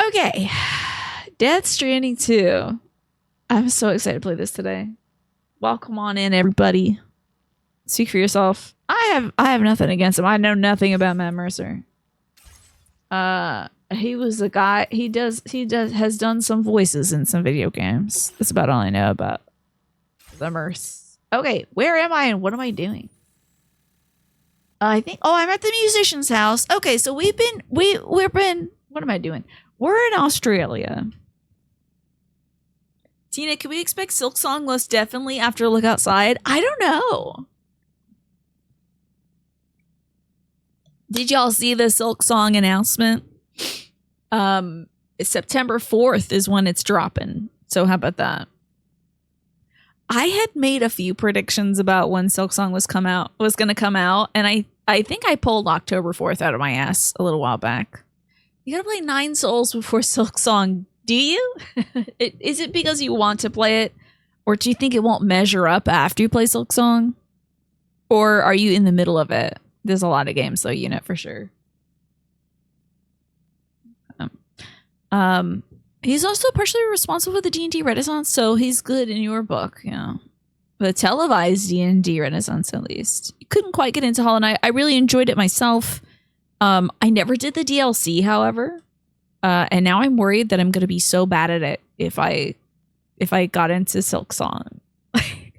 Okay. Death Stranding 2. I'm so excited to play this today. Welcome on in, everybody. Speak for yourself. I have nothing against him. I know nothing about Matt Mercer. He was a guy. He has done some voices in some video games. That's about all I know about the Merce. Okay, where am I and what am I doing? I think. Oh, I'm at the musician's house. Okay, so we've been. What am I doing? We're in Australia. Tina, can we expect Silksong most definitely after Look Outside? I don't know. Did y'all see the Silksong announcement? September 4th is when it's dropping. So how about that? I had made a few predictions about when Silksong was going to come out, and I think I pulled October 4th out of my ass a little while back. You gotta play 9 Souls before Silksong. Do you? Is it because you want to play it? Or do you think it won't measure up after you play Silksong? Or are you in the middle of it? There's a lot of games, though, you know, for sure. He's also partially responsible for the D&D Renaissance, so he's good in your book, you know. The televised D&D Renaissance, at least. Couldn't quite get into Hollow Knight. I really enjoyed it myself. I never did the DLC, however. And now I'm worried that I'm going to be so bad at it if I got into Silksong.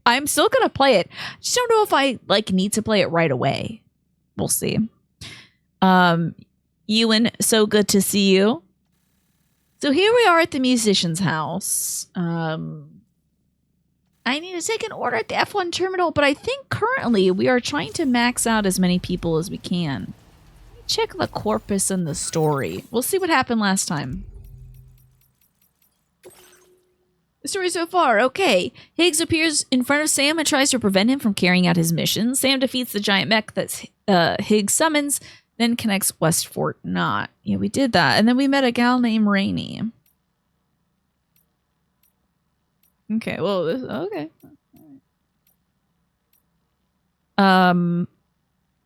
I'm still going to play it. Just don't know if I need to play it right away. We'll see. Ewan, so good to see you. So here we are at the musician's house. I need to take an order at the F1 terminal, but I think currently we are trying to max out as many people as we can. Check the corpus and the story. We'll see what happened last time. The story so far, okay. Higgs appears in front of Sam and tries to prevent him from carrying out his mission. Sam defeats the giant mech that Higgs summons, then connects West Fort Knot. Yeah, we did that. And then we met a gal named Rainey. Okay, well, okay.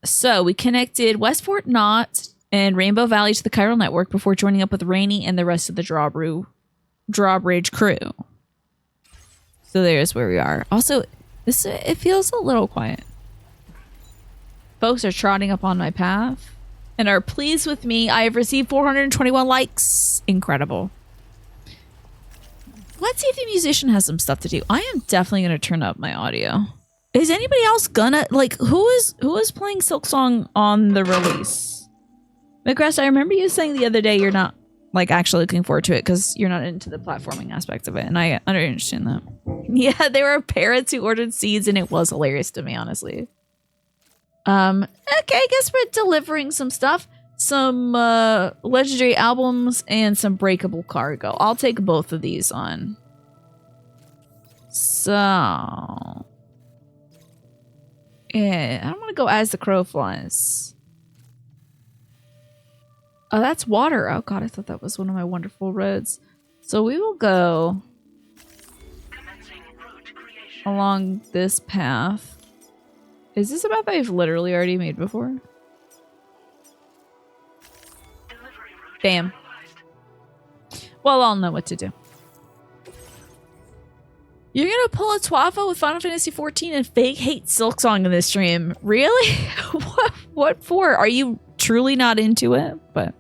So we connected West Fort Knot and Rainbow Valley to the chiral network before joining up with Rainey and the rest of the Drawbridge crew. So there's where we are. Also, it feels a little quiet. Folks are trotting up on my path and are pleased with me. I have received 421 likes. Incredible. Let's see if the musician has some stuff to do. I am definitely going to turn up my audio. Is anybody else gonna who is playing Silksong on the release? McGrath, I remember you saying the other day you're not actually looking forward to it because you're not into the platforming aspect of it, and I understand that. Yeah, there were parents who ordered seeds, and it was hilarious to me, honestly. Okay, I guess we're delivering some stuff, some legendary albums, and some breakable cargo. I'll take both of these on. So. Yeah, I don't want to go as the crow flies. Oh, that's water. Oh god, I thought that was one of my wonderful roads. So we will go along this path. Is this a map I've literally already made before? Damn. Well, I'll know what to do. You're gonna pull a Twafa with Final Fantasy XIV and fake hate Silksong in this stream? Really? What for? Are you truly not into it? But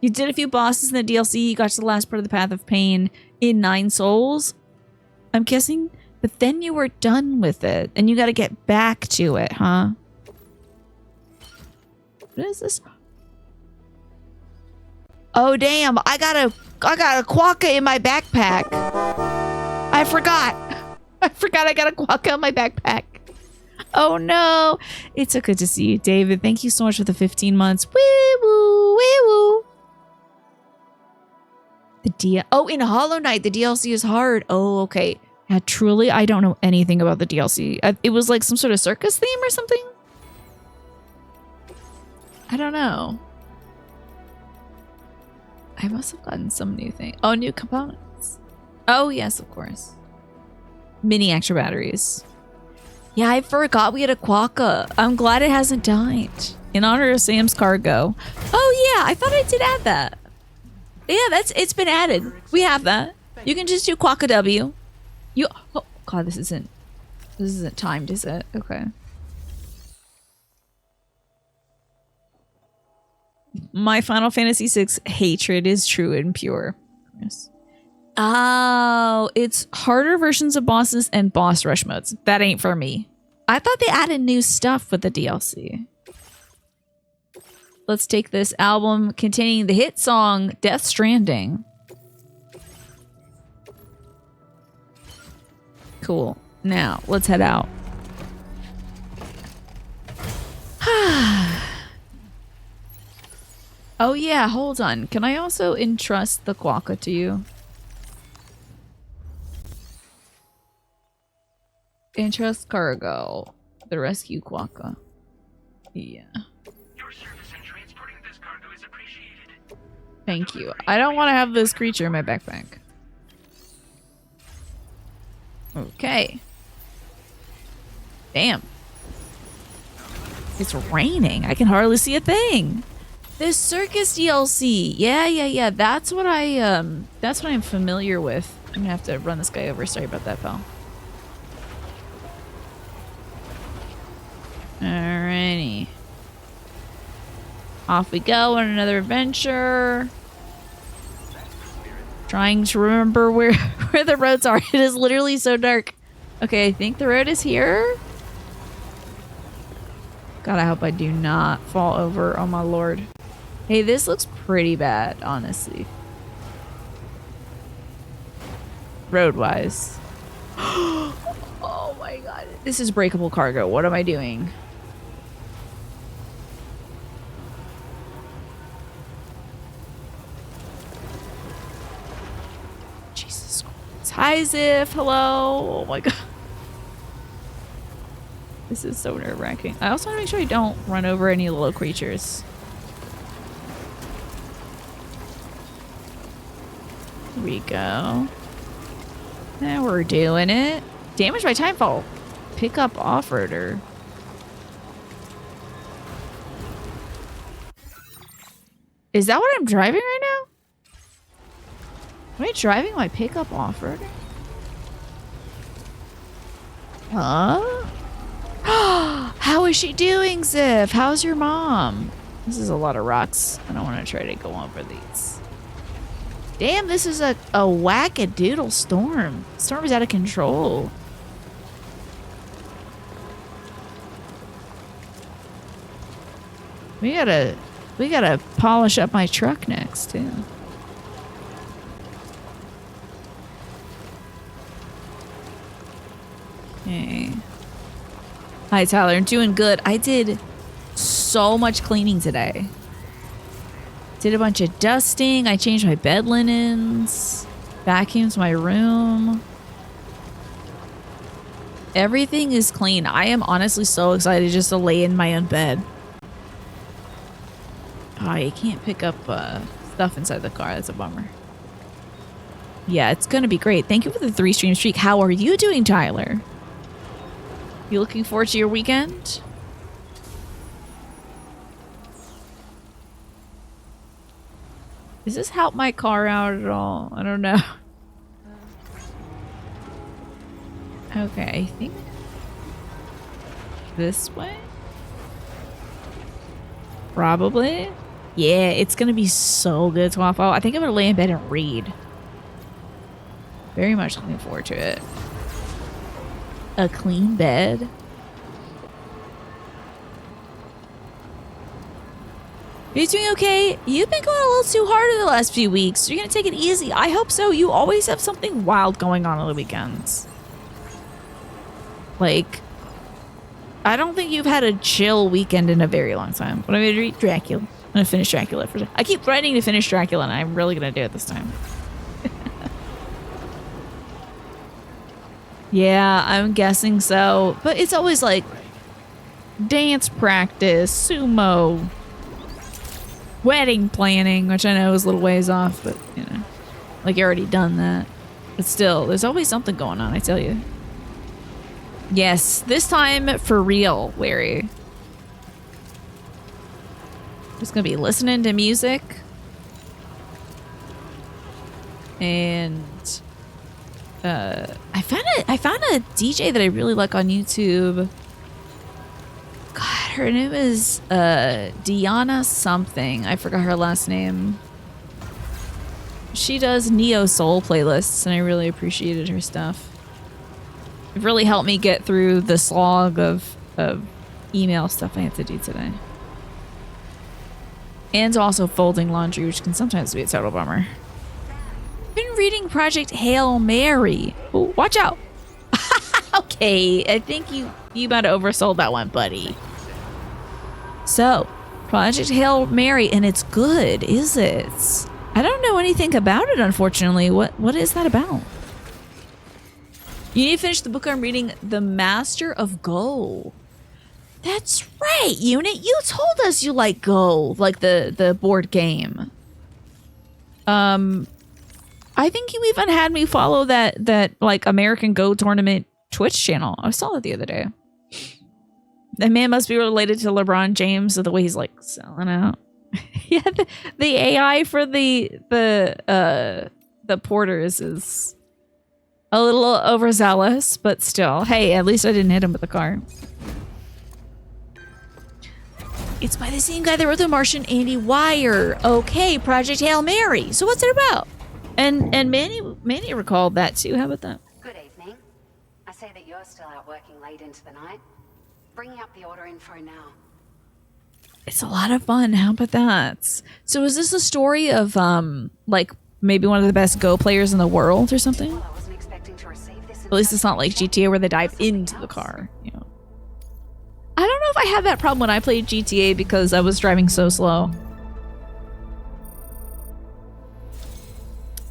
you did a few bosses in the DLC. You got to the last part of the Path of Pain in 9 Souls, I'm guessing. But then you were done with it, and you got to get back to it, huh? What is this? Oh damn! I got a quokka in my backpack. I forgot I got a quokka in my backpack. Oh no. It's so good to see you, David. Thank you so much for the 15 months. Wee woo, wee woo. In Hollow Knight, the DLC is hard. Oh, okay. Yeah, truly, I don't know anything about the DLC. It was like some sort of circus theme or something? I don't know. I must have gotten some new thing. Oh, new components. Oh, yes, of course. Mini extra batteries. Yeah, I forgot we had a quokka. I'm glad it hasn't died. In honor of Sam's cargo. Oh, yeah, I thought I did add that. Yeah, it's been added. We have that. You can just do Quack a W. You oh god, this isn't timed, is it? Okay. My Final Fantasy VI hatred is true and pure. Yes. Oh, it's harder versions of bosses and boss rush modes. That ain't for me. I thought they added new stuff with the DLC. Let's take this album containing the hit song Death Stranding. Cool. Now, let's head out. Oh yeah, hold on. Can I also entrust the Quokka to you? Entrust cargo. The rescue Quokka. Yeah. Your service in transporting this cargo is appreciated. Thank you. I don't want to have this creature in my backpack. Okay. Damn. It's raining. I can hardly see a thing. This circus DLC. Yeah. That's what I'm familiar with. I'm gonna have to run this guy over. Sorry about that, pal. Alrighty. Off we go on another adventure. Trying to remember where the roads are. It is literally so dark. Okay, I think the road is here. God, I hope I do not fall over. Oh my lord. Hey, this looks pretty bad, honestly. Road-wise. Oh my god. This is breakable cargo. What am I doing? Jesus Christ. Hi, Ziff. Hello. Oh my god. This is so nerve-wracking. I also want to make sure I don't run over any little creatures. Here we go. Now we're doing it. Damage by timefall. Pick up off-roader. Is that what I'm driving right now? Am I driving my pickup off-roader? Huh? How is she doing, Ziff? How's your mom? This is a lot of rocks. I don't want to try to go over these. Damn, this is a whack-a-doodle storm. Storm is out of control. We gotta polish up my truck next, too. Okay. Hi, Tyler. I'm doing good. I did so much cleaning today. Did a bunch of dusting. I changed my bed linens. Vacuumed my room. Everything is clean. I am honestly so excited just to lay in my own bed. Oh, you can't pick up stuff inside the car. That's a bummer. Yeah, it's going to be great. Thank you for the 3-stream streak. How are you doing, Tyler? You looking forward to your weekend? Does this help my car out at all? I don't know. Okay, I think this way? Probably. Yeah, it's gonna be so good to waffle. I think I'm gonna lay in bed and read. Very much looking forward to it. A clean bed. Are you doing okay? You've been going a little too hard in the last few weeks. You're gonna take it easy. I hope so. You always have something wild going on the weekends. Like, I don't think you've had a chill weekend in a very long time. But I'm gonna read Dracula. I'm gonna finish Dracula for. I keep threatening to finish Dracula, and I'm really gonna do it this time. Yeah, I'm guessing so. But it's always like dance practice, sumo, wedding planning, which I know is a little ways off, but you know, like you already done that. But still, there's always something going on, I tell you. Yes, this time for real, Larry. Just gonna be listening to music. And I found a DJ that I really like on YouTube. God, her name is Diana something. I forgot her last name. She does neo soul playlists, and I really appreciated her stuff. It really helped me get through the slog of email stuff I have to do today. And also folding laundry, which can sometimes be a total bummer. Been reading Project Hail Mary. Ooh, watch out. Okay, I think you about oversold that one, buddy. So, Project Hail Mary, and it's good, is it? I don't know anything about it, unfortunately. What is that about? You need to finish the book I'm reading, The Master of Go. That's right, Unit. You told us you like Go, like the board game. I think you even had me follow that like American Go tournament Twitch channel. I saw it the other day. That man must be related to LeBron James, the way he's like selling out. Yeah, the AI for the porters is a little overzealous, but still. Hey, at least I didn't hit him with the car. It's by the same guy that wrote The Martian, Andy Weir. Okay, Project Hail Mary. So what's it about? And Manny recalled that too. How about that? Good evening. I see that you're still out working late into the night. Bringing up the order info now. It's a lot of fun. How about that? So is this a story of like maybe one of the best Go players in the world or something? Well, I wasn't expecting to receive this. At least it's not like GTA where they dive into the car. You know. I don't know if I had that problem when I played GTA because I was driving so slow.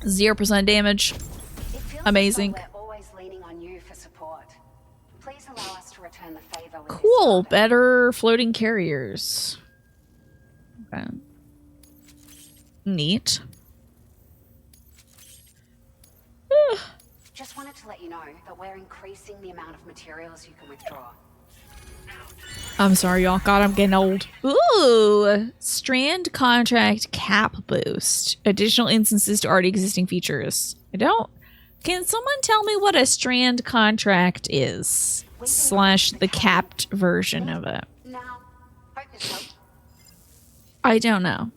0% damage. Amazing. Like we're always leaning on you for support. Please allow us to return the favor with Cool. this Better floating carriers. Okay. Neat. Just wanted to let you know that we're increasing the amount of materials you can withdraw. I'm sorry, y'all. God, I'm getting old. Ooh! Strand contract cap boost. Additional instances to already existing features. Can someone tell me what a strand contract is? Slash the capped version of it. Now, focus up. I don't know.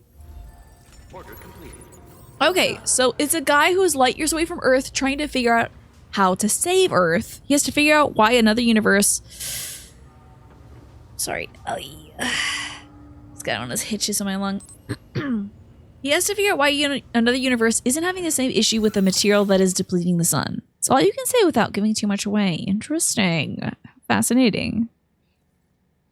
Okay, so it's a guy who is light years away from Earth trying to figure out how to save Earth. He has to figure out why another universe... Sorry. Oh, yeah. He's got one of those hitches in my lung. He has to figure out why another universe isn't having the same issue with the material that is depleting the sun. That's all you can say without giving too much away. Interesting. Fascinating.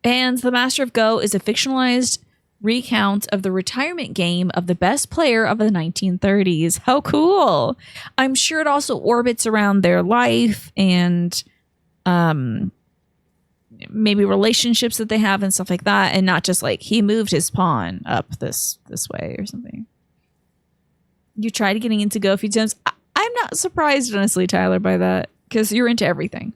And The Master of Go is a fictionalized recount of the retirement game of the best player of the 1930s. How cool. I'm sure it also orbits around their life and maybe relationships that they have and stuff like that, and not just like he moved his pawn up this way or something. You tried getting into Go a few times. I'm not surprised, honestly, Tyler, by that, because you're into everything.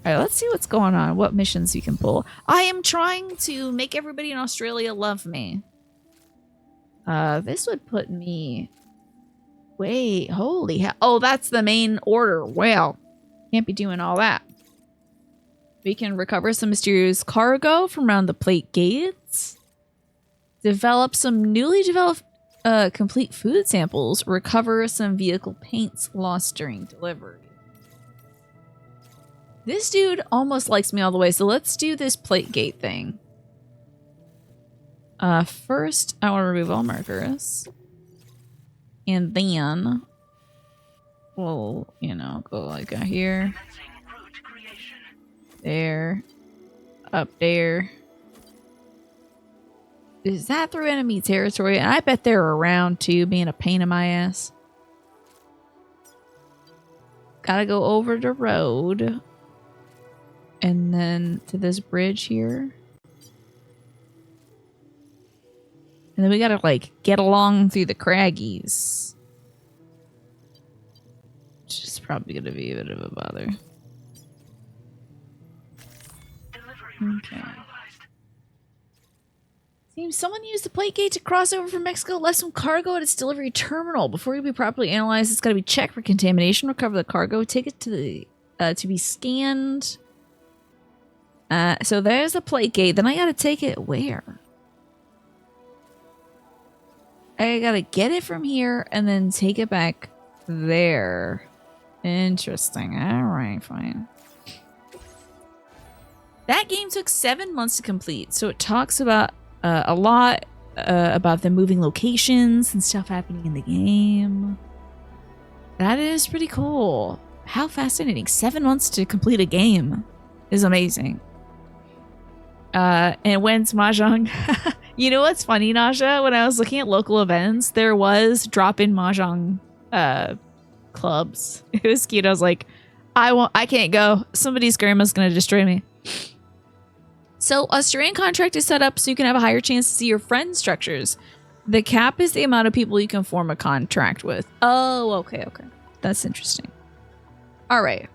All right, let's see what's going on. What missions you can pull. I am trying to make everybody in Australia love me. This would put me... Wait, holy hell. Oh, that's the main order. Well, can't be doing all that. We can recover some mysterious cargo from around the plate gates. Develop some newly developed complete food samples. Recover some vehicle paints lost during delivery. This dude almost likes me all the way, so let's do this plate gate thing. First, I want to remove all markers. And then we'll, you know, go like here. There. Up there. Is that through enemy territory? And I bet they're around too, being a pain in my ass. Gotta go over the road. And then to this bridge here. And then we gotta, like, get along through the craggies. Which is probably gonna be a bit of a bother. Okay. Seems someone used the plate gate to cross over from Mexico, left some cargo at its delivery terminal. Before it can be properly analyzed, it's got to be checked for contamination, recover the cargo, take it to the to be scanned. So there's the plate gate. Then I gotta take it where? I gotta get it from here and then take it back there. Interesting. Alright, fine. That game took 7 months to complete, so it talks about a lot about them moving locations and stuff happening in the game. That is pretty cool. How fascinating. 7 months to complete a game is amazing. And when's Mahjong? You know what's funny, Naja? When I was looking at local events, there was drop-in Mahjong clubs. It was cute. I was like, I can't go. Somebody's grandma's gonna destroy me. So a Stranding contract is set up so you can have a higher chance to see your friend structures. The cap is the amount of people you can form a contract with. Oh, okay. That's interesting. All right.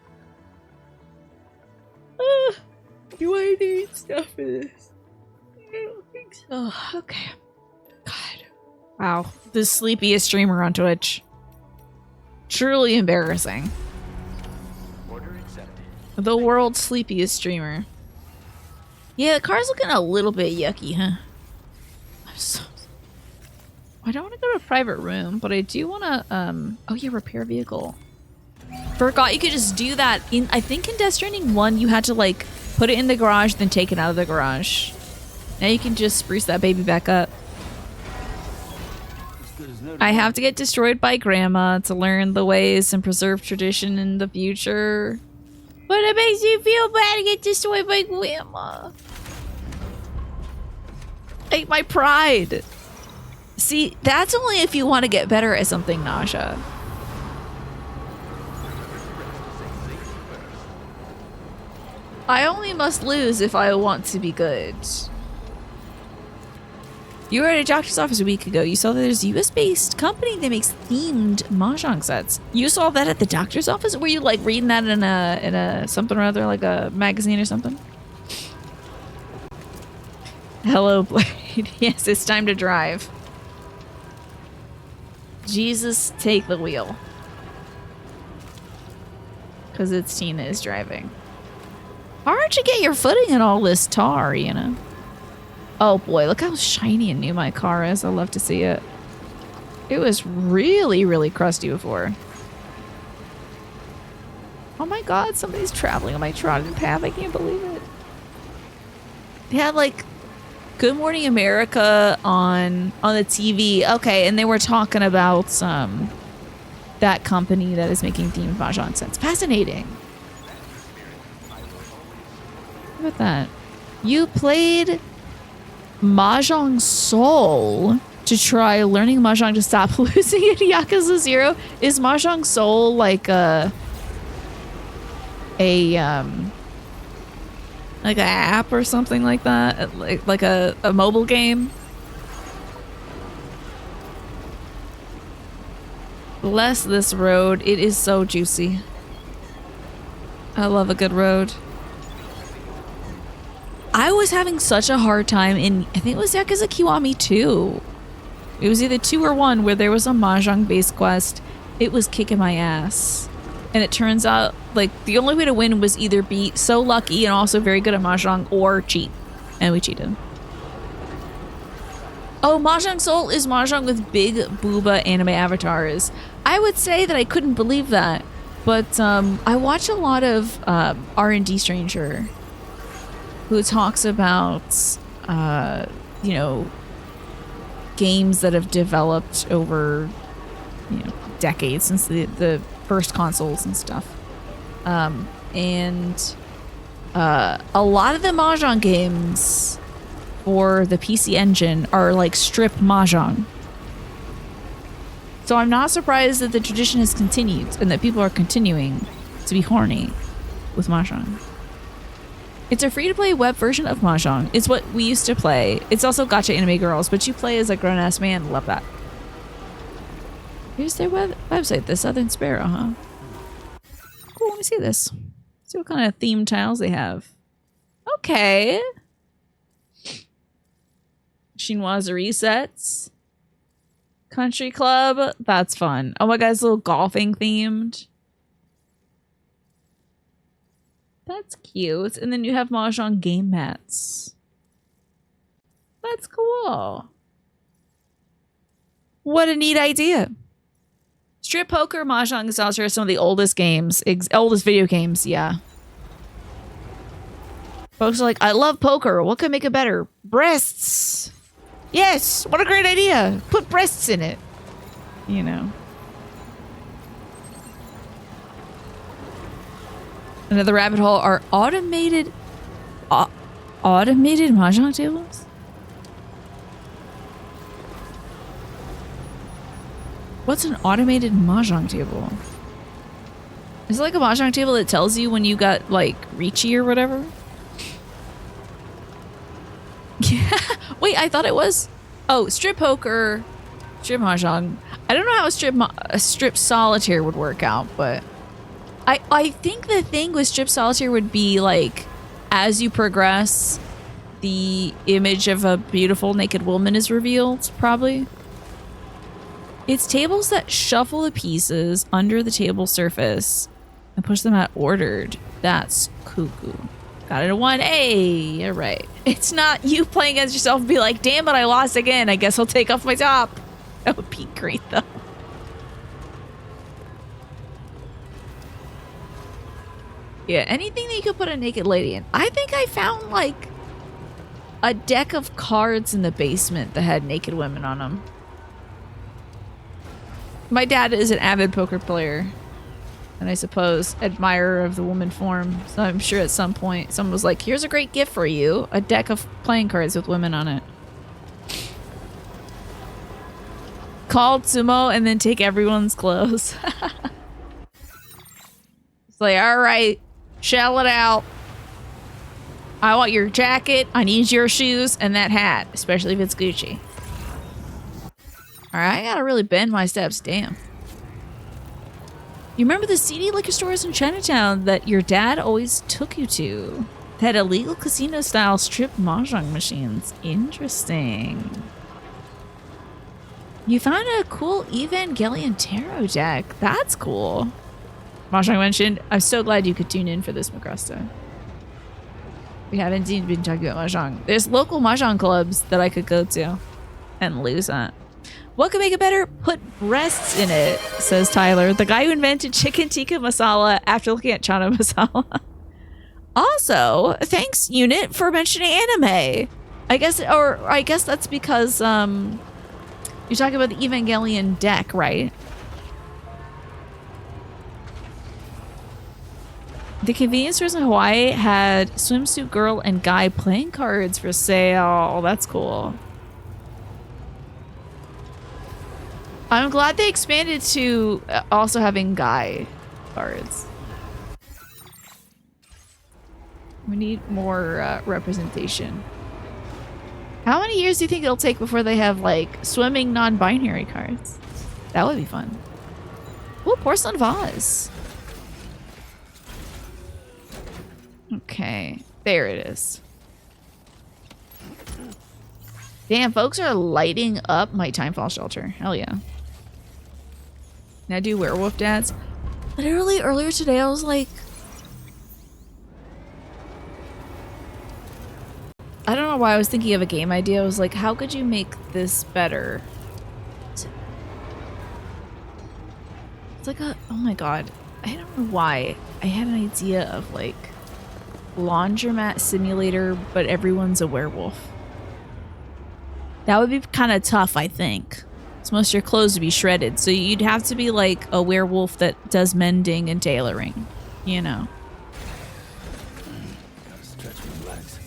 Do I need stuff for this? I don't think so. Okay. God. Wow. The sleepiest streamer on Twitch. Truly embarrassing. Order accepted. The world's sleepiest streamer. Yeah, the car's looking a little bit yucky, huh? I don't want to go to a private room, but I do want to, oh yeah, repair vehicle. Forgot you could just do that. I think in Death Stranding 1, you had to, like, put it in the garage, then take it out of the garage. Now you can just spruce that baby back up. I have to get destroyed by Grandma to learn the ways and preserve tradition in the future. But it makes you feel bad to get destroyed by Grandma. Like my pride. See, that's only if you want to get better at something, Nasha. I only must lose if I want to be good. You were at a doctor's office a week ago. You saw that there's a US-based company that makes themed mahjong sets. You saw that at the doctor's office? Were you like reading that in a something or other, like a magazine or something? Hello, Blade. Yes, it's time to drive. Jesus, take the wheel. Because it's Tina is driving. How'd you get your footing in all this tar, you know? Oh boy, look how shiny and new my car is. I love to see it. It was really, really crusty before. Oh my god, somebody's traveling on my trodden path. I can't believe it. They had like Good Morning America on the TV. Okay, and they were talking about that company that is making themed mahjong sets. Fascinating. Look at that. You played Mahjong Soul to try learning Mahjong to stop losing in Yakuza 0. Is Mahjong Soul like a app or something like that? Like a mobile game? Bless this road. It is so juicy. I love a good road. I was having such a hard time in, I think it was Yakuza Kiwami 2. It was either 2 or 1 where there was a Mahjong-based quest. It was kicking my ass. And it turns out, like, the only way to win was either be so lucky and also very good at Mahjong or cheat. And we cheated. Oh, Mahjong Soul is Mahjong with big booba anime avatars. I would say that I couldn't believe that. But I watch a lot of R&D Stranger, who talks about, you know, games that have developed over, you know, decades since the first consoles and stuff. And a lot of the Mahjong games for the PC Engine are like strip Mahjong. So I'm not surprised that the tradition has continued and that people are continuing to be horny with Mahjong. It's a free-to-play web version of Mahjong. It's what we used to play. It's also Gacha Anime Girls, but you play as a grown-ass man. Love that. Here's their website, The Southern Sparrow, huh? Cool, let me see this. See what kind of theme tiles they have. Okay. Chinoiserie sets. Country club. That's fun. Oh my god, it's a little golfing themed. That's cute. And then you have Mahjong game mats. That's cool. What a neat idea. Strip poker, Mahjong, and solitaire are some of the oldest games, oldest video games, yeah. Folks are like, I love poker. What could make it better? Breasts. Yes, what a great idea. Put breasts in it. You know. Another rabbit hole are automated Mahjong tables? What's an automated Mahjong table? Is it like a Mahjong table that tells you when you got like reachy or whatever? Yeah. Wait, I thought it was. Oh, strip poker, strip Mahjong. I don't know how a strip solitaire would work out, but I think the thing with strip solitaire would be like, as you progress, the image of a beautiful naked woman is revealed, probably. It's tables that shuffle the pieces under the table surface and push them out ordered. That's cuckoo. Got it a 1A. You're right. It's not you playing against yourself and be like, damn it, I lost again. I guess I'll take off my top. That would be great, though. Yeah, anything that you could put a naked lady in. I think I found, like, a deck of cards in the basement that had naked women on them. My dad is an avid poker player. And I suppose admirer of the woman form. So I'm sure at some point someone was like, here's a great gift for you. A deck of playing cards with women on it. Called sumo and then take everyone's clothes. It's like, all right, shell it out. I want your jacket. I need your shoes and that hat, especially if it's Gucci. All right, I gotta really bend my steps. Damn. You remember the seedy liquor stores in Chinatown that your dad always took you to? They had illegal casino-style strip mahjong machines. Interesting. You found a cool Evangelion tarot deck. That's cool. Mahjong mentioned. I'm so glad you could tune in for this, Macrusta. We haven't indeed been talking about mahjong. There's local mahjong clubs that I could go to and lose at. What could make it better? Put breasts in it, says Tyler. The guy who invented chicken tikka masala after looking at chana masala. Also, thanks, Unit, for mentioning anime. I guess that's because you're talking about the Evangelion deck, right? The convenience stores in Hawaii had swimsuit girl and guy playing cards for sale. That's cool. I'm glad they expanded to also having guy cards. We need more representation. How many years do you think it'll take before they have, like, swimming non-binary cards? That would be fun. Ooh, porcelain vase. Okay, there it is. Damn, folks are lighting up my Timefall shelter. Hell yeah. Now do werewolf dads. Literally earlier today I was like, I don't know why I was thinking of a game idea. I was like, how could you make this better? It's like a, oh my god, I don't know why. I had an idea of like laundromat simulator, but everyone's a werewolf. That would be kind of tough, I think. So most of your clothes would be shredded. So you'd have to be like a werewolf that does mending and tailoring, you know. Gotta stretch my legs.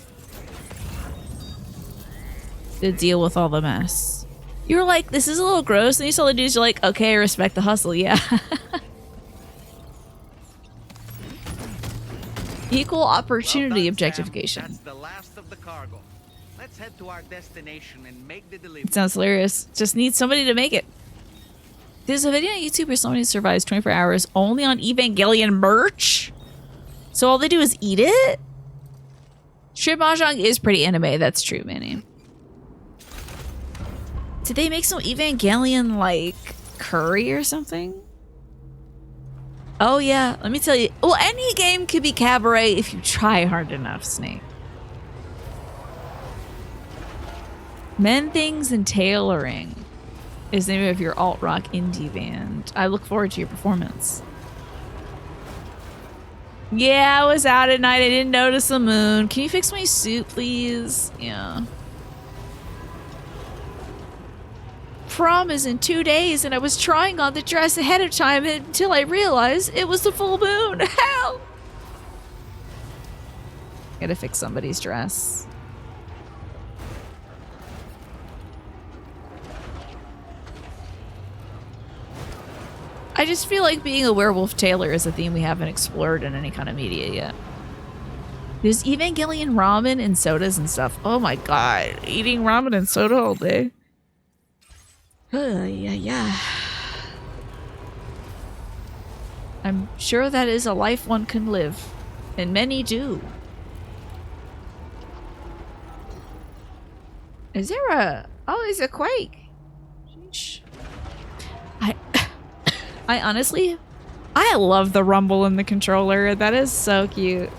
To deal with all the mess. You were like, this is a little gross. And you saw the dudes, you're like, okay, I respect the hustle, yeah. Equal opportunity objectification. That's the last of the cargo. Let's head to our destination and make the delivery. It sounds hilarious. Just need somebody to make it. There's a video on YouTube where somebody survives 24 hours only on Evangelion merch. So all they do is eat it? Strip mahjong is pretty anime. That's true, Manny. Did they make some Evangelion, like, curry or something? Oh, yeah. Let me tell you. Well, any game could be cabaret if you try hard enough, Snake. Men, Things, and Tailoring is the name of your alt-rock indie band. I look forward to your performance. Yeah, I was out at night. I didn't notice the moon. Can you fix my suit, please? Yeah. Prom is in 2 days, and I was trying on the dress ahead of time until I realized it was the full moon. Help! Gotta fix somebody's dress. I just feel like being a werewolf tailor is a theme we haven't explored in any kind of media yet. There's Evangelion ramen and sodas and stuff. Oh my god, eating ramen and soda all day. Yeah. I'm sure that is a life one can live, and many do. Is there a... Oh, there's a quake. Sheesh. I honestly... I love the rumble in the controller. That is so cute.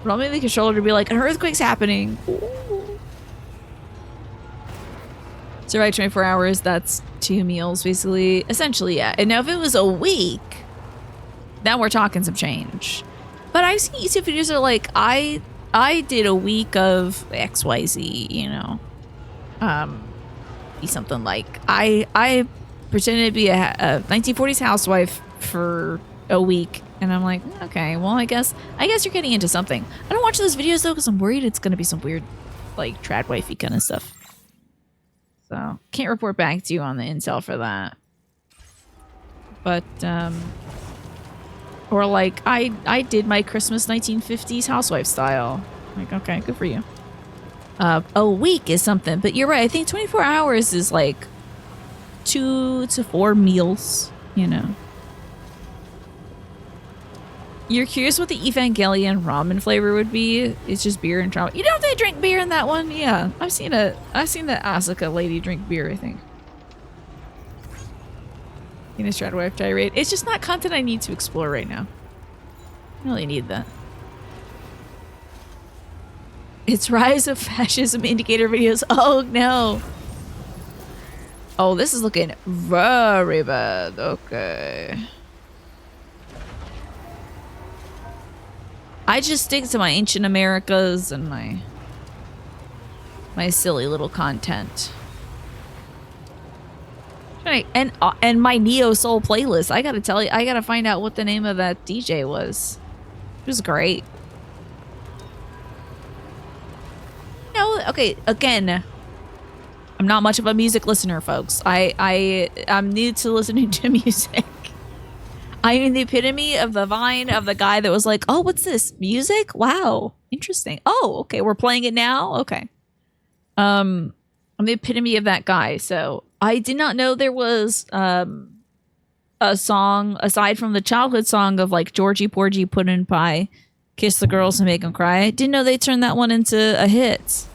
Rumbling the controller to be like, an earthquake's happening. Ooh. Survive 24 hours, that's 2 meals, basically. Essentially, yeah. And now if it was a week, then we're talking some change. But I've seen YouTube videos that are like, I did a week of XYZ, you know. Be something like, I pretended to be a 1940s housewife for a week. And I'm like, okay, well, I guess you're getting into something. I don't watch those videos, though, because I'm worried it's going to be some weird, like, trad wifey kind of stuff. So, can't report back to you on the intel for that. But, or like, I did my Christmas 1950s housewife style. Like, okay, good for you. A week is something, but you're right. I think 24 hours is like 2 to 4 meals, you know. You're curious what the Evangelion ramen flavor would be? It's just beer and trauma. You know they drink beer in that one? Yeah. I've seen the Asuka lady drink beer, I think. In a Stradwife tirade. It's just not content I need to explore right now. I really need that. It's Rise of Fascism indicator videos. Oh no. Oh, this is looking very bad. Okay. I just stick to my ancient Americas and my silly little content. And my Neo Soul playlist. I gotta tell you, I gotta find out what the name of that DJ was. It was great. No, okay, again, I'm not much of a music listener, folks. I'm new to listening to music. I am the epitome of the vine of the guy that was like, oh, what's this? Music? Wow. Interesting. Oh, okay. We're playing it now? Okay. I'm the epitome of that guy. So I did not know there was a song, aside from the childhood song of like Georgie Porgy, Puddin' Pie, Kiss the Girls and Make Them Cry. I didn't know they turned that one into a hit.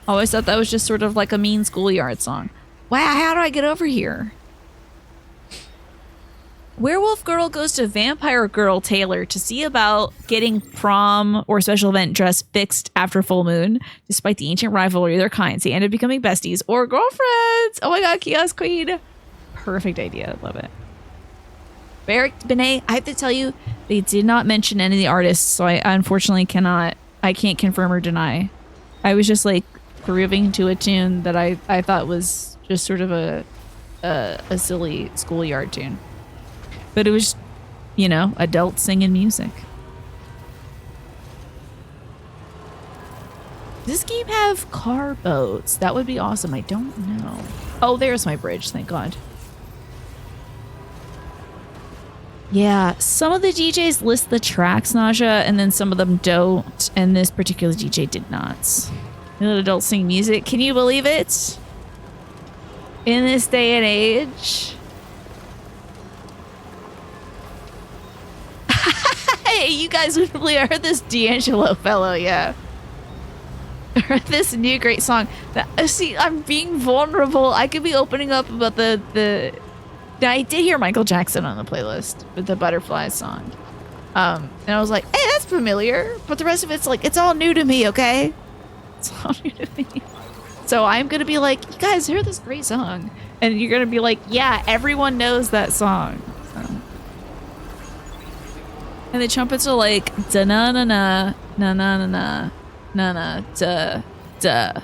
I always thought that was just sort of like a mean schoolyard song. Wow, how do I get over here? Werewolf Girl goes to Vampire Girl Taylor to see about getting prom or special event dress fixed after full moon. Despite the ancient rivalry of their kinds, they end up becoming besties or girlfriends. Oh my god, Kiosk Queen. Perfect idea. Love it. Barrick Benet, I have to tell you, they did not mention any of the artists, so I unfortunately can't confirm or deny. I was just like grooving to a tune that I thought was just sort of a silly schoolyard tune. But it was, you know, adults singing music. Does this game have car boats? That would be awesome. I don't know. Oh, there's my bridge. Thank God. Yeah, some of the DJs list the tracks, Naja, and then some of them don't. And this particular DJ did not. Adults sing music. Can you believe it? In this day and age? Hey, you guys would probably heard this D'Angelo fellow, yeah. this new great song. See, I'm being vulnerable. I could be opening up about the. Now, I did hear Michael Jackson on the playlist with the Butterfly song. And I was like, hey, that's familiar. But the rest of it's like, it's all new to me, okay? It's all new to me. So I'm going to be like, you guys hear this great song. And you're going to be like, yeah, everyone knows that song. So. And the trumpets are like, da-na-na-na, na-na-na-na, na-na, da-da.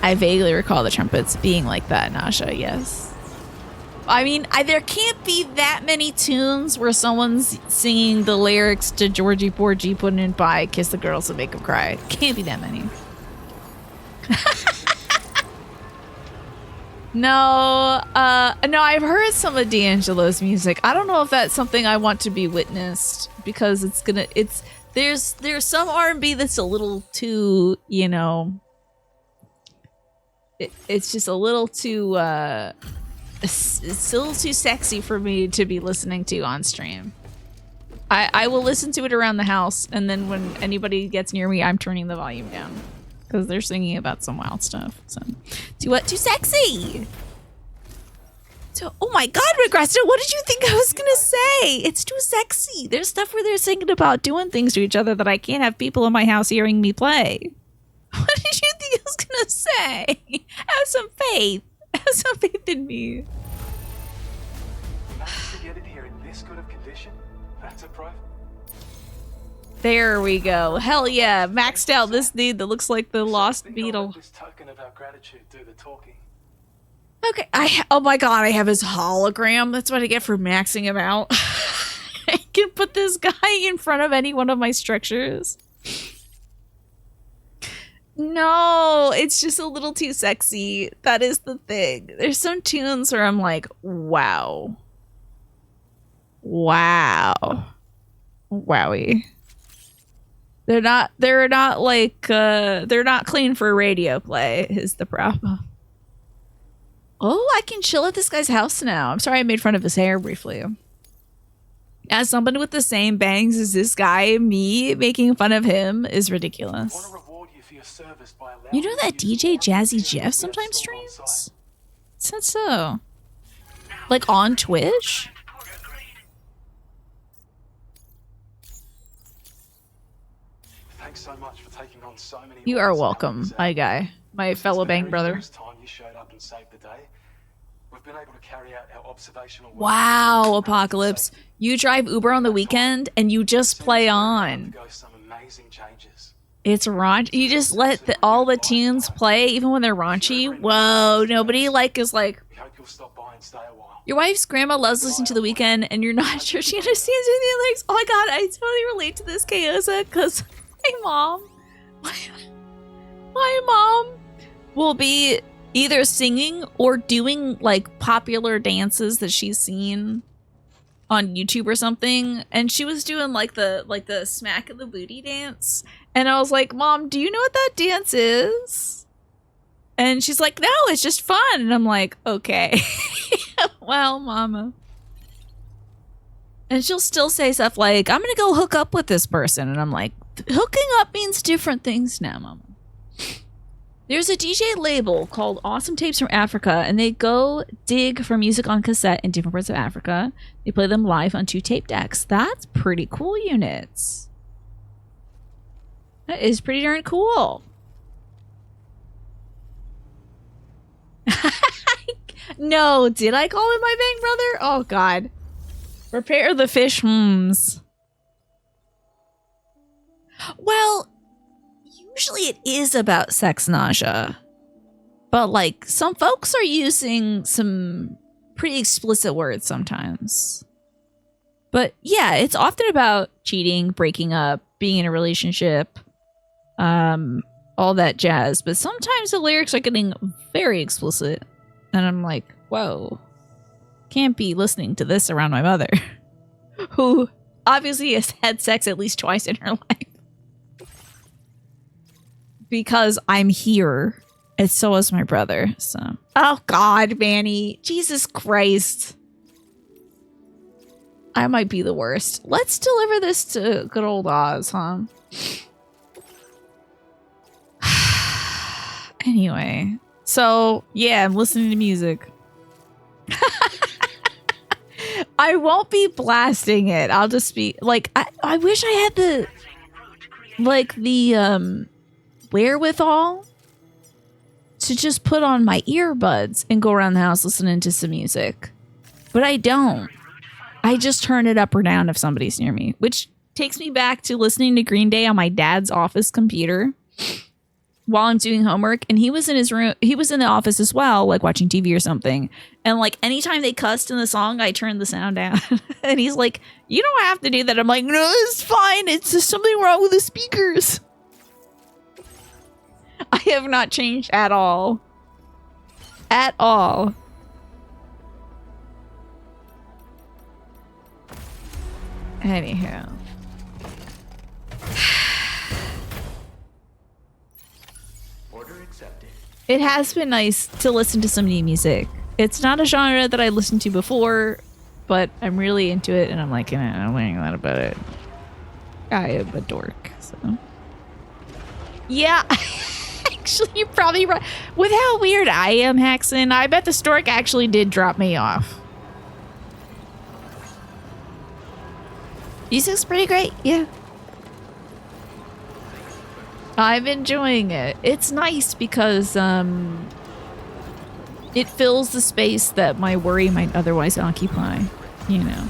I vaguely recall the trumpets being like that, Nasha, yes. I mean, there can't be that many tunes where someone's singing the lyrics to Georgie Porgy putting in by Kiss the Girls and Make Them Cry. Can't be that many. No, I've heard some of D'Angelo's music. I don't know if that's something I want to be witnessed because there's some R&B that's a little too, you know, it's just a little too, it's a little too sexy for me to be listening to on stream. I will listen to it around the house, and then when anybody gets near me, I'm turning the volume down because they're singing about some wild stuff. So, too sexy. So, oh my God, Regressa, what did you think I was gonna say? It's too sexy. There's stuff where they're singing about doing things to each other that I can't have people in my house hearing me play. What did you think I was gonna say? Have some faith. Have some faith in me. Managed to get it here in this good of condition? That's a pro. There we go. Hell yeah. Maxed out this dude that looks like the lost beetle. This token of our gratitude do the talking. Okay. Oh my God. I have his hologram. That's what I get for maxing him out. I can put this guy in front of any one of my structures. No, it's just a little too sexy. That is the thing. There's some tunes where I'm like, wow. Wow. Wowie. They're not like, they're not clean for radio play is the problem. Oh, I can chill at this guy's house now. I'm sorry I made fun of his hair briefly. As someone with the same bangs as this guy, me making fun of him is ridiculous. You know that DJ Jazzy Jeff sometimes streams? Said so. Like on Twitch? Thanks so much for taking on so many. You are welcome, my guy. My fellow bang brother. Time you showed up and saved the day. We've been able to carry out our observational work. Wow, Apocalypse. You drive Uber on the weekend and you just play on. Some amazing changes. It's raunchy. You just let all the tunes play even when they're raunchy. Whoa, nobody is like, We hope you'll stop by and stay a while. your wife's grandma loves listening to The Weeknd and you're not sure she understands any of the lyrics. Oh my God, I totally relate to this, Chaosa, because my mom will be either singing or doing like popular dances that she's seen on YouTube or something, and she was doing like the smack of the booty dance, and I was like, Mom, do you know what that dance is? And she's like, no, it's just fun. And I'm like, okay. Well, Mama. And she'll still say stuff like, I'm gonna go hook up with this person, and I'm like, hooking up means different things now, Mama. There's a DJ label called Awesome Tapes from Africa, and they go dig for music on cassette in different parts of Africa. They play them live on 2 tape decks. That's pretty cool, units. That is pretty darn cool. No, did I call him my bang brother? Oh, God. Prepare the fish hums. Well, usually it is about sex nausea, but like some folks are using some pretty explicit words sometimes. But yeah, it's often about cheating, breaking up, being in a relationship, all that jazz. But sometimes the lyrics are getting very explicit, and I'm like, whoa, can't be listening to this around my mother, who obviously has had sex at least twice in her life. Because I'm here, and so is my brother. So, oh God, Manny, Jesus Christ, I might be the worst. Let's deliver this to good old Oz, huh? Anyway, so yeah, I'm listening to music. I won't be blasting it. I'll just be like, I wish I had the wherewithal to just put on my earbuds and go around the house listening to some music. But I don't. I just turn it up or down if somebody's near me, which takes me back to listening to Green Day on my dad's office computer while I'm doing homework. And he was in his room. He was in the office as well, like watching TV or something. And like anytime they cussed in the song, I turned the sound down. And he's like, you don't have to do that. I'm like, no, it's fine. It's just something wrong with the speakers. I have not changed at all. At all. Anyhow. Order accepted. It has been nice to listen to some new music. It's not a genre that I listened to before, but I'm really into it, and I'm like, I'm learning a lot about it. I am a dork, so. Yeah, actually, you're probably right. With how weird I am, Haxon, I bet the stork actually did drop me off. Music's pretty great, yeah. I'm enjoying it. It's nice because it fills the space that my worry might otherwise occupy, you know.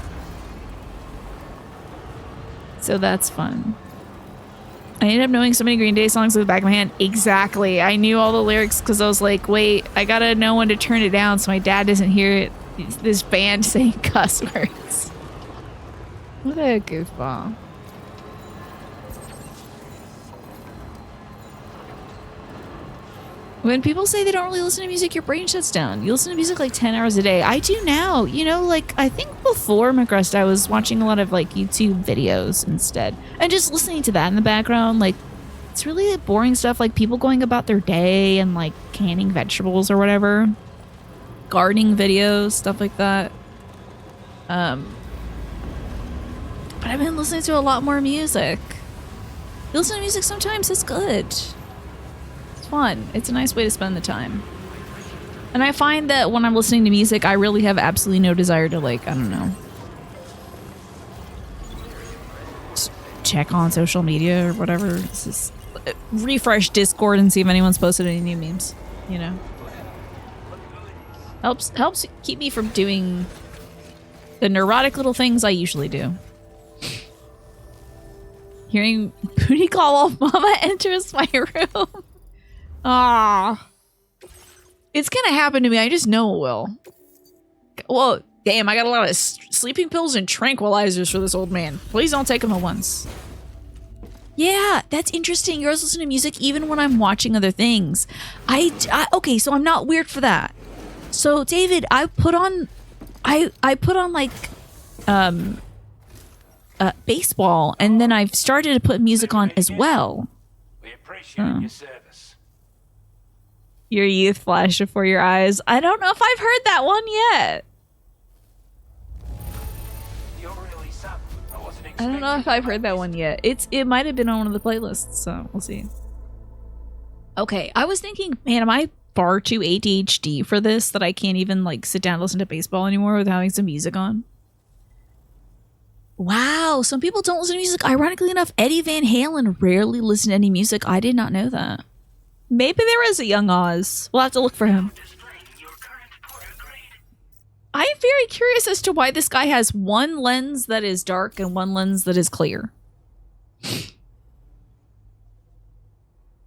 So that's fun. I ended up knowing so many Green Day songs in the back of my hand. Exactly. I knew all the lyrics because I was like, wait, I gotta know when to turn it down so my dad doesn't hear it. This band saying cuss words. What a goofball. When people say they don't really listen to music, your brain shuts down. You listen to music like 10 hours a day. I do now. You know, like, I think before McRust, I was watching a lot of, like, YouTube videos instead. And just listening to that in the background. Like, it's really boring stuff, like people going about their day and, like, canning vegetables or whatever. Gardening videos, stuff like that. But I've been listening to a lot more music. You listen to music sometimes, it's good. Fun. It's a nice way to spend the time. And I find that when I'm listening to music, I really have absolutely no desire to, like, I don't know, just check on social media or whatever. This is refresh Discord and see if anyone's posted any new memes, you know. Helps keep me from doing the neurotic little things I usually do. Hearing booty call while mama enters my room. Ah, it's gonna happen to me. I just know it will. Well, damn, I got a lot of sleeping pills and tranquilizers for this old man. Please don't take them at once. Yeah, that's interesting. You're also listening to music even when I'm watching other things. Okay, so I'm not weird for that. So, David, I put on like baseball, and then I've started to put music on as well. We appreciate your service. Your youth flash before your eyes. I don't know if I've heard that one yet. You're really something. I don't know if I've heard that one yet. It might have been on one of the playlists, so we'll see. Okay, I was thinking, man, am I far too ADHD for this that I can't even like sit down and listen to baseball anymore without having some music on? Wow, some people don't listen to music. Ironically enough, Eddie Van Halen rarely listened to any music. I did not know that. Maybe there is a young Oz. We'll have to look for him. I am very curious as to why this guy has one lens that is dark and one lens that is clear.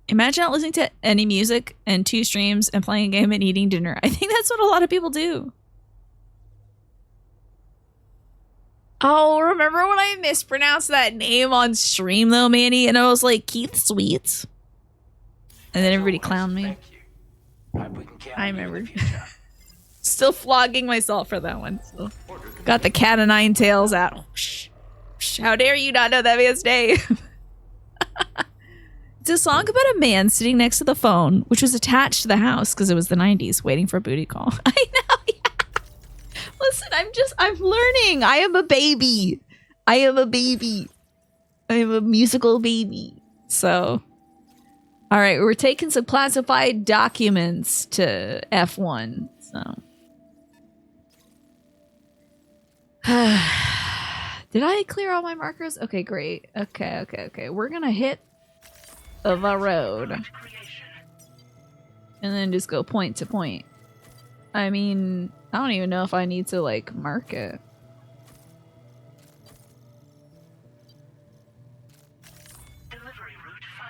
Imagine not listening to any music and 2 streams and playing a game and eating dinner. I think that's what a lot of people do. Oh, remember when I mispronounced that name on stream though, Manny? And I was like, Keith Sweets. And then everybody clowned me. I remember. Still flogging myself for that one. So. Got the cat of 9 tails out. Shh. Shh. How dare you not know that man's name? It's a song about a man sitting next to the phone, which was attached to the house because it was the 90s, waiting for a booty call. I know, yeah. Listen, I'm learning. I am a baby. I am a musical baby. So... All right, we're taking some classified documents to F1. So, did I clear all my markers? Okay, great. Okay. We're gonna hit the road and then just go point to point. I mean, I don't even know if I need to like mark it.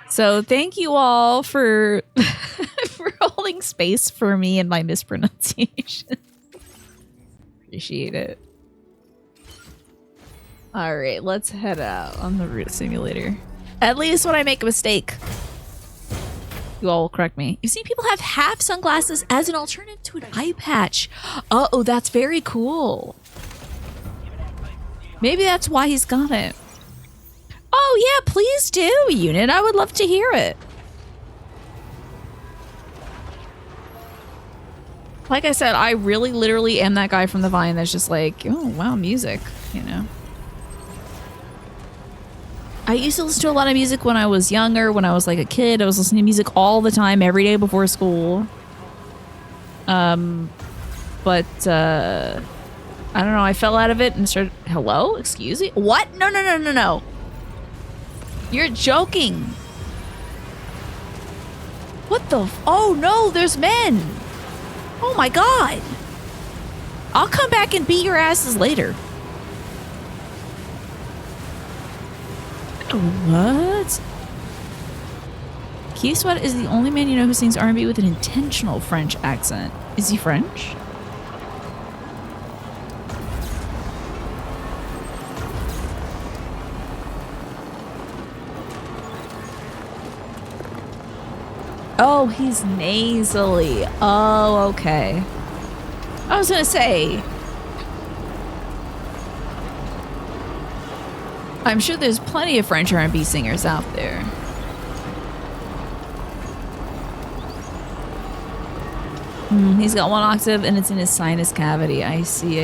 So thank you all for for holding space for me and my mispronunciation. Appreciate it. All right, let's head out on the route simulator. At least when I make a mistake, you all will correct me. You've seen people have half sunglasses as an alternative to an eye patch. Oh, that's very cool. Maybe that's why he's got it. Oh yeah, please do, Unit. I would love to hear it. Like I said, I really literally am that guy from the Vine that's just like, oh wow, music, you know. I used to listen to a lot of music when I was younger, when I was like a kid. I was listening to music all the time, every day before school. I don't know, I fell out of it and started, hello? Excuse me? What? No. You're joking. What the oh no, there's men. Oh my god. I'll come back and beat your asses later. What? Keith Sweat is the only man you know who sings R&B with an intentional French accent. Is he French? Oh, he's nasally. Oh, okay. I was gonna say, I'm sure there's plenty of French R&B singers out there. He's got one octave and it's in his sinus cavity. I see.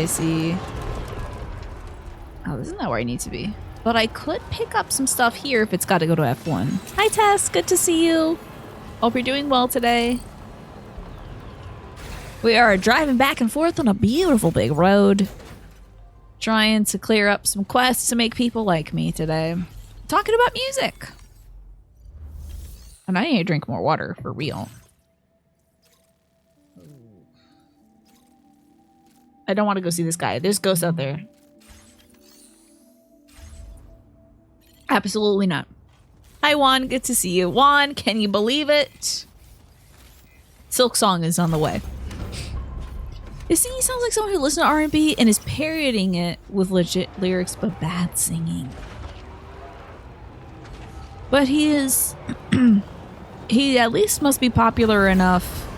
Oh, isn't that where I need to be? But I could pick up some stuff here if it's got to go to F1. Hi, Tess. Good to see you. Hope you're doing well today. We are driving back and forth on a beautiful big road. Trying to clear up some quests to make people like me today. Talking about music. And I need to drink more water, for real. I don't want to go see this guy. There's ghosts out there. Absolutely not. Hi, Juan. Good to see you. Juan, can you believe it? Silk Song is on the way. This singing sounds like someone who listens to R&B and is parodying it with legit lyrics but bad singing. But he is... he at least must be popular enough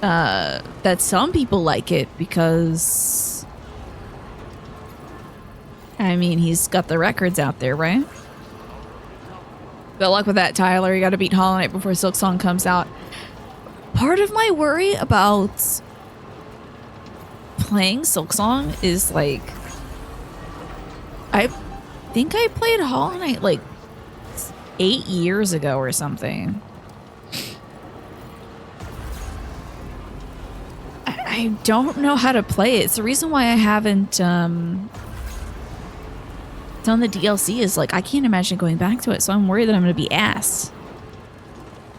that some people like it because... I mean, he's got the records out there, right? Good luck with that, Tyler. You gotta beat Hollow Knight before Silk Song comes out. Part of my worry about playing Silk Song is like... I think I played Hollow Knight like 8 years ago or something. I don't know how to play it. It's the reason why I haven't done the DLC is like I can't imagine going back to it, so I'm worried that I'm gonna be ass.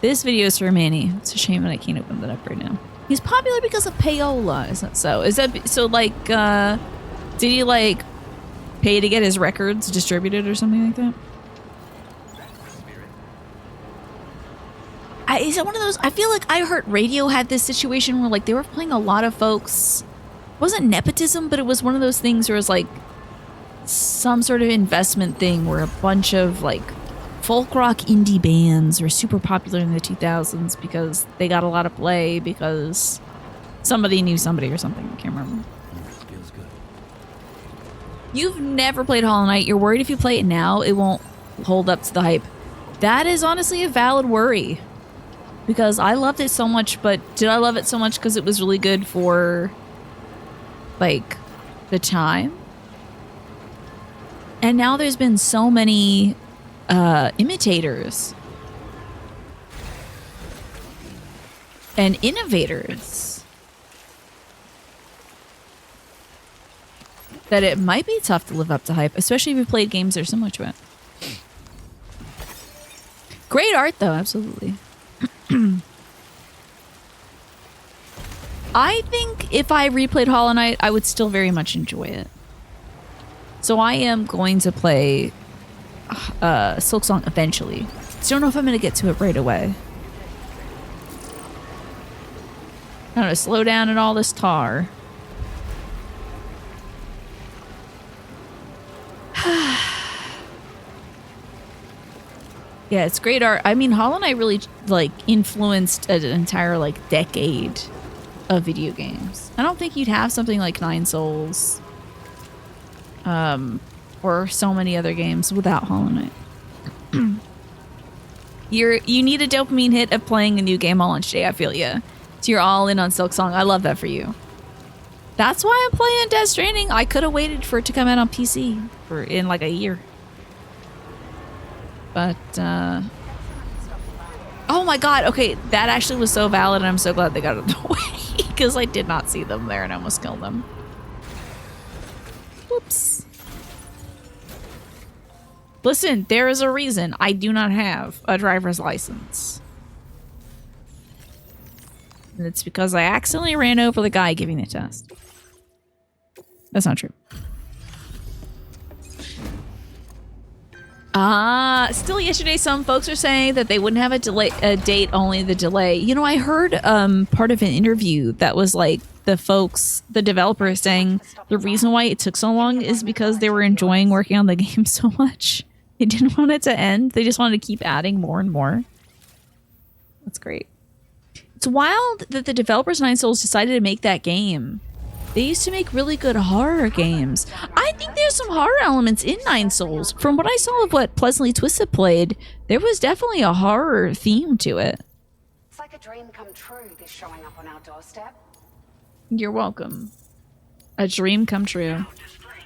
This video is for Manny. It's a shame that I can't open that up right now. He's popular because of payola, isn't so? Is that so? Like, did he like pay to get his records distributed or something like that? Is it one of those? I feel like iHeartRadio had this situation where like they were playing a lot of folks. It wasn't nepotism, but it was one of those things where it was like some sort of investment thing where a bunch of like folk rock indie bands were super popular in the 2000s because they got a lot of play because somebody knew somebody or something. I can't remember. Feels good. You've never played Hollow Knight. You're worried if you play it now, it won't hold up to the hype. That is honestly a valid worry because I loved it so much, but did I love it so much because it was really good for like the time? And now there's been so many imitators and innovators that it might be tough to live up to hype, especially if you played games that are similar to it. Great art, though, absolutely. I think if I replayed Hollow Knight, I would still very much enjoy it. So I am going to play Silksong eventually. Just don't know if I'm going to get to it right away. I'm going to slow down in all this tar. Yeah, it's great art. I mean, Hollow Knight really like influenced an entire like decade of video games. I don't think you'd have something like Nine Souls, or so many other games without Hollow Knight. You need a dopamine hit of playing a new game on launch day. I feel you. So you're all in on Silksong. I love that for you. That's why I'm playing Death Stranding. I could have waited for it to come out on PC in like a year. But, oh my god, okay, that actually was so valid and I'm so glad they got it out of the way because I did not see them there and I almost killed them. Whoops. Listen, there is a reason I do not have a driver's license. And it's because I accidentally ran over the guy giving the test. That's not true. Still yesterday, some folks are saying that they wouldn't have a date, only the delay. You know, I heard part of an interview that was like the developers saying the reason why it took so long is because they were enjoying working on the game so much. They didn't want it to end. They just wanted to keep adding more and more. That's great. It's wild that the developers of Nine Souls decided to make that game. They used to make really good horror games. I think there's some horror elements in Nine Souls. From what I saw of what Pleasantly Twisted played, there was definitely a horror theme to it. It's like a dream come true, this showing up on our doorstep. You're welcome. A dream come true.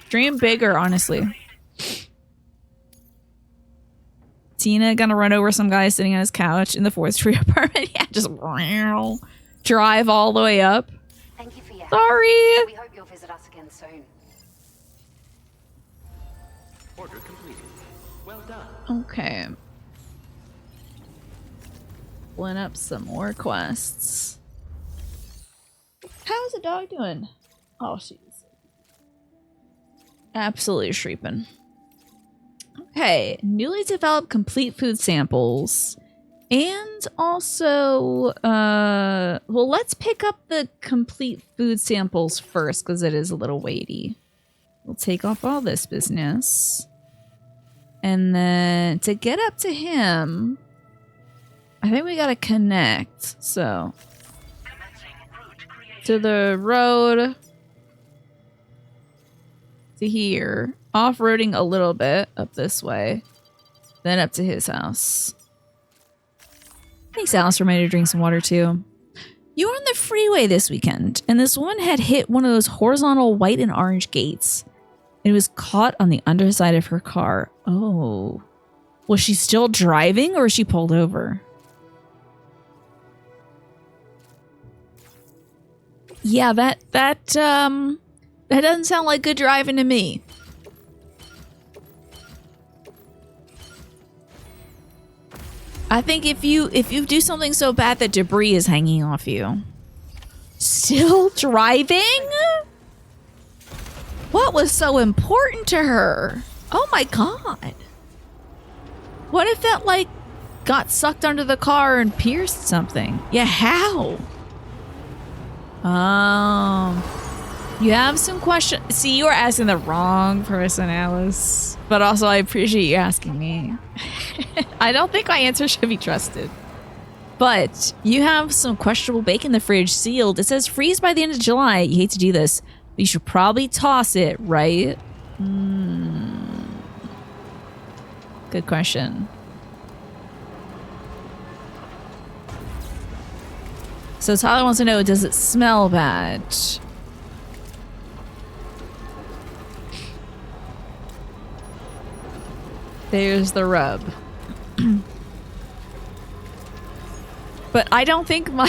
Dream bigger, honestly. Tina gonna run over some guy sitting on his couch in the 4th Street apartment. Yeah, just drive all the way up. Thank you for your Sorry. help. We hope you'll visit us again soon. Order completed. Well done. Okay. Pulling up some more quests. How's the dog doing? Oh, she's absolutely shreeping. Okay, newly developed complete food samples. And also, well, let's pick up the complete food samples first because it is a little weighty. We'll take off all this business. And then to get up to him, I think we gotta connect. So, to the road, to here, off-roading a little bit up this way, then up to his house. Thanks, Alice, for me to drink some water, too. You were on the freeway this weekend, and this woman had hit one of those horizontal white and orange gates. And it was caught on the underside of her car. Oh. Was she still driving, or was she pulled over? Yeah, that doesn't sound like good driving to me. I think if you do something so bad that debris is hanging off you. Still driving? What was so important to her? Oh my god. What if that like got sucked under the car and pierced something? Yeah, how? You have some questions. See, you are asking the wrong person, Alice. But also, I appreciate you asking me. I don't think my answer should be trusted. But you have some questionable bacon in the fridge sealed. It says freeze by the end of July. You hate to do this, but you should probably toss it, right? Good question. So Tyler wants to know, does it smell bad? There's the rub. But I don't think my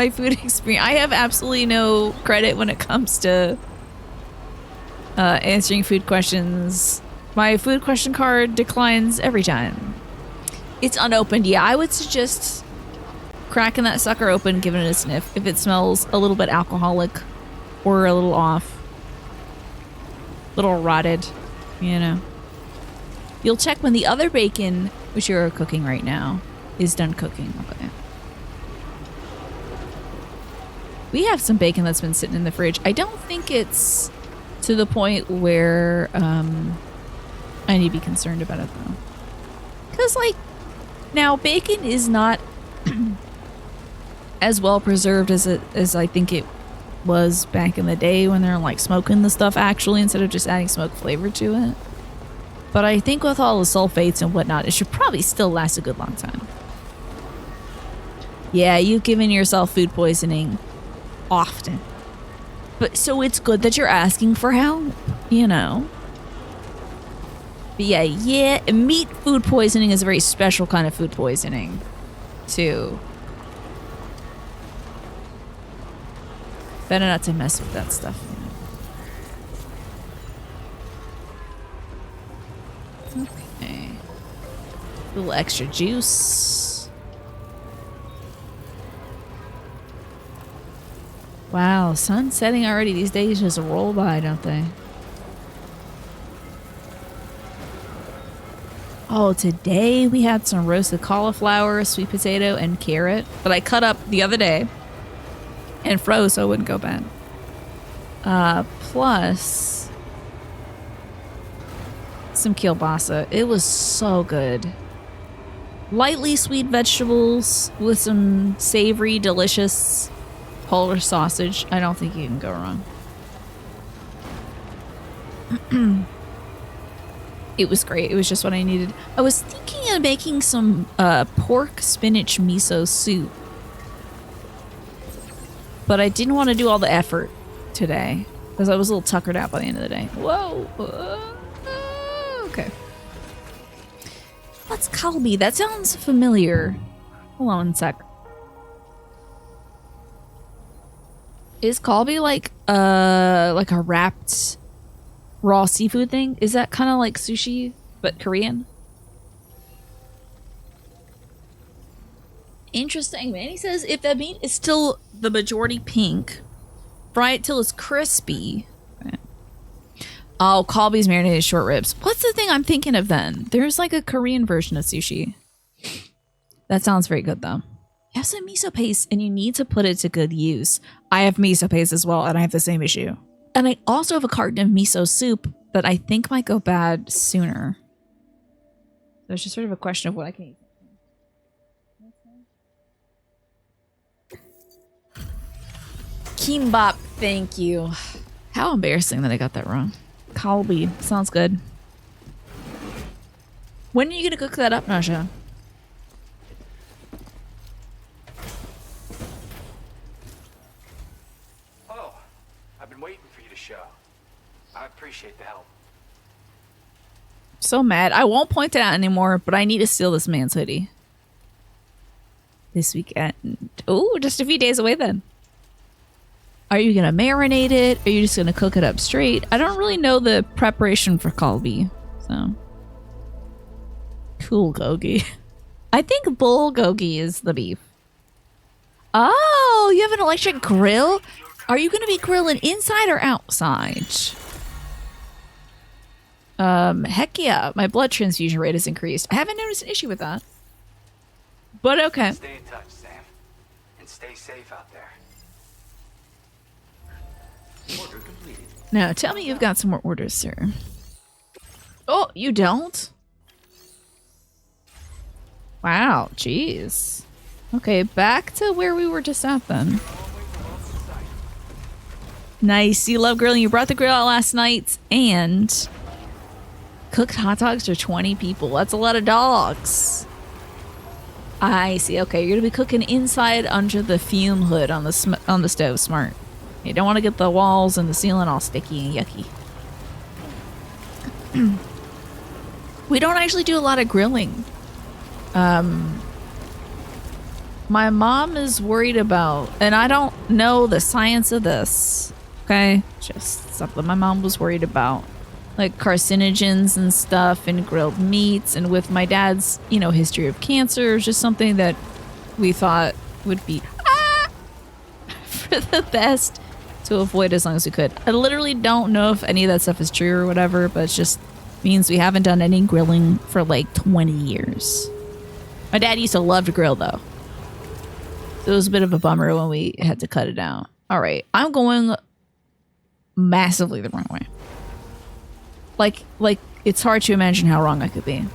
food experience... I have absolutely no credit when it comes to answering food questions. My food question card declines every time. It's unopened. Yeah, I would suggest cracking that sucker open, giving it a sniff. If it smells a little bit alcoholic or a little off. A little rotted, you know. You'll check when the other bacon, which you're cooking right now, is done cooking. Okay. We have some bacon that's been sitting in the fridge. I don't think it's to the point where I need to be concerned about it, though. Because, like, now, bacon is not as well preserved as I think it was back in the day when they're, like, smoking the stuff, actually, instead of just adding smoke flavor to it. But I think with all the sulfates and whatnot, it should probably still last a good long time. Yeah, you've given yourself food poisoning often. But so it's good that you're asking for help, you know. But yeah, meat food poisoning is a very special kind of food poisoning, too. Better not to mess with that stuff. Okay. A little extra juice. Wow, sun setting already. These days just roll by, don't they? Oh, today we had some roasted cauliflower, sweet potato, and carrot that I cut up the other day and froze so it wouldn't go bad. Plus some kielbasa. It was so good. Lightly sweet vegetables with some savory, delicious Polish sausage. I don't think you can go wrong. It was great. It was just what I needed. I was thinking of making some pork spinach miso soup. But I didn't want to do all the effort today because I was a little tuckered out by the end of the day. Whoa. Okay. What's kalbi? That sounds familiar. Hold on one sec. Is kalbi like a wrapped raw seafood thing? Is that kind of like sushi but Korean? Interesting. Manny says if the meat is still the majority pink, fry it till it's crispy. Okay. Oh, kalbi's marinated short ribs. What's the thing I'm thinking of then? There's like a Korean version of sushi. That sounds very good though. You have some miso paste and you need to put it to good use. I have miso paste as well and I have the same issue. And I also have a carton of miso soup that I think might go bad sooner. So it's just sort of a question of what I can eat. Kimbap, thank you. How embarrassing that I got that wrong. Kalbi, sounds good. When are you gonna cook that up, Nasha? Oh, I've been waiting for you to show. I appreciate the help. So mad. I won't point it out anymore, but I need to steal this man's hoodie. This weekend. Oh, just a few days away then. Are you going to marinate it? Are you just going to cook it up straight? I don't really know the preparation for kalbi. So. Cool gogi. I think bulgogi is the beef. Oh, you have an electric grill? Are you going to be grilling inside or outside? Heck yeah. My blood transfusion rate has increased. I haven't noticed an issue with that. But okay. Stay in touch, Sam. And stay safe out there. Order completed. Now, tell me you've got some more orders, sir. Oh, you don't? Wow, jeez. Okay, back to where we were just at then. Nice. You love grilling. You brought the grill out last night and cooked hot dogs for 20 people. That's a lot of dogs. I see. Okay, you're going to be cooking inside under the fume hood on the stove. Smart. You don't want to get the walls and the ceiling all sticky and yucky. We don't actually do a lot of grilling. My mom is worried about, and I don't know the science of this, okay? Just something my mom was worried about. Like carcinogens and stuff and grilled meats. And with my dad's, you know, history of cancer, just something that we thought would be for the best to avoid as long as we could. I literally don't know if any of that stuff is true or whatever, but it just means we haven't done any grilling for like 20 years. My dad used to love to grill though. So it was a bit of a bummer when we had to cut it out. All right, I'm going massively the wrong way. Like it's hard to imagine how wrong I could be.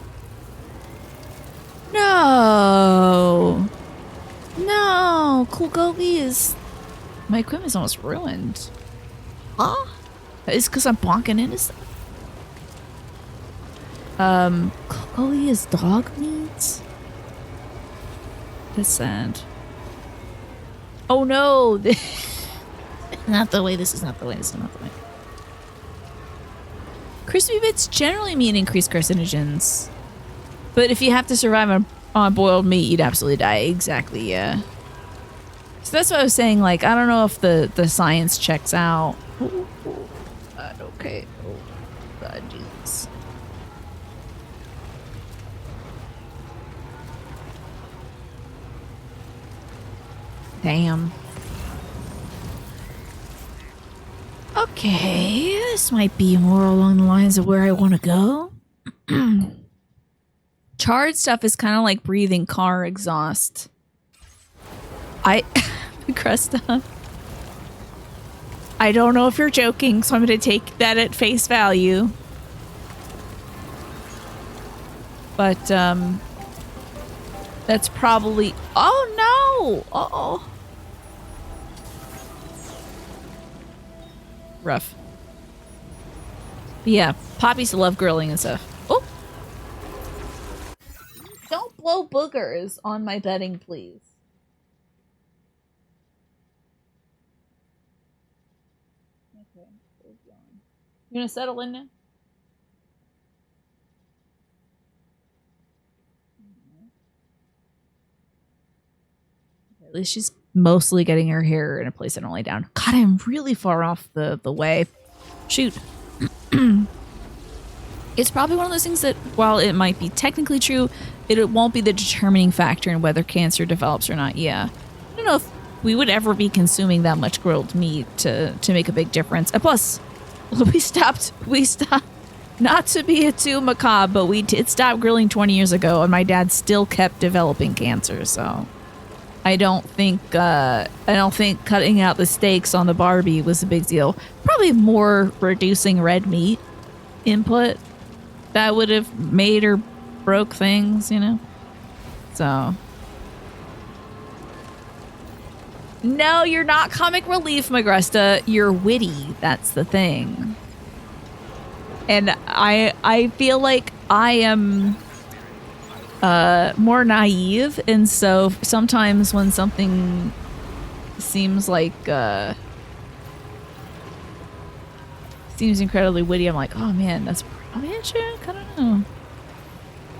No, Kulgogi is... My equipment's almost ruined. Huh? It's because I'm bonking into stuff. Kulgogi is dog meat? That's sad. Oh no! Not the way, this is not the way, this is not the way. Crispy bits generally mean increased carcinogens. But if you have to survive on boiled meat, you'd absolutely die. Exactly, yeah. So that's what I was saying, like, I don't know if the science checks out. Oh, God, okay. Oh, God, Jesus. Damn. Okay, this might be more along the lines of where I want to go. Charred stuff is kind of like breathing car exhaust. Cresta. I don't know if you're joking, so I'm going to take that at face value. But, that's probably... Oh, no! Uh-oh. Rough. But yeah, Poppies love grilling and stuff. Oh! Don't blow boogers on my bedding, please. Okay, you gonna settle in now? At least she's mostly getting her hair in a place I don't lay down. God, I'm really far off the way. Shoot. It's probably one of those things that, while it might be technically true, it won't be the determining factor in whether cancer develops or not. Yeah. I don't know if we would ever be consuming that much grilled meat to make a big difference. And plus, we stopped, not to be too macabre, but we did stop grilling 20 years ago, and my dad still kept developing cancer, so... I don't think cutting out the steaks on the Barbie was a big deal. Probably more reducing red meat input that would have made or broke things, you know? So. No, you're not comic relief, Magresta. You're witty. That's the thing. And I feel like I am... more naive, and so sometimes when something seems like seems incredibly witty, I'm like, oh man, that's romantic. I don't know.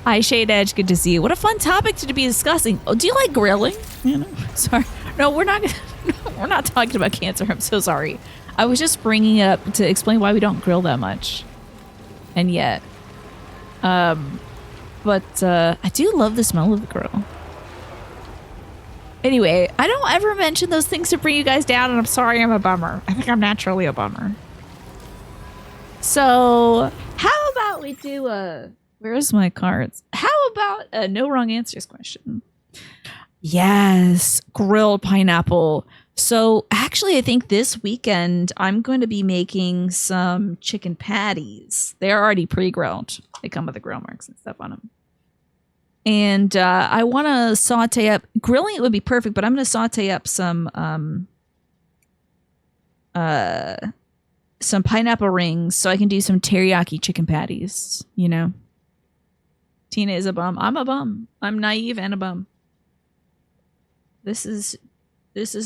Hi, Shade Edge, good to see you. What a fun topic to be discussing. Oh, do you like grilling? You know, sorry, no, we're not. We're not talking about cancer. I'm so sorry. I was just bringing it up to explain why we don't grill that much, and yet, But I do love the smell of the grill. Anyway, I don't ever mention those things to bring you guys down, and I'm sorry I'm a bummer. I think I'm naturally a bummer. So, how about we do a... Where's my cards? How about a no wrong answers question? Yes, grilled pineapple. So, actually, I think this weekend I'm going to be making some chicken patties. They're already pre-grilled. They come with the grill marks and stuff on them. And I want to saute up... Grilling it would be perfect, but I'm going to saute up some pineapple rings so I can do some teriyaki chicken patties, you know? Tina is a bum. I'm a bum. I'm naive and a bum. This is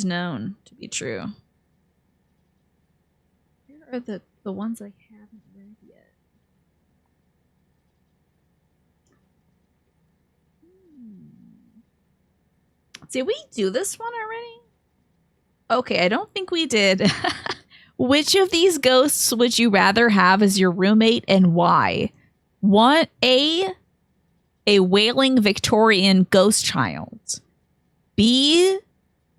known to be true. Here are the ones I haven't read yet. Did we do this one already? Okay, I don't think we did. Which of these ghosts would you rather have as your roommate and why? One, A wailing Victorian ghost child. B,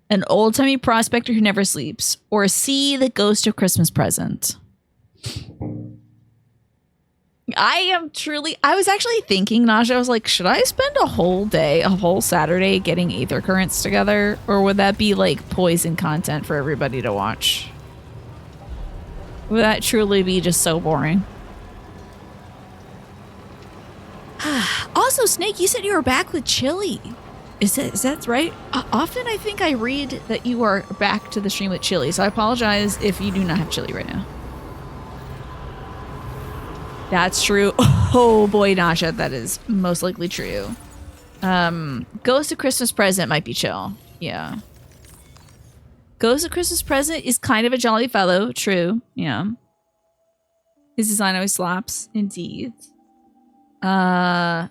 an old-timey prospector who never sleeps. Or C, the ghost of Christmas present. I was actually thinking, Naja, I was like, should I spend a whole Saturday getting Aether Currents together? Or would that be like poison content for everybody to watch? Would that truly be just so boring? Also, Snake, you said you were back with Chili. Is that right? Often I think I read that you are back to the stream with Chili, so I apologize if you do not have Chili right now. That's true. Oh boy, Nasha, that is most likely true. Ghost of Christmas Present might be chill. Yeah. Ghost of Christmas Present is kind of a jolly fellow. True. Yeah. His design always slaps. Indeed. Do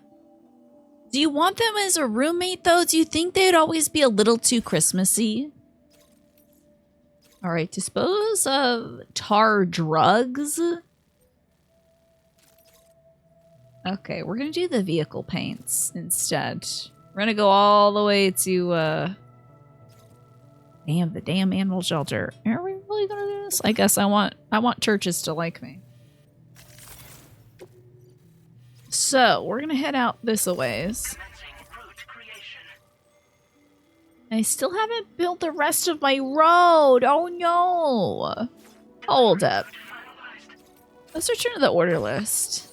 you want them as a roommate, though? Do you think they'd always be a little too Christmassy? All right. Dispose of tar drugs. Okay, we're going to do the vehicle paints instead. We're going to go all the way to, the damn animal shelter. Are we really going to do this? I guess I want churches to like me. So, we're going to head out this a ways. I still haven't built the rest of my road. Oh no. Hold up. Let's return to the order list.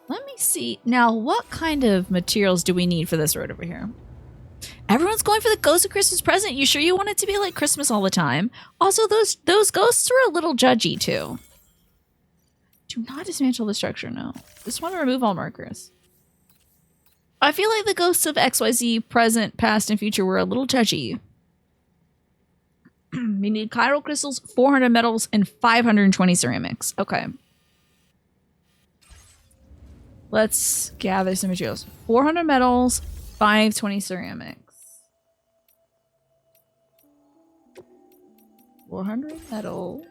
Let me see. Now, what kind of materials do we need for this road over here? Everyone's going for the Ghost of Christmas Present. You sure you want it to be like Christmas all the time? Also, those ghosts are a little judgy, too. Do not dismantle the structure, no. Just want to remove all markers. I feel like the ghosts of XYZ, present, past, and future were a little judgy. We need chiral crystals, 400 metals, and 520 ceramics. Okay. Let's gather some materials. 400 metals, 520 ceramics. 400 metal.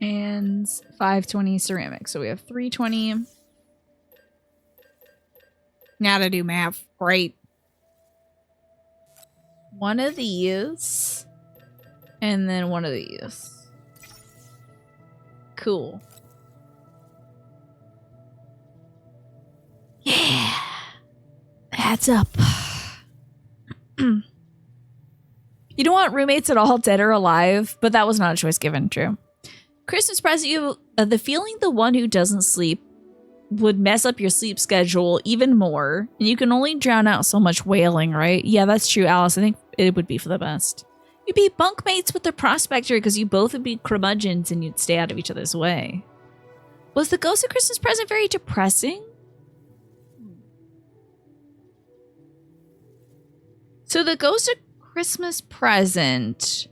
And 520 ceramics. So we have 320. Now to do math. Great. One of these. And then one of these. Cool. Yeah. Adds up. You don't want roommates at all, dead or alive, but that was not a choice given, true. Christmas present, you the feeling the one who doesn't sleep would mess up your sleep schedule even more, and you can only drown out so much wailing, right? Yeah, that's true, Alice. I think it would be for the best. You'd be bunkmates with the prospector because you both would be curmudgeons and you'd stay out of each other's way. Was the Ghost of Christmas Present very depressing? So the Ghost of Christmas Present,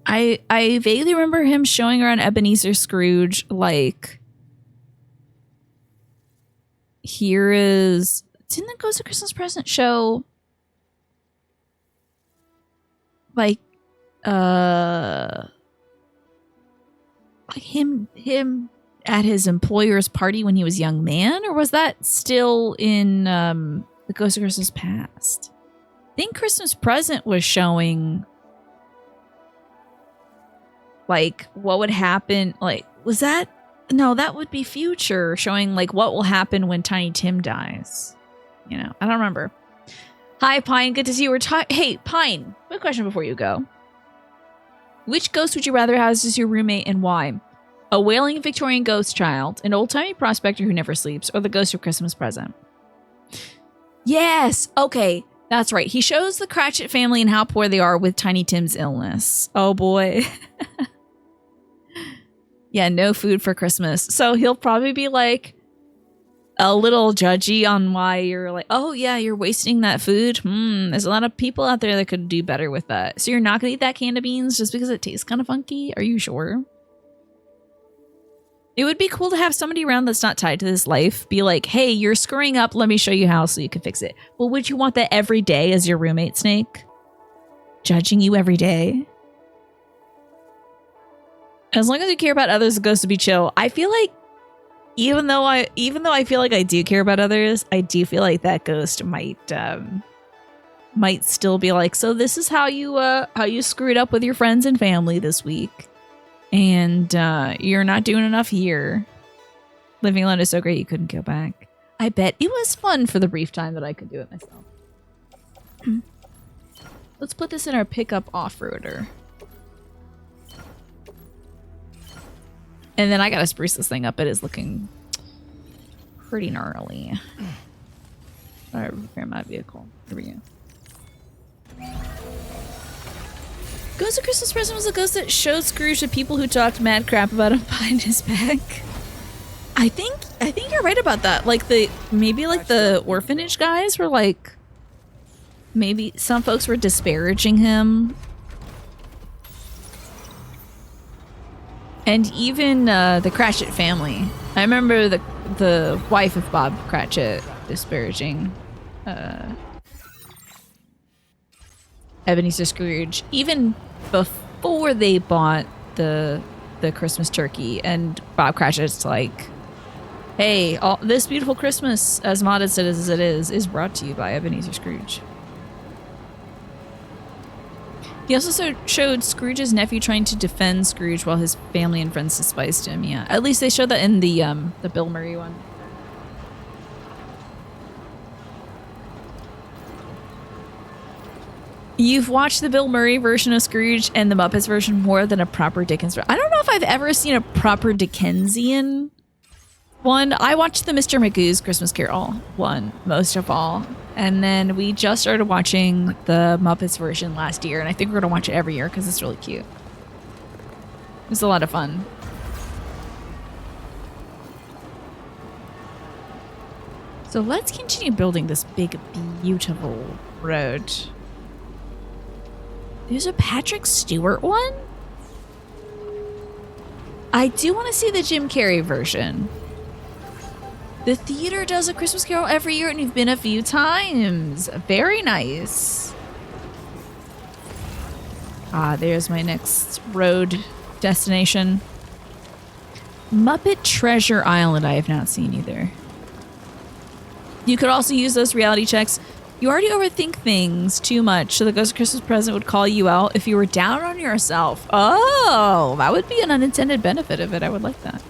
I vaguely remember him showing around Ebenezer Scrooge, like, here is, didn't the Ghost of Christmas Present show, like him at his employer's party when he was a young man, or was that still in the Ghost of Christmas Past? I think Christmas Present was showing like what would happen, like, was that, no, that would be future, showing like what will happen when Tiny Tim dies. You know, I don't remember. Hi, Pine. Good to see you. Hey, Pine. Quick question before you go. Which ghost would you rather have as your roommate and why? A wailing Victorian ghost child, an old-timey prospector who never sleeps, or the Ghost of Christmas Present? Yes. Okay. That's right. He shows the Cratchit family and how poor they are with Tiny Tim's illness. Oh, boy. Yeah, no food for Christmas. So he'll probably be like a little judgy on why you're like, oh yeah, you're wasting that food. There's a lot of people out there that could do better with that. So you're not gonna eat that can of beans just because it tastes kind of funky? Are you sure? It would be cool to have somebody around that's not tied to this life be like, hey, you're screwing up. Let me show you how so you can fix it. But would you want that every day as your roommate, Snake? Judging you every day? As long as you care about others, it goes to be chill. I feel like even though I feel like I do care about others, I do feel like that ghost might still be like, so this is how you screwed up with your friends and family this week. And you're not doing enough here. Living alone is so great you couldn't go back. I bet it was fun for the brief time that I could do it myself. Let's put this in our pickup off-roader. And then I gotta spruce this thing up. It is looking pretty gnarly. Alright, repair my vehicle. Here we go. Ghost of Christmas Present was a ghost that showed Scrooge to people who talked mad crap about him behind his back. I think you're right about that. Like maybe the orphanage guys were like, maybe some folks were disparaging him. And even the Cratchit family. I remember the wife of Bob Cratchit disparaging Ebenezer Scrooge, even before they bought the Christmas turkey. And Bob Cratchit's like, hey, this beautiful Christmas, as modest as it is brought to you by Ebenezer Scrooge. He also showed Scrooge's nephew trying to defend Scrooge while his family and friends despised him. Yeah, at least they showed that in the Bill Murray one. You've watched the Bill Murray version of Scrooge and the Muppets version more than a proper Dickens. I don't know if I've ever seen a proper Dickensian one. I watched the Mr. Magoo's Christmas Carol one most of all. And then we just started watching the Muppets version last year. And I think we're going to watch it every year because it's really cute. It's a lot of fun. So let's continue building this big, beautiful road. There's a Patrick Stewart one? I do want to see the Jim Carrey version. The theater does a Christmas Carol every year and you've been a few times. Very nice. Ah, there's my next road destination. Muppet Treasure Island I have not seen either. You could also use those reality checks. You already overthink things too much, so the Ghost of Christmas Present would call you out if you were down on yourself. Oh, that would be an unintended benefit of it. I would like that.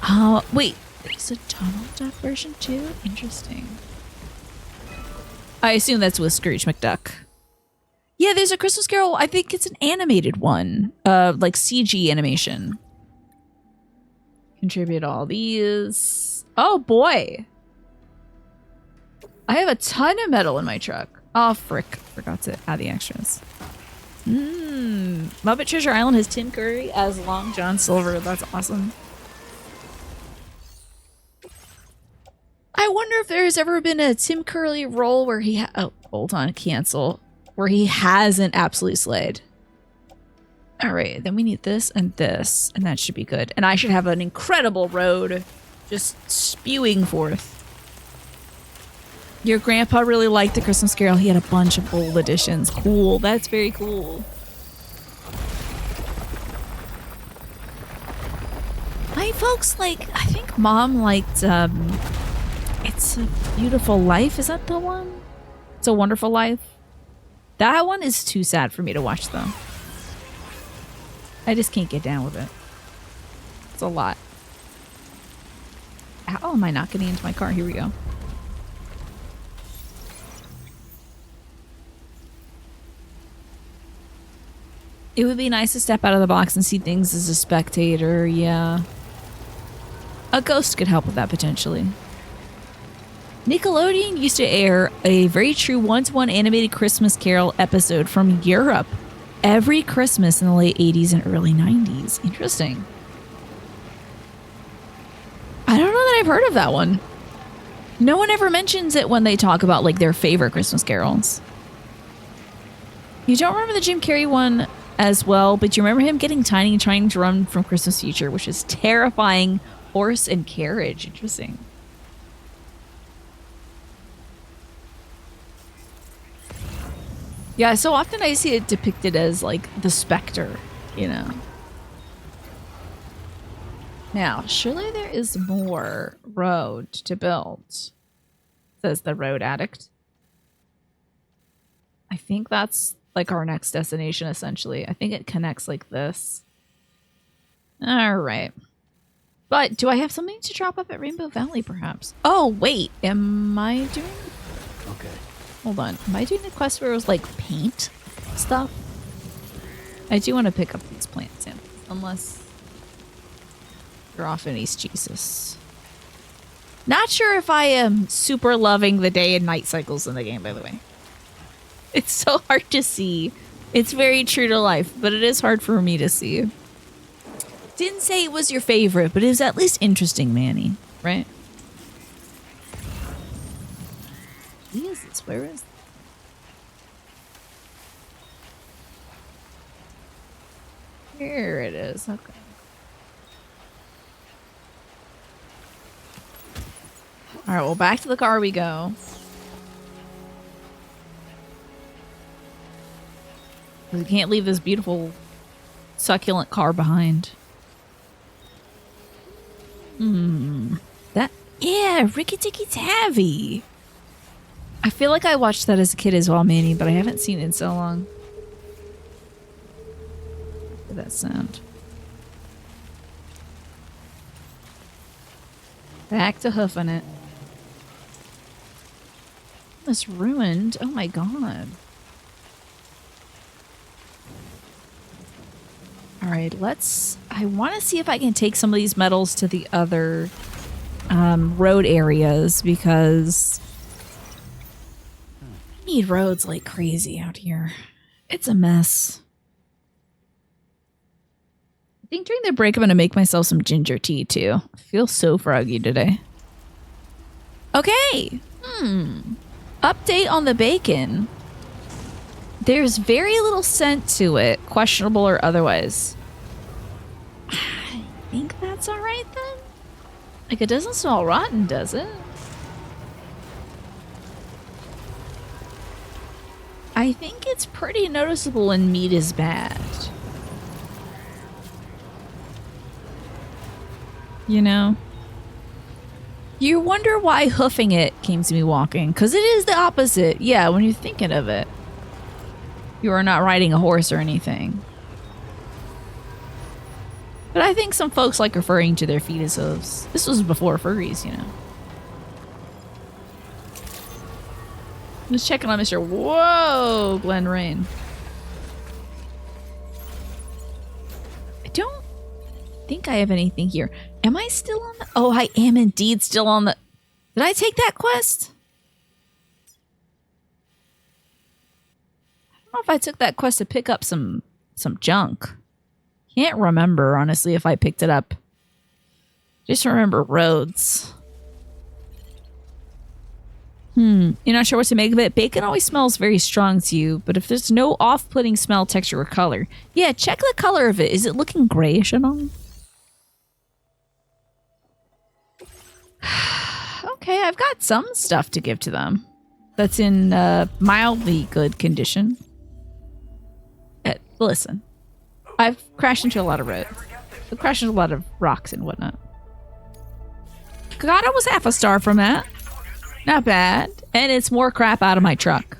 Oh, wait. There's a Donald Duck version too? Interesting. I assume that's with Scrooge McDuck. Yeah, there's a Christmas Carol. I think it's an animated one. Like CG animation. Contribute all these. Oh, boy. I have a ton of metal in my truck. Oh, frick. Forgot to add the extras. Muppet Treasure Island has Tim Curry as Long John Silver. That's awesome. I wonder if there's ever been a Tim Curry role where he oh, hold on, cancel. Where he hasn't absolutely slayed. Alright, then we need this, and that should be good. And I should have an incredible road just spewing forth. Your grandpa really liked the Christmas Carol. He had a bunch of old editions. Cool. That's very cool. My folks I think Mom liked, It's a Beautiful Life. Is that the one? It's a Wonderful Life. That one is too sad for me to watch, though. I just can't get down with it. It's a lot. How am I not getting into my car? Here we go. It would be nice to step out of the box and see things as a spectator, yeah. A ghost could help with that, potentially. Nickelodeon used to air a very true one-to-one animated Christmas Carol episode from Europe every Christmas in the late 80s and early 90s. Interesting. I don't know that I've heard of that one. No one ever mentions it when they talk about their favorite Christmas carols. You don't remember the Jim Carrey one as well, but do you remember him getting tiny and trying to run from Christmas Future, which is terrifying. Horse and carriage. Interesting. Yeah, so often I see it depicted as like the specter, you know. Now, surely there is more road to build, says the road addict. I think that's like our next destination, essentially. I think it connects like this. All right. But do I have something to drop up at Rainbow Valley, perhaps? Oh, wait. Am I doing... Okay. Hold on. Am I doing the quest where it was like paint stuff? I do want to pick up these plant samples, unless you're off in East Jesus. Not sure if I am super loving the day and night cycles in the game, by the way. It's so hard to see. It's very true to life, but it is hard for me to see. Didn't say it was your favorite, but it was at least interesting, Manny, right? Jesus, where is... Here it is, okay. Alright, well, back to the car we go. We can't leave this beautiful, succulent car behind. Yeah, Ricky Tikki Tavi. I feel like I watched that as a kid as well, Manny, but I haven't seen it in so long. Look at that sound. Back to hoofing it. It's ruined. Oh my god. Alright, I want to see if I can take some of these metals to the other road areas, because I need roads like crazy out here. It's a mess. I think during the break I'm going to make myself some ginger tea too. I feel so froggy today. Okay. Update on the bacon. There's very little scent to it, questionable or otherwise. I think that's alright then? Like, it doesn't smell rotten, does it? I think it's pretty noticeable when meat is bad. You know? You wonder why hoofing it came to me walking, because it is the opposite. Yeah, when you're thinking of it. You are not riding a horse or anything. But I think some folks like referring to their feet as hooves. This was before furries, you know. Just checking on Mr. Whoa, Glen Rain. I don't think I have anything here. Am I still on the... Oh, I am indeed still on the... Did I take that quest? I don't know if I took that quest to pick up some junk. Can't remember, honestly, if I picked it up. Just remember roads. You're not sure what to make of it? Bacon always smells very strong to you, but if there's no off-putting smell, texture, or color, yeah, check the color of it. Is it looking grayish at all? Okay, I've got some stuff to give to them that's in mildly good condition. Listen, I've crashed into a lot of roads. I've crashed into a lot of rocks and whatnot. Got almost half a star from that. Not bad. And it's more crap out of my truck.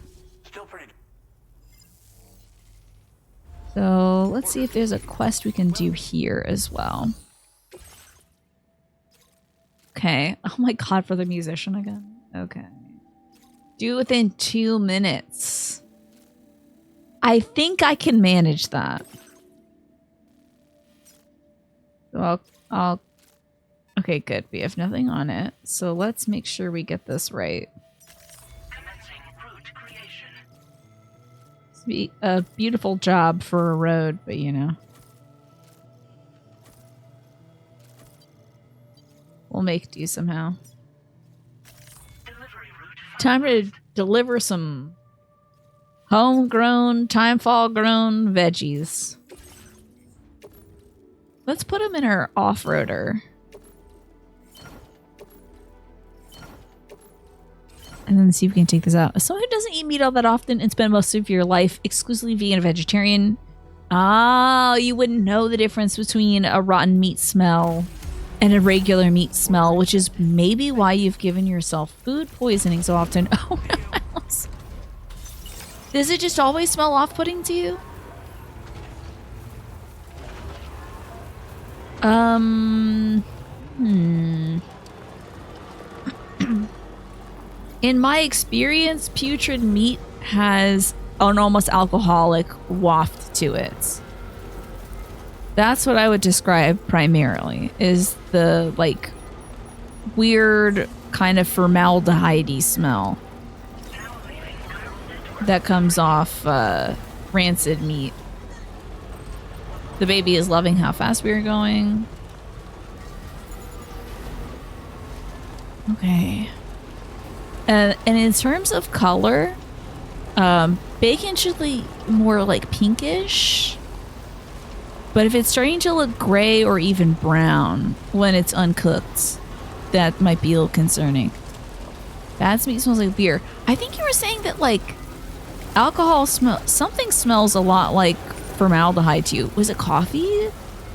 So let's see if there's a quest we can do here as well. Okay. Oh my god, for the musician again. Okay. Do within 2 minutes. I think I can manage that. Well, okay, good. We have nothing on it. So let's make sure we get this right. It's a beautiful job for a road, but you know. We'll make do somehow. Time to deliver some Homegrown, timefall grown veggies. Let's put them in our off-roader. And then see if we can take this out. As someone who doesn't eat meat all that often and spend most of your life exclusively vegan or vegetarian, you wouldn't know the difference between a rotten meat smell and a regular meat smell, which is maybe why you've given yourself food poisoning so often. Oh no, Alice. Does it just always smell off-putting to you? In my experience, putrid meat has an almost alcoholic waft to it. That's what I would describe primarily, is the, like, weird kind of formaldehyde-y smell that comes off rancid meat. The baby is loving how fast we are going. Okay. And in terms of color, bacon should be more like pinkish. But if it's starting to look gray or even brown when it's uncooked, that might be a little concerning. That meat smells like beer. I think you were saying that, like, alcohol something smells a lot like formaldehyde to you. Was it coffee?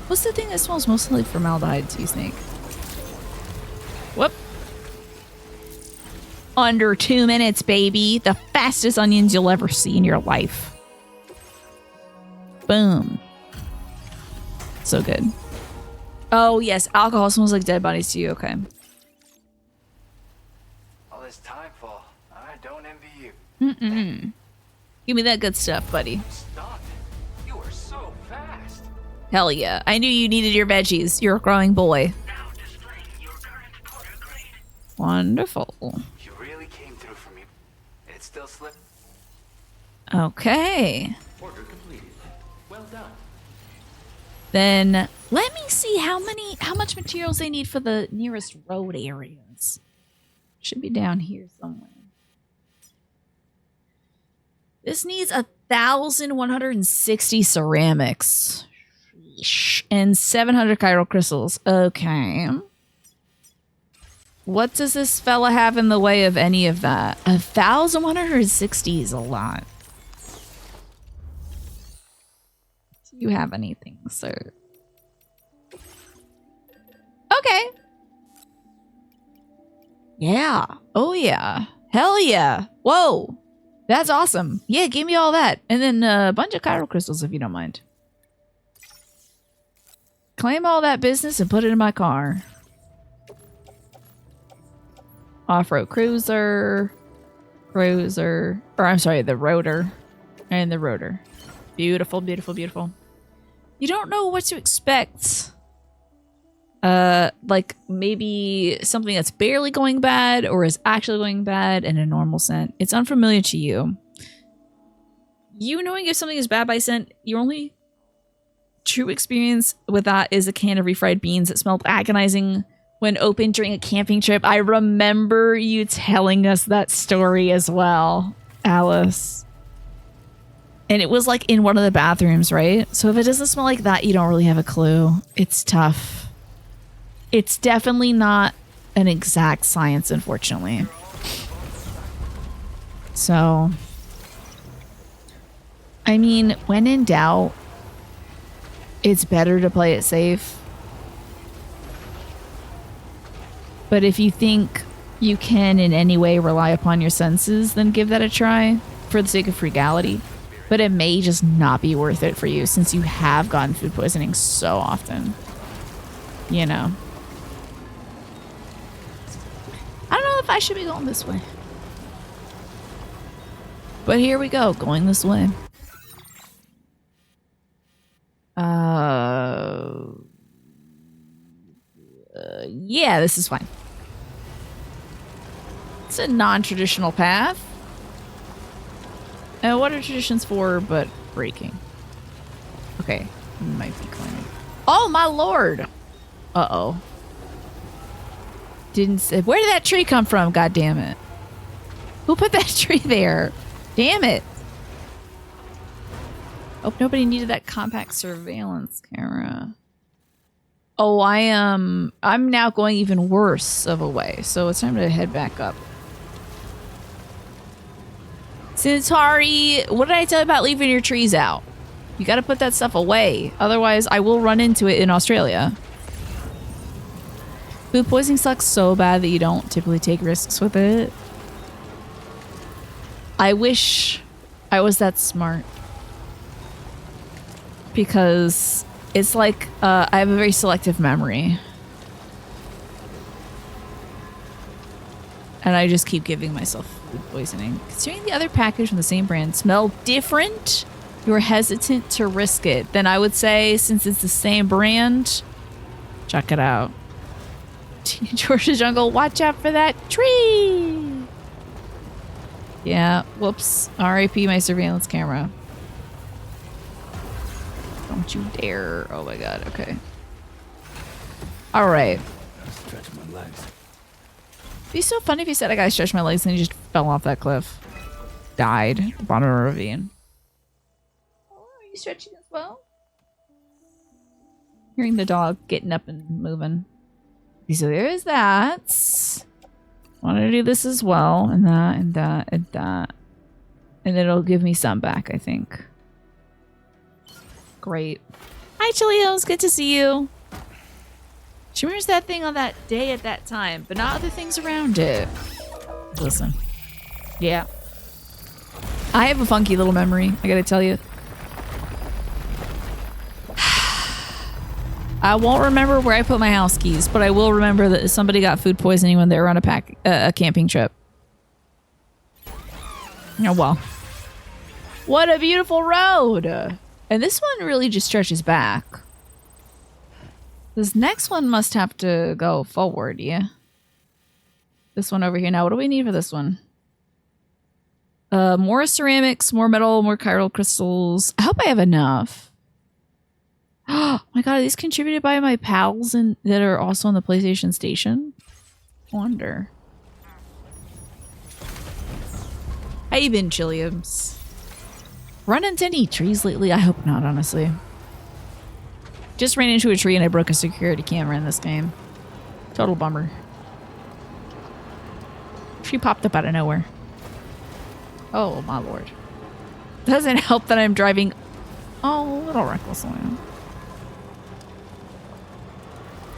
What's the thing that smells mostly like formaldehyde to you, Snake? Whoop. Under 2 minutes, baby. The fastest onions you'll ever see in your life. Boom. So good. Oh, yes. Alcohol smells like dead bodies to you. Okay. All this time for, I don't envy you. Mm-mm. Give me that good stuff, buddy. Stop. You are so fast. Hell yeah. I knew you needed your veggies. You're a growing boy. Now displaying your current quarter grade. Wonderful. You really came through for me. It still slipped. Okay. Order completed. Well done. Then let me see how much materials they need for the nearest road areas. Should be down here somewhere. This needs 1,160 ceramics. Sheesh. And 700 chiral crystals. Okay. What does this fella have in the way of any of that? 1,160 is a lot. Do you have anything, sir? Okay. Yeah. Oh, yeah. Hell yeah. Whoa. That's awesome. Yeah, give me all that. And then a bunch of chiral crystals, if you don't mind. Claim all that business and put it in my car. Off-road cruiser. Cruiser. Or, I'm sorry, the rotor. And the rotor. Beautiful, beautiful, beautiful. You don't know what to expect. Like maybe something that's barely going bad or is actually going bad in a normal scent. It's unfamiliar to you. You knowing if something is bad by scent, your only true experience with that is a can of refried beans that smelled agonizing when opened during a camping trip. I remember you telling us that story as well, Alice. And it was like in one of the bathrooms, right? So if it doesn't smell like that, you don't really have a clue. It's tough. It's definitely not an exact science, unfortunately. So, I mean, when in doubt, it's better to play it safe. But if you think you can in any way rely upon your senses, then give that a try for the sake of frugality. But it may just not be worth it for you since you have gotten food poisoning so often. You know. I don't know if I should be going this way. But here we go, going this way. Yeah, this is fine. It's a non-traditional path. And what are traditions for but breaking? Okay, might be climbing. Oh my lord! Uh-oh. Didn't say. Where did that tree come from? God damn it. Who put that tree there? Damn it. Hope nobody needed that compact surveillance camera. Oh, I'm now going even worse of a way, so it's time to head back up. Centauri, what did I tell you about leaving your trees out? You gotta put that stuff away, otherwise I will run into it in Australia. Food poisoning sucks so bad that you don't typically take risks with it. I wish I was that smart. Because it's like I have a very selective memory. And I just keep giving myself food poisoning. Considering the other package from the same brand smell different, you're hesitant to risk it. Then I would say, since it's the same brand, check it out. Georgia Jungle, watch out for that tree! Yeah, whoops. R.I.P. my surveillance camera. Don't you dare. Oh my god, okay. Alright. Stretch my legs. It'd be so funny if you said I gotta stretch my legs and he just fell off that cliff. Died. At the bottom of a ravine. Oh, are you stretching as well? Hearing the dog getting up and moving. Okay, so there is that. Want to do this as well. And that, and that, and that. And it'll give me some back, I think. Great. Hi, Chilios. Good to see you. She remembers that thing on that day at that time, but not other things around it. Listen. Yeah. I have a funky little memory, I gotta tell you. I won't remember where I put my house keys, but I will remember that somebody got food poisoning when they were on a camping trip. Oh well. What a beautiful road! And this one really just stretches back. This next one must have to go forward, yeah? This one over here. Now, what do we need for this one? More ceramics, more metal, more chiral crystals. I hope I have enough. Oh my god, are these contributed by my pals that are also on the PlayStation Station? I wonder. How you been, Chiliums? Run into any trees lately? I hope not, honestly. Just ran into a tree and I broke a security camera in this game. Total bummer. Tree popped up out of nowhere. Oh, my lord. Doesn't help that I'm driving... Oh, a little recklessly.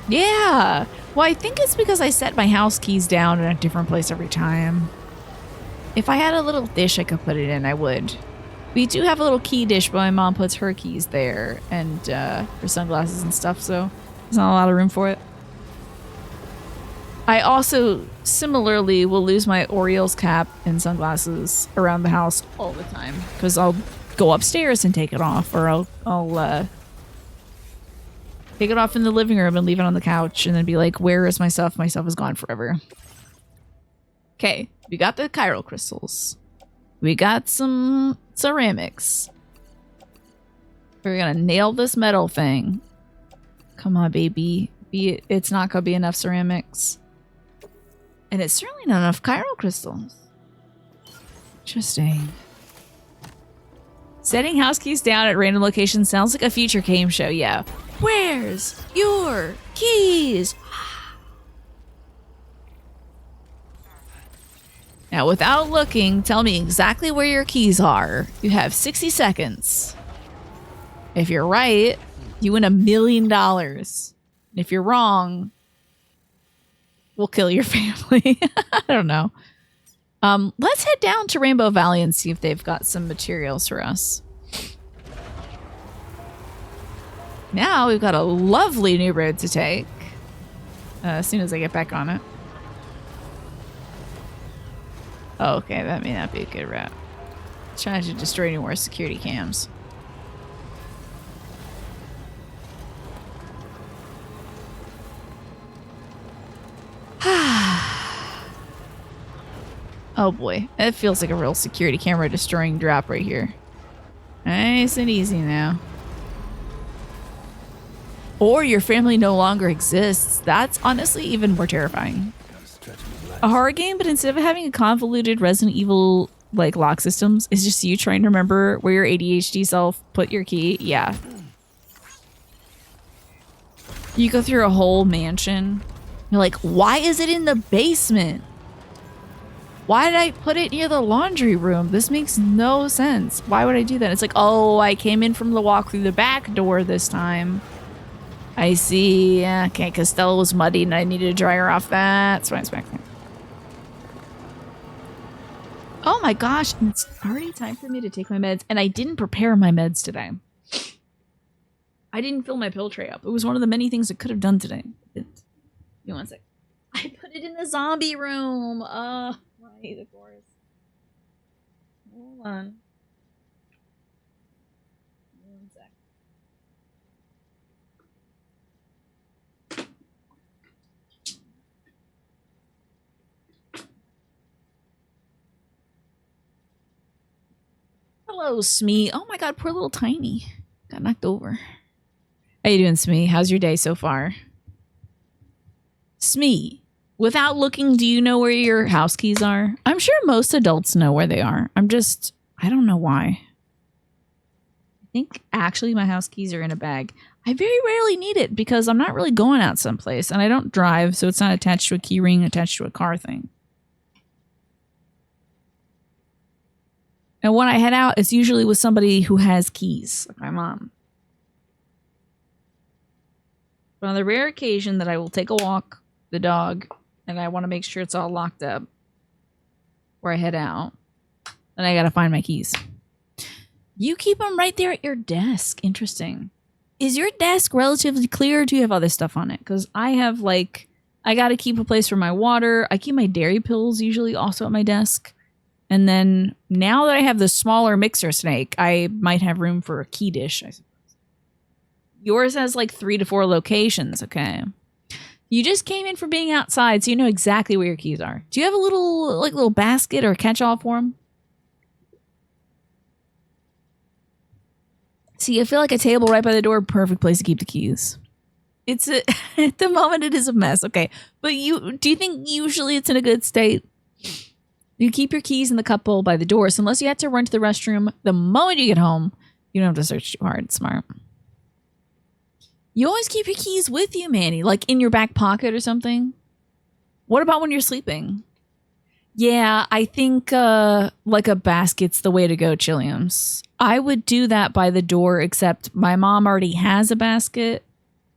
Yeah! Well, I think it's because I set my house keys down in a different place every time. If I had a little dish I could put it in, I would. We do have a little key dish, but my mom puts her keys there and for sunglasses and stuff, so there's not a lot of room for it. I also similarly will lose my Orioles cap and sunglasses around the house all the time because I'll go upstairs and take it off, or I'll take it off in the living room and leave it on the couch and then be like, where is my stuff? My stuff is gone forever. Okay, we got the chiral crystals. We got some ceramics. We're gonna nail this metal thing. Come on, baby. It's not gonna be enough ceramics. And it's certainly not enough chiral crystals. Interesting. Setting house keys down at random locations sounds like a future game show, yeah. Where's your keys? Now, without looking, tell me exactly where your keys are. You have 60 seconds. If you're right, you win $1 million. If you're wrong, we'll kill your family. I don't know. Let's head down to Rainbow Valley and see if they've got some materials for us. Now we've got a lovely new road to take. As soon as I get back on it. Oh, okay, that may not be a good route. Trying to destroy any more security cams. Oh boy, that feels like a real security camera destroying drop right here. Nice and easy now. Or your family no longer exists. That's honestly even more terrifying. A horror game, but instead of having a convoluted Resident Evil like lock systems is just you trying to remember where your ADHD self put your key. Yeah. You go through a whole mansion. You're like, why is it in the basement? Why did I put it near the laundry room? This makes no sense. Why would I do that? It's like, oh, I came in from the walk through the back door this time. I see. Yeah, okay, because Stella was muddy and I needed to dry her off that. That's why it's back there. Oh my gosh, it's already time for me to take my meds, and I didn't prepare my meds today. I didn't fill my pill tray up. It was one of the many things I could have done today. Give me one sec. I put it in the zombie room. Right, of course. Hold on. One sec. Hello, Smee. Oh my god, poor little Tiny. Got knocked over. How you doing, Smee? How's your day so far? Smee, without looking, do you know where your house keys are? I'm sure most adults know where they are. I don't know why. I think actually my house keys are in a bag. I very rarely need it because I'm not really going out someplace and I don't drive, so it's not attached to a key ring attached to a car thing. And when I head out, it's usually with somebody who has keys, like my mom. But on the rare occasion that I will take a walk, the dog, and I want to make sure it's all locked up where I head out, then I gotta find my keys. You keep them right there at your desk. Interesting. Is your desk relatively clear or do you have other stuff on it? Because I have, like, I gotta keep a place for my water. I keep my dairy pills usually also at my desk. And then now that I have the smaller mixer snake, I might have room for a key dish, I suppose. Yours has like 3 to 4 locations, okay. You just came in from being outside, so you know exactly where your keys are. Do you have a little basket or a catch-all for them? See, I feel like a table right by the door, perfect place to keep the keys. At the moment it is a mess, okay. But do you think usually it's in a good state? You keep your keys in the cup bowl by the door, so unless you have to run to the restroom the moment you get home, you don't have to search too hard. Smart. You always keep your keys with you, Manny, like in your back pocket or something. What about when you're sleeping? Yeah, I think like a basket's the way to go, Chilliams. I would do that by the door, except my mom already has a basket,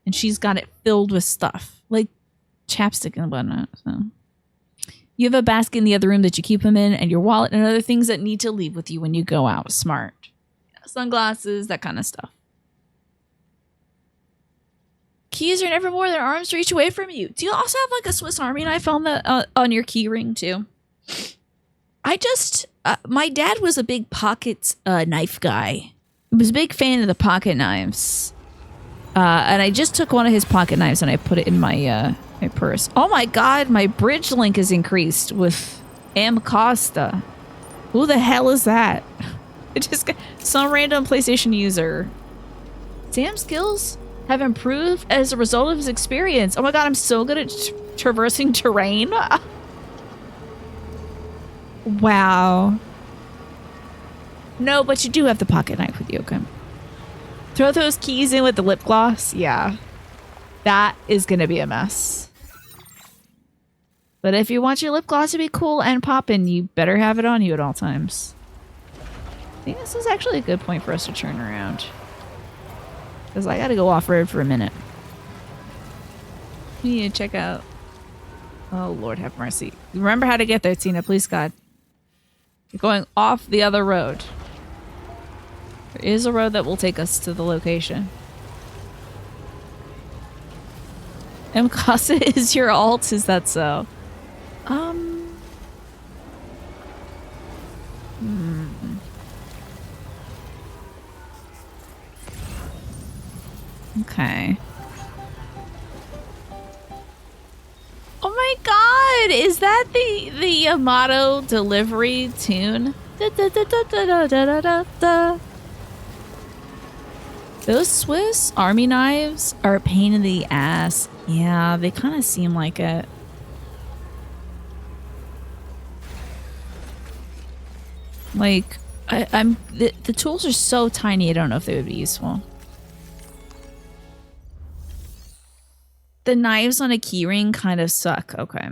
and she's got it filled with stuff, like chapstick and whatnot, so... You have a basket in the other room that you keep them in, and your wallet and other things that need to leave with you when you go out. Smart. Sunglasses, that kind of stuff. Keys are never more than arm's reach away from you. Do you also have like a Swiss Army knife on on your key ring too? My dad was a big pocket knife guy. He was a big fan of the pocket knives. And I just took one of his pocket knives and I put it in my my purse. Oh my god, my bridge link is increased with M. Costa. Who the hell is that? It just got some random PlayStation user. Sam's skills have improved as a result of his experience. Oh my god, I'm so good at traversing terrain. Wow. No, but you do have the pocket knife with you, okay? Throw those keys in with the lip gloss. Yeah. That is going to be a mess. But if you want your lip gloss to be cool and poppin', you better have it on you at all times. I think this is actually a good point for us to turn around. Because I got to go off-road for a minute. We need to check out... Oh, Lord have mercy. Remember how to get there, Tina, please, God. You're going off the other road. There is a road that will take us to the location. M. Casa is your alt? Is that so? Okay. Oh my god! Is that the Yamato delivery tune? Da, da, da, da, da, da, da, da. Those Swiss Army knives are a pain in the ass. Yeah, they kind of seem like it. Like, the tools are so tiny, I don't know if they would be useful. The knives on a keyring kind of suck. Okay.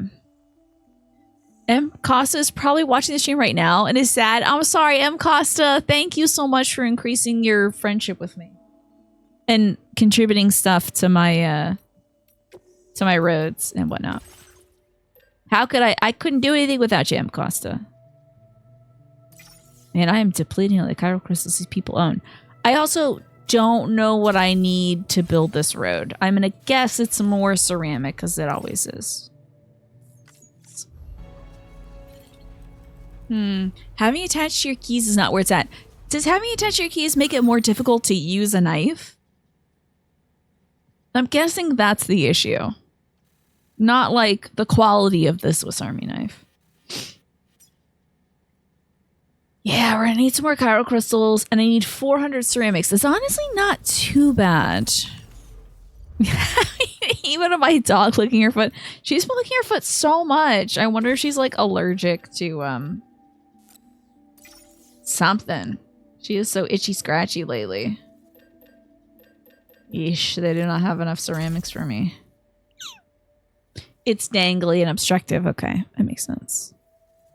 M. Costa is probably watching the stream right now and is sad. I'm sorry, M. Costa. Thank you so much for increasing your friendship with me and contributing stuff to my roads and whatnot. How could I couldn't do anything without you, M. Costa. Man, I am depleting all the chiral crystals these people own. I also don't know what I need to build this road. I'm gonna guess it's more ceramic because it always is. Having attached to your keys is not where it's at. Does having attached to your keys make it more difficult to use a knife? I'm guessing that's the issue. Not like the quality of the Swiss Army knife. Yeah, we're gonna need some more chiral crystals, and I need 400 ceramics. It's honestly not too bad. Even my dog licking her foot. She's been licking her foot so much. I wonder if she's like allergic to something. She is so itchy scratchy lately. Yeesh, they do not have enough ceramics for me. It's dangly and obstructive. Okay, that makes sense.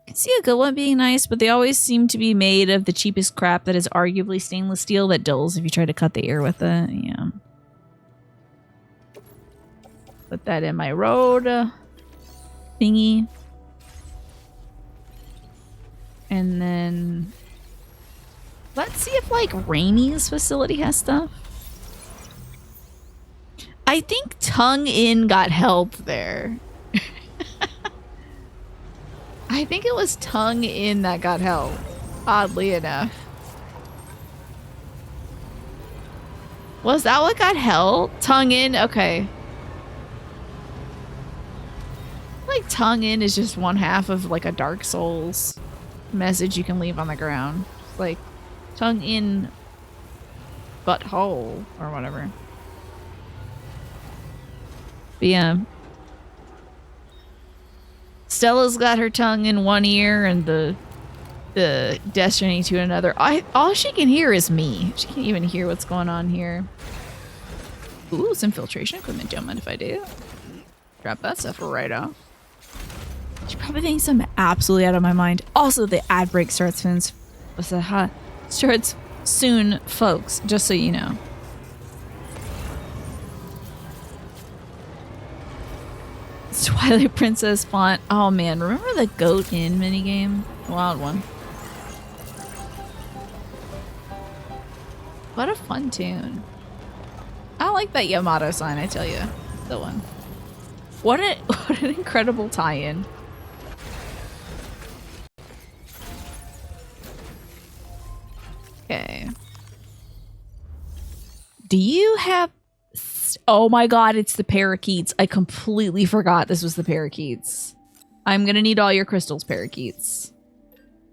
I can see a good one being nice, but they always seem to be made of the cheapest crap that is arguably stainless steel that dulls if you try to cut the air with it. Yeah. Put that in my road thingy. And then let's see if like Rainy's facility has stuff. I think Tongue In got help there. I think it was Tongue In that got help, oddly enough. Was that what got help? Tongue In? Okay. Like Tongue In is just one half of like a Dark Souls message you can leave on the ground. Like Tongue In butthole or whatever. But yeah. Stella's got her tongue in one ear and the Destiny to another. All she can hear is me. She can't even hear what's going on here. Ooh, some filtration equipment. Don't mind if I do. Drop that stuff right off. She probably thinks I'm absolutely out of my mind. Also, the ad break starts soon, folks, just so you know. Twilight Princess font. Oh man, remember the Goat In minigame? The wild one. What a fun tune. I like that Yamato sign, I tell you. The one. What an incredible tie-in. Okay. Do you have... Oh my god, it's the parakeets. I completely forgot this was the parakeets. I'm gonna need all your crystals, parakeets.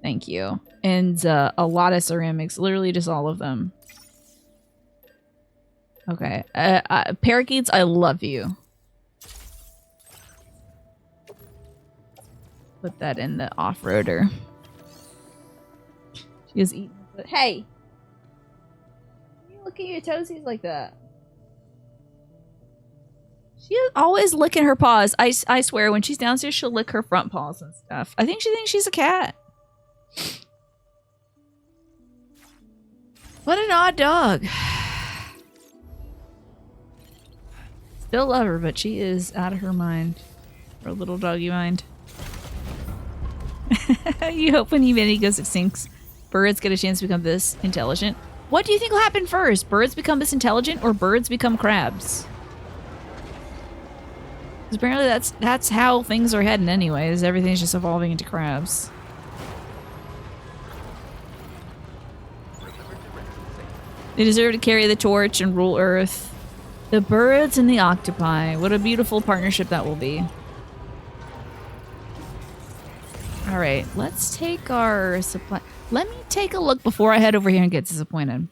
Thank you. And a lot of ceramics. Literally just all of them. Okay. Parakeets, I love you. Put that in the off-roader. She is eating. But hey! You look at your toesies like that. She's always licking her paws. I swear, when she's downstairs, she'll lick her front paws and stuff. I think she thinks she's a cat. What an odd dog. Still love her, but she is out of her mind. Her little doggy mind. You hope when humanity goes extinct, birds get a chance to become this intelligent. What do you think will happen first? Birds become this intelligent or birds become crabs? Because apparently that's how things are heading anyways. Everything's just evolving into crabs. They deserve to carry the torch and rule Earth. The birds and the octopi. What a beautiful partnership that will be. Alright, let's take our supply. Let me take a look before I head over here and get disappointed.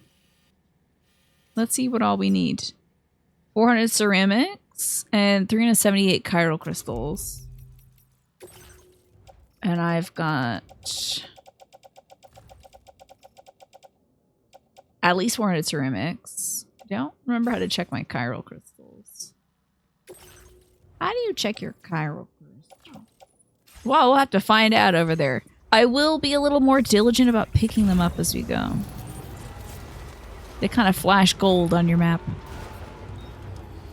Let's see what all we need. 400 ceramics and 378 chiral crystals. And I've got At least warranted ceramics. I don't remember how to check my chiral crystals. How do you check your chiral crystal? Well, we'll have to find out over there. I will be a little more diligent about picking them up as we go. They kind of flash gold on your map.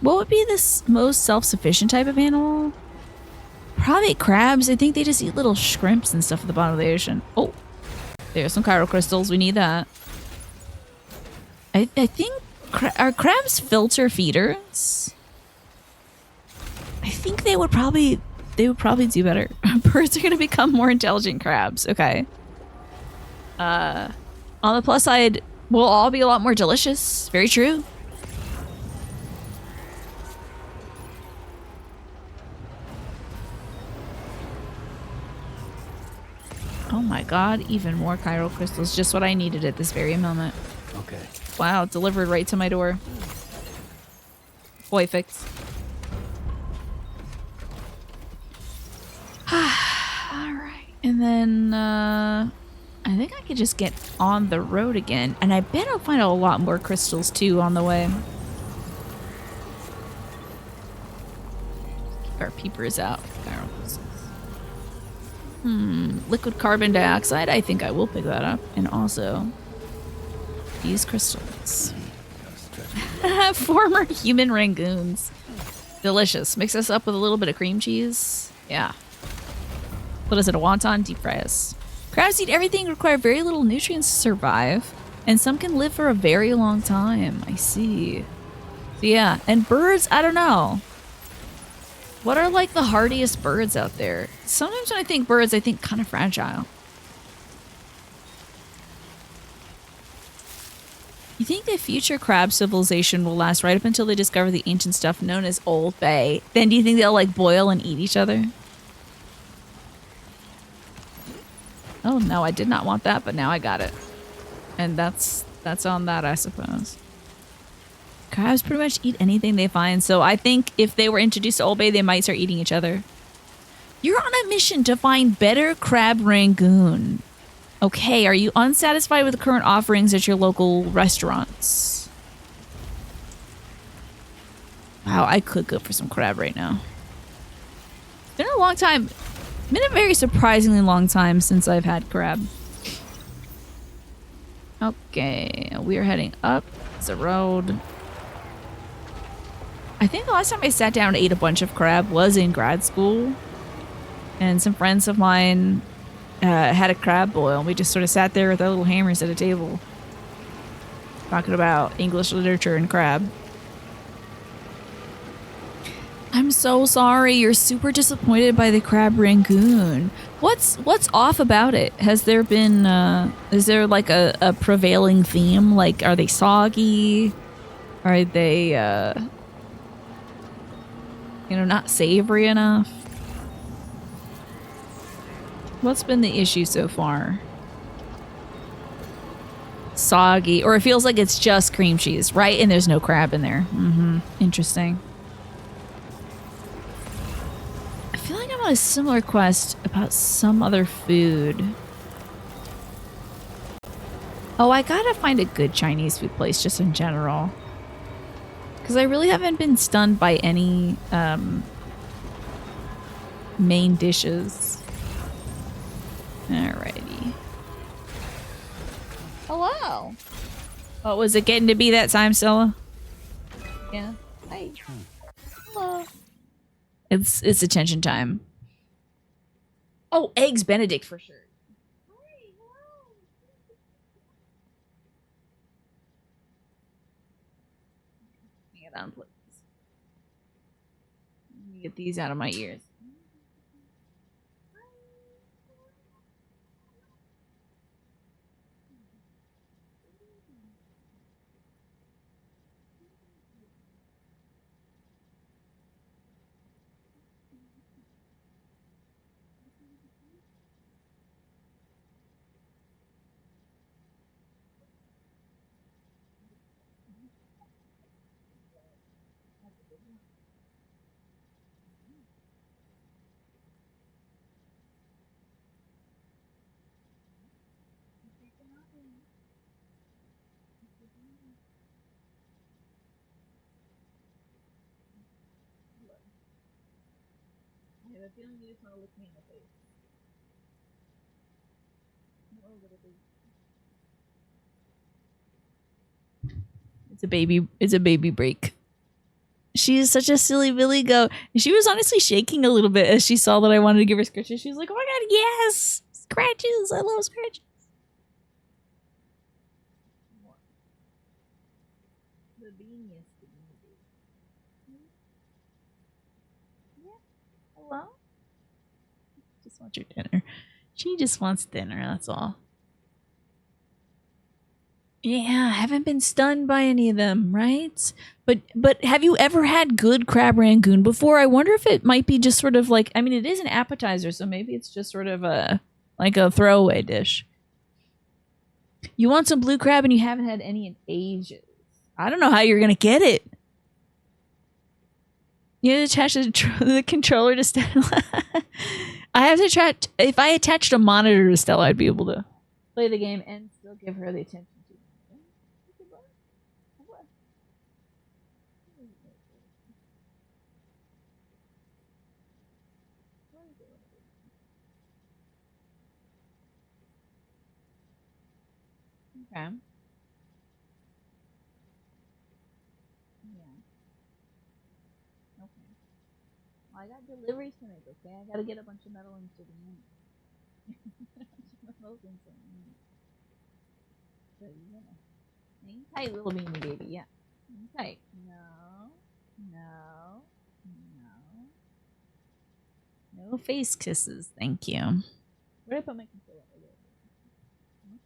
What would be this most self-sufficient type of animal? Probably crabs. I think they just eat little shrimps and stuff at the bottom of the ocean. Oh, there's some chiral crystals. We need that. I think are crabs filter feeders? I think they would probably do better. Birds are gonna become more intelligent crabs. Okay. On the plus side, we'll all be a lot more delicious. Very true. Oh my god, even more chiral crystals. Just what I needed at this very moment. Okay. Wow, delivered right to my door. Perfect. Alright. And then, I think I could just get on the road again. And I bet I'll find a lot more crystals too on the way. Keep our peepers out. Chiral crystals. Liquid carbon dioxide. I think I will pick that up. And also these crystals. Former human rangoons. Delicious. Mix this up with a little bit of cream cheese. Yeah. What is it? A wonton? Deep fry us. Crabs eat everything, require very little nutrients to survive. And some can live for a very long time. I see. So yeah. And birds, I don't know. What are like the hardiest birds out there? Sometimes when I think birds, I think kind of fragile. You think the future crab civilization will last right up until they discover the ancient stuff known as Old Bay? Then do you think they'll like boil and eat each other? Oh no, I did not want that, but now I got it. And that's on that, I suppose. Crabs pretty much eat anything they find, so I think if they were introduced to Old Bay, they might start eating each other. You're on a mission to find better crab rangoon. Okay, are you unsatisfied with the current offerings at your local restaurants? Wow, I could go for some crab right now. It's been a long time. Been a very surprisingly long time since I've had crab. Okay, we are heading up. It's a road. I think the last time I sat down and ate a bunch of crab was in grad school. And some friends of mine had a crab boil. And we just sort of sat there with our little hammers at a table. Talking about English literature and crab. I'm so sorry. You're super disappointed by the crab rangoon. What's off about it? Has there been, is there like a prevailing theme? Like, are they soggy? Are they, not savory enough? What's been the issue so far? Soggy, or it feels like it's just cream cheese, right? And there's no crab in there. Interesting. I feel like I'm on a similar quest about some other food. Oh, I gotta find a good Chinese food place just in general. Because I really haven't been stunned by any main dishes. Alrighty. Hello. Oh, was it getting to be that time, Stella? Yeah. Hi. Hello. It's attention time. Oh, eggs Benedict for sure. Get on, please. Let me get these out of my ears. have a feeling you just want to look me in the face. It's a baby break. She is such a silly Billy goat. And she was honestly shaking a little bit as she saw that I wanted to give her scratches. She was like, oh my god, yes! Scratches! I love scratches. The beaniest baby. Yeah. Hello? Just wants your dinner. She just wants dinner, that's all. Yeah, I haven't been stunned by any of them, right? But have you ever had good crab rangoon before? I wonder if it might be just sort of like, I mean, it is an appetizer, so maybe it's just sort of like a throwaway dish. You want some blue crab and you haven't had any in ages. I don't know how you're gonna get it. You have to attach the controller to Stella. I have to attach. If I attached a monitor to Stella, I'd be able to play the game and still give her the attention. Okay. Yeah. Okay. Well, I got deliveries to make, okay? I gotta get a bunch of metal into the unit. So, yeah. Hang tight, little beanie baby, yeah. Hang tight. No. No. No. No face kisses, thank you. Where did I put my controller?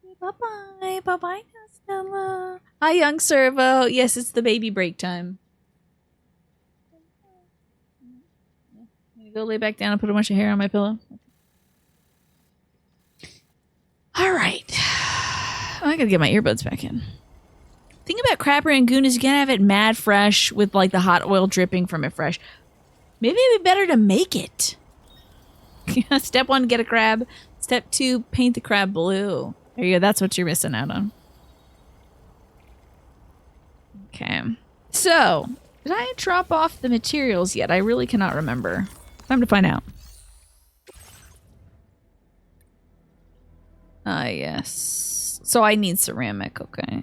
Okay, bye-bye. Bye-bye, Stella. Hi, young servo. Yes, it's the baby break time. I'm gonna go lay back down and put a bunch of hair on my pillow. All right. I gotta get my earbuds back in. Thing about crab rangoon is you gotta have it mad fresh with like the hot oil dripping from it fresh. Maybe it'd be better to make it. Step 1, get a crab. Step 2, paint the crab blue. There you go. That's what you're missing out on. Okay. So, did I drop off the materials yet? I really cannot remember. Time to find out. Yes. So I need ceramic, okay.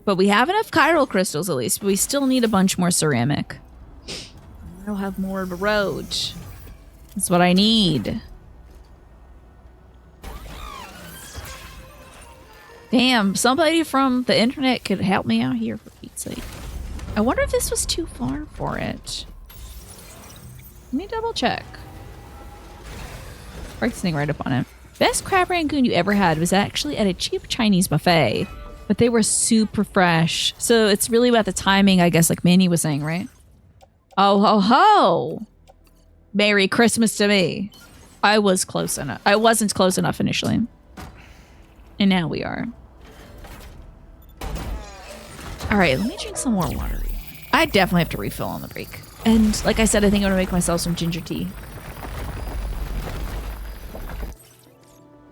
But we have enough chiral crystals at least, but we still need a bunch more ceramic. I'll have more of a road. That's what I need. Damn, somebody from the internet could help me out here for Pete's sake. I wonder if this was too far for it. Let me double check. Break this thing right up on it. Best crab rangoon you ever had was actually at a cheap Chinese buffet, but they were super fresh. So it's really about the timing, I guess, like Manny was saying, right? Oh ho ho! Merry Christmas to me. I was close enough. I wasn't close enough initially. And now we are. Alright, let me drink some more water. I definitely have to refill on the break. And like I said, I think I'm gonna make myself some ginger tea.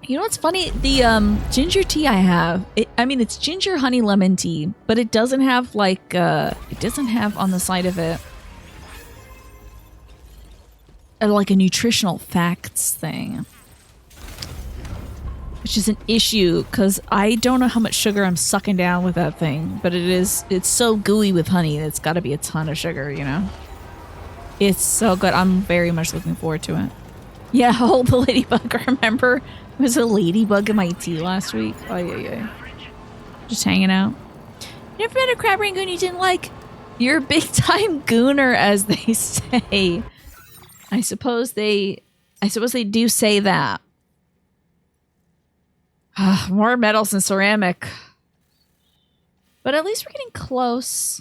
You know what's funny? The ginger tea I have, I mean, it's ginger honey lemon tea, but it doesn't have like, it doesn't have on the side of it like a nutritional facts thing. Which is an issue, because I don't know how much sugar I'm sucking down with that thing, but it's so gooey with honey, it's got to be a ton of sugar, you know? It's so good. I'm very much looking forward to it. Yeah, hold the ladybug. Remember? There was a ladybug in my tea last week. Oh, yeah. Just hanging out. You ever met a crab rangoon you didn't like? You're a big time gooner, as they say. I suppose they do say that. More metals and ceramic. But at least we're getting close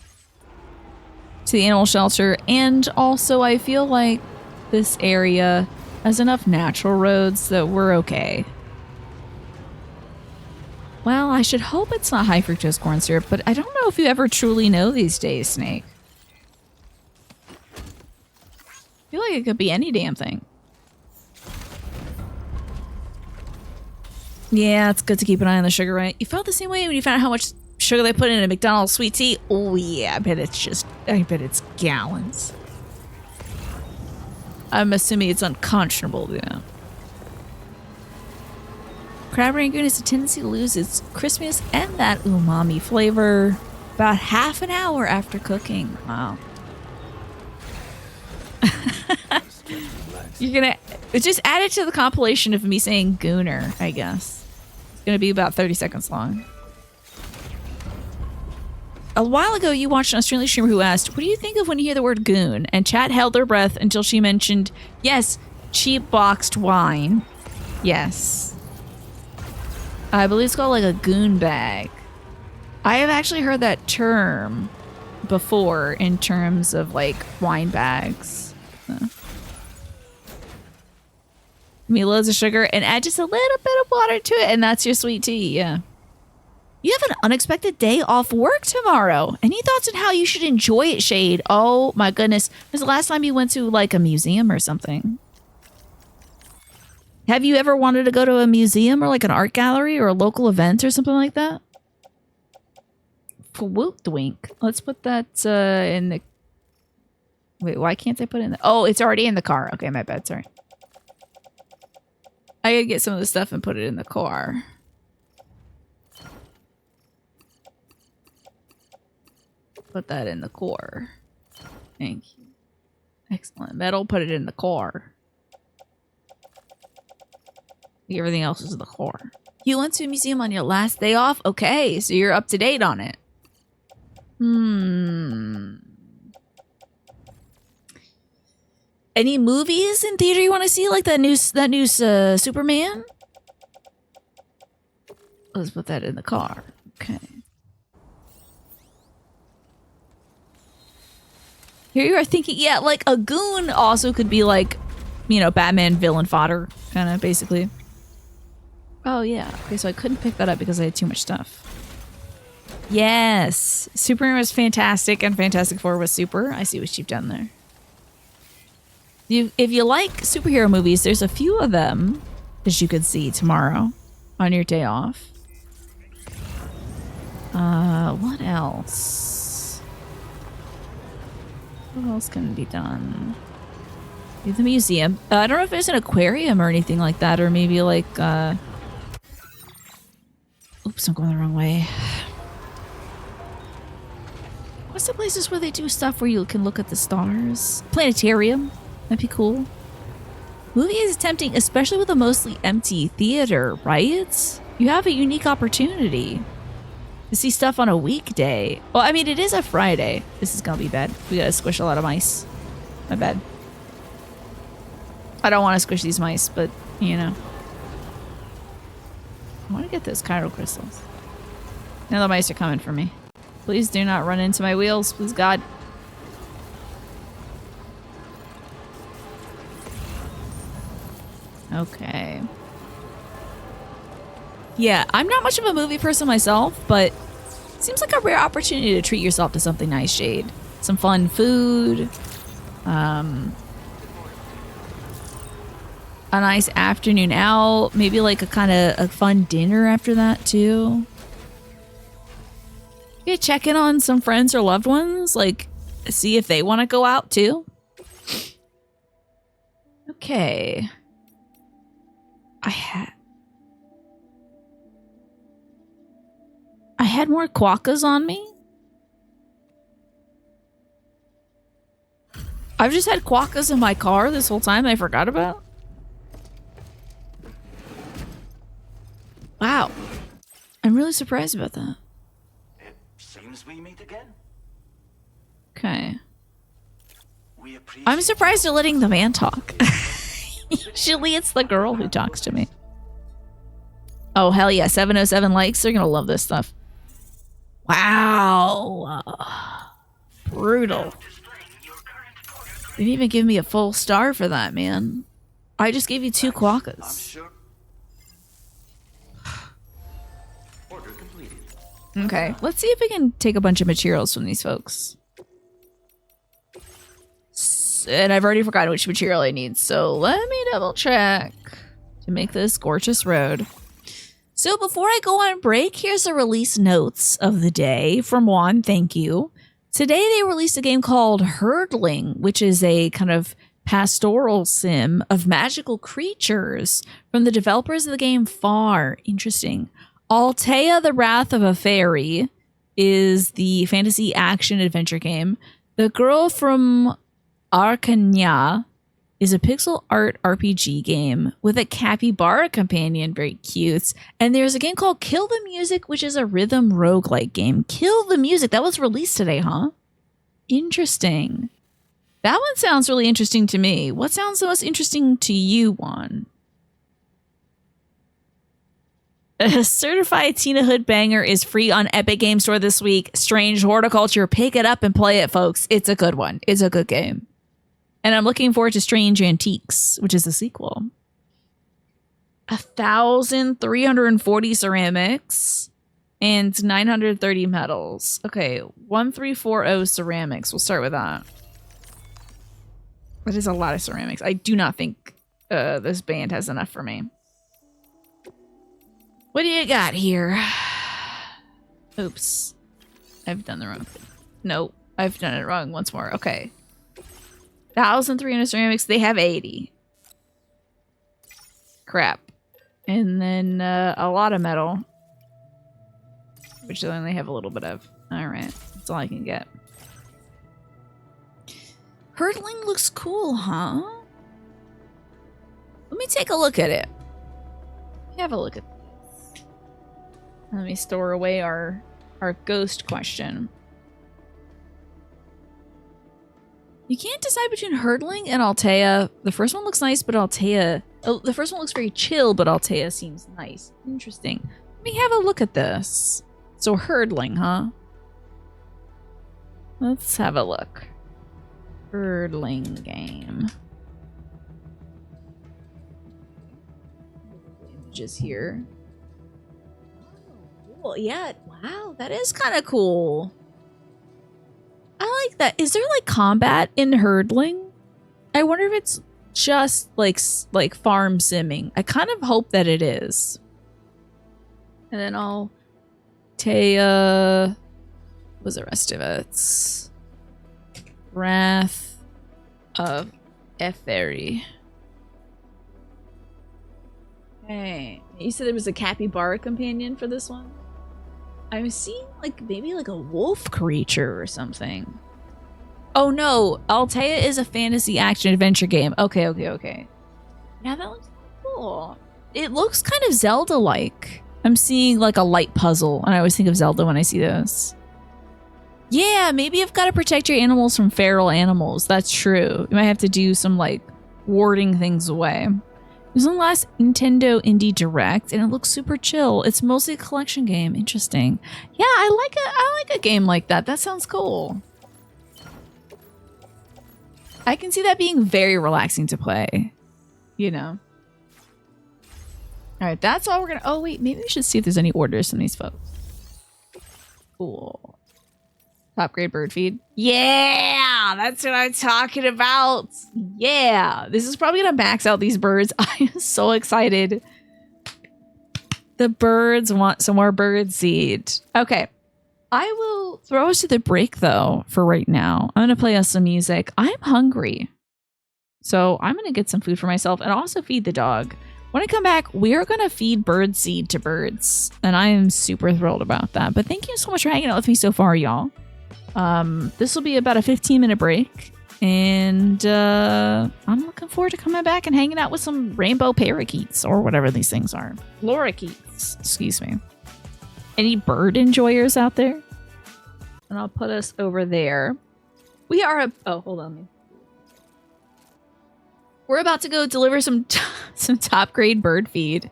to the animal shelter. And also, I feel like this area has enough natural roads that we're okay. Well, I should hope it's not high fructose corn syrup, but I don't know if you ever truly know these days, Snake. I feel like it could be any damn thing. Yeah, it's good to keep an eye on the sugar, right? You felt the same way when you found out how much sugar they put in a McDonald's sweet tea? Oh yeah, I bet it's gallons. I'm assuming it's unconscionable to do that. Crab rangoon has a tendency to lose its crispiness and that umami flavor about half an hour after cooking. Wow. You're gonna just add it to the compilation of me saying gooner, I guess. It's gonna be about 30 seconds long. A while ago, you watched an Australian streamer who asked, what do you think of when you hear the word goon? And chat held their breath until she mentioned, yes, cheap boxed wine. Yes. I believe it's called like a goon bag. I have actually heard that term before in terms of like wine bags. So. Me loads of sugar and add just a little bit of water to it, and that's your sweet tea. Yeah. You have an unexpected day off work tomorrow. Any thoughts on how you should enjoy it, Shade? Oh my goodness. When's the last time you went to like a museum or something? Have you ever wanted to go to a museum or like an art gallery or a local event or something like that? Woot-twink. Let's put that in the... Wait, why can't I put it in the... Oh, it's already in the car. Okay, my bad. Sorry. I gotta get some of the stuff and put it in the car. Put that in the core. Thank you. Excellent. Metal, put it in the core. Everything else is in the core. You went to a museum on your last day off? Okay, so you're up to date on it. Any movies in theater you want to see? Like that new Superman? Let's put that in the car. Okay. Here you are thinking, yeah, like a goon also could be like, you know, Batman villain fodder, kind of, basically. Oh, yeah. Okay, so I couldn't pick that up because I had too much stuff. Yes! Superman was fantastic, and Fantastic Four was super. I see what you've done there. If you like superhero movies, there's a few of them that you could see tomorrow on your day off. What else? What else can be done? Do the museum. I don't know if there's an aquarium or anything like that, or maybe like, oops, I'm going the wrong way. What's the places where they do stuff where you can look at the stars? Planetarium. That'd be cool. Movie is tempting, especially with a mostly empty theater, right? You have a unique opportunity to see stuff on a weekday. Well, I mean, it is a Friday. This is gonna be bad. We gotta squish a lot of mice. My bad. I don't want to squish these mice, but, you know. I want to get those chiral crystals. Now the mice are coming for me. Please do not run into my wheels. Please, God. Okay. Yeah, I'm not much of a movie person myself, but it seems like a rare opportunity to treat yourself to something nice, Shade. Some fun food. A nice afternoon out. Maybe like a kind of a fun dinner after that, too. You check in on some friends or loved ones. Like, see if they want to go out, too. Okay. I had more quokkas on me. I've just had quokkas in my car this whole time I forgot about. Wow. I'm really surprised about that. It seems we meet again. Okay. We appreciate I'm surprised at letting the man talk. Usually it's the girl who talks to me. Oh, hell yeah. 707 likes. They're going to love this stuff. Wow. Brutal. They didn't even give me a full star for that, man. I just gave you 2 quokkas. I'm sure. Order completed. Okay, let's see if we can take a bunch of materials from these folks. And I've already forgotten which material I need, so let me double check to make this gorgeous road. So before I go on break, here's the release notes of the day from Juan. Thank you. Today they released a game called Hurdling, which is a kind of pastoral sim of magical creatures from the developers of the game Far. Interesting. Altea, the Wrath of a Fairy is the fantasy action adventure game. The Girl from Arcania is a pixel art RPG game with a capybara companion. Very cute. And there's a game called Kill the Music, which is a rhythm roguelike game. Kill the Music. That was released today, huh? Interesting. That one sounds really interesting to me. What sounds the most interesting to you, Juan? A certified Tina Hood banger is free on Epic Game Store this week. Strange Horticulture. Pick it up and play it, folks. It's a good one. It's a good game. And I'm looking forward to Strange Antiques, which is the sequel. 1,340 ceramics and 930 metals. Okay, 1340 ceramics. We'll start with that. That is a lot of ceramics. I do not think this band has enough for me. What do you got here? Oops. I've done the wrong thing. Nope. I've done it wrong once more. Okay. 1,300 ceramics. They have 80. Crap. And then a lot of metal. Which they only have a little bit of. Alright. That's all I can get. Hurtling looks cool, huh? Let me take a look at it. Have a look at this. Let me store away our ghost question. You can't decide between Hurtling and Altea. The first one looks nice, but Altea... Oh, the first one looks very chill, but Altea seems nice. Interesting. Let me have a look at this. So Hurtling, huh? Let's have a look. Hurtling game. Images here. Cool. Yeah. Wow, that is kind of cool. I like that. Is there like combat in Hurtling? I wonder if it's just like farm simming. I kind of hope that it is. And then I'll Taya. What's the rest of it? Wrath of Eferi. Hey, you said there was a capybara companion for this one? I'm seeing like maybe like a wolf creature or something. Oh no, Altea is a fantasy action adventure game. Okay. Yeah, that looks cool. It looks kind of Zelda-like. I'm seeing like a light puzzle, and I always think of Zelda when I see this. Yeah, maybe you've got to protect your animals from feral animals. That's true. You might have to do some like warding things away. It was on the last Nintendo Indie Direct, and it looks super chill. It's mostly a collection game. Interesting. Yeah, I like a game like that. That sounds cool. I can see that being very relaxing to play. You know. All right, that's all we're gonna. Oh wait, maybe we should see if there's any orders from these folks. Cool. Top grade bird feed. Yeah, that's what I'm talking about. Yeah, this is probably gonna max out these birds. I am so excited. The birds want some more bird seed. Okay, I will throw us to the break though for right now. I'm gonna play us some music. I'm hungry, so I'm gonna get some food for myself and also feed the dog. When I come back, we're going to feed bird seed to birds. And I am super thrilled about that. But thank you so much for hanging out with me so far, y'all. This will be about a 15-minute break. And I'm looking forward to coming back and hanging out with some rainbow parakeets or whatever these things are. Lorikeets, excuse me. Any bird enjoyers out there? And I'll put us over there. We are... Oh, hold on. We're about to go deliver some top grade bird feed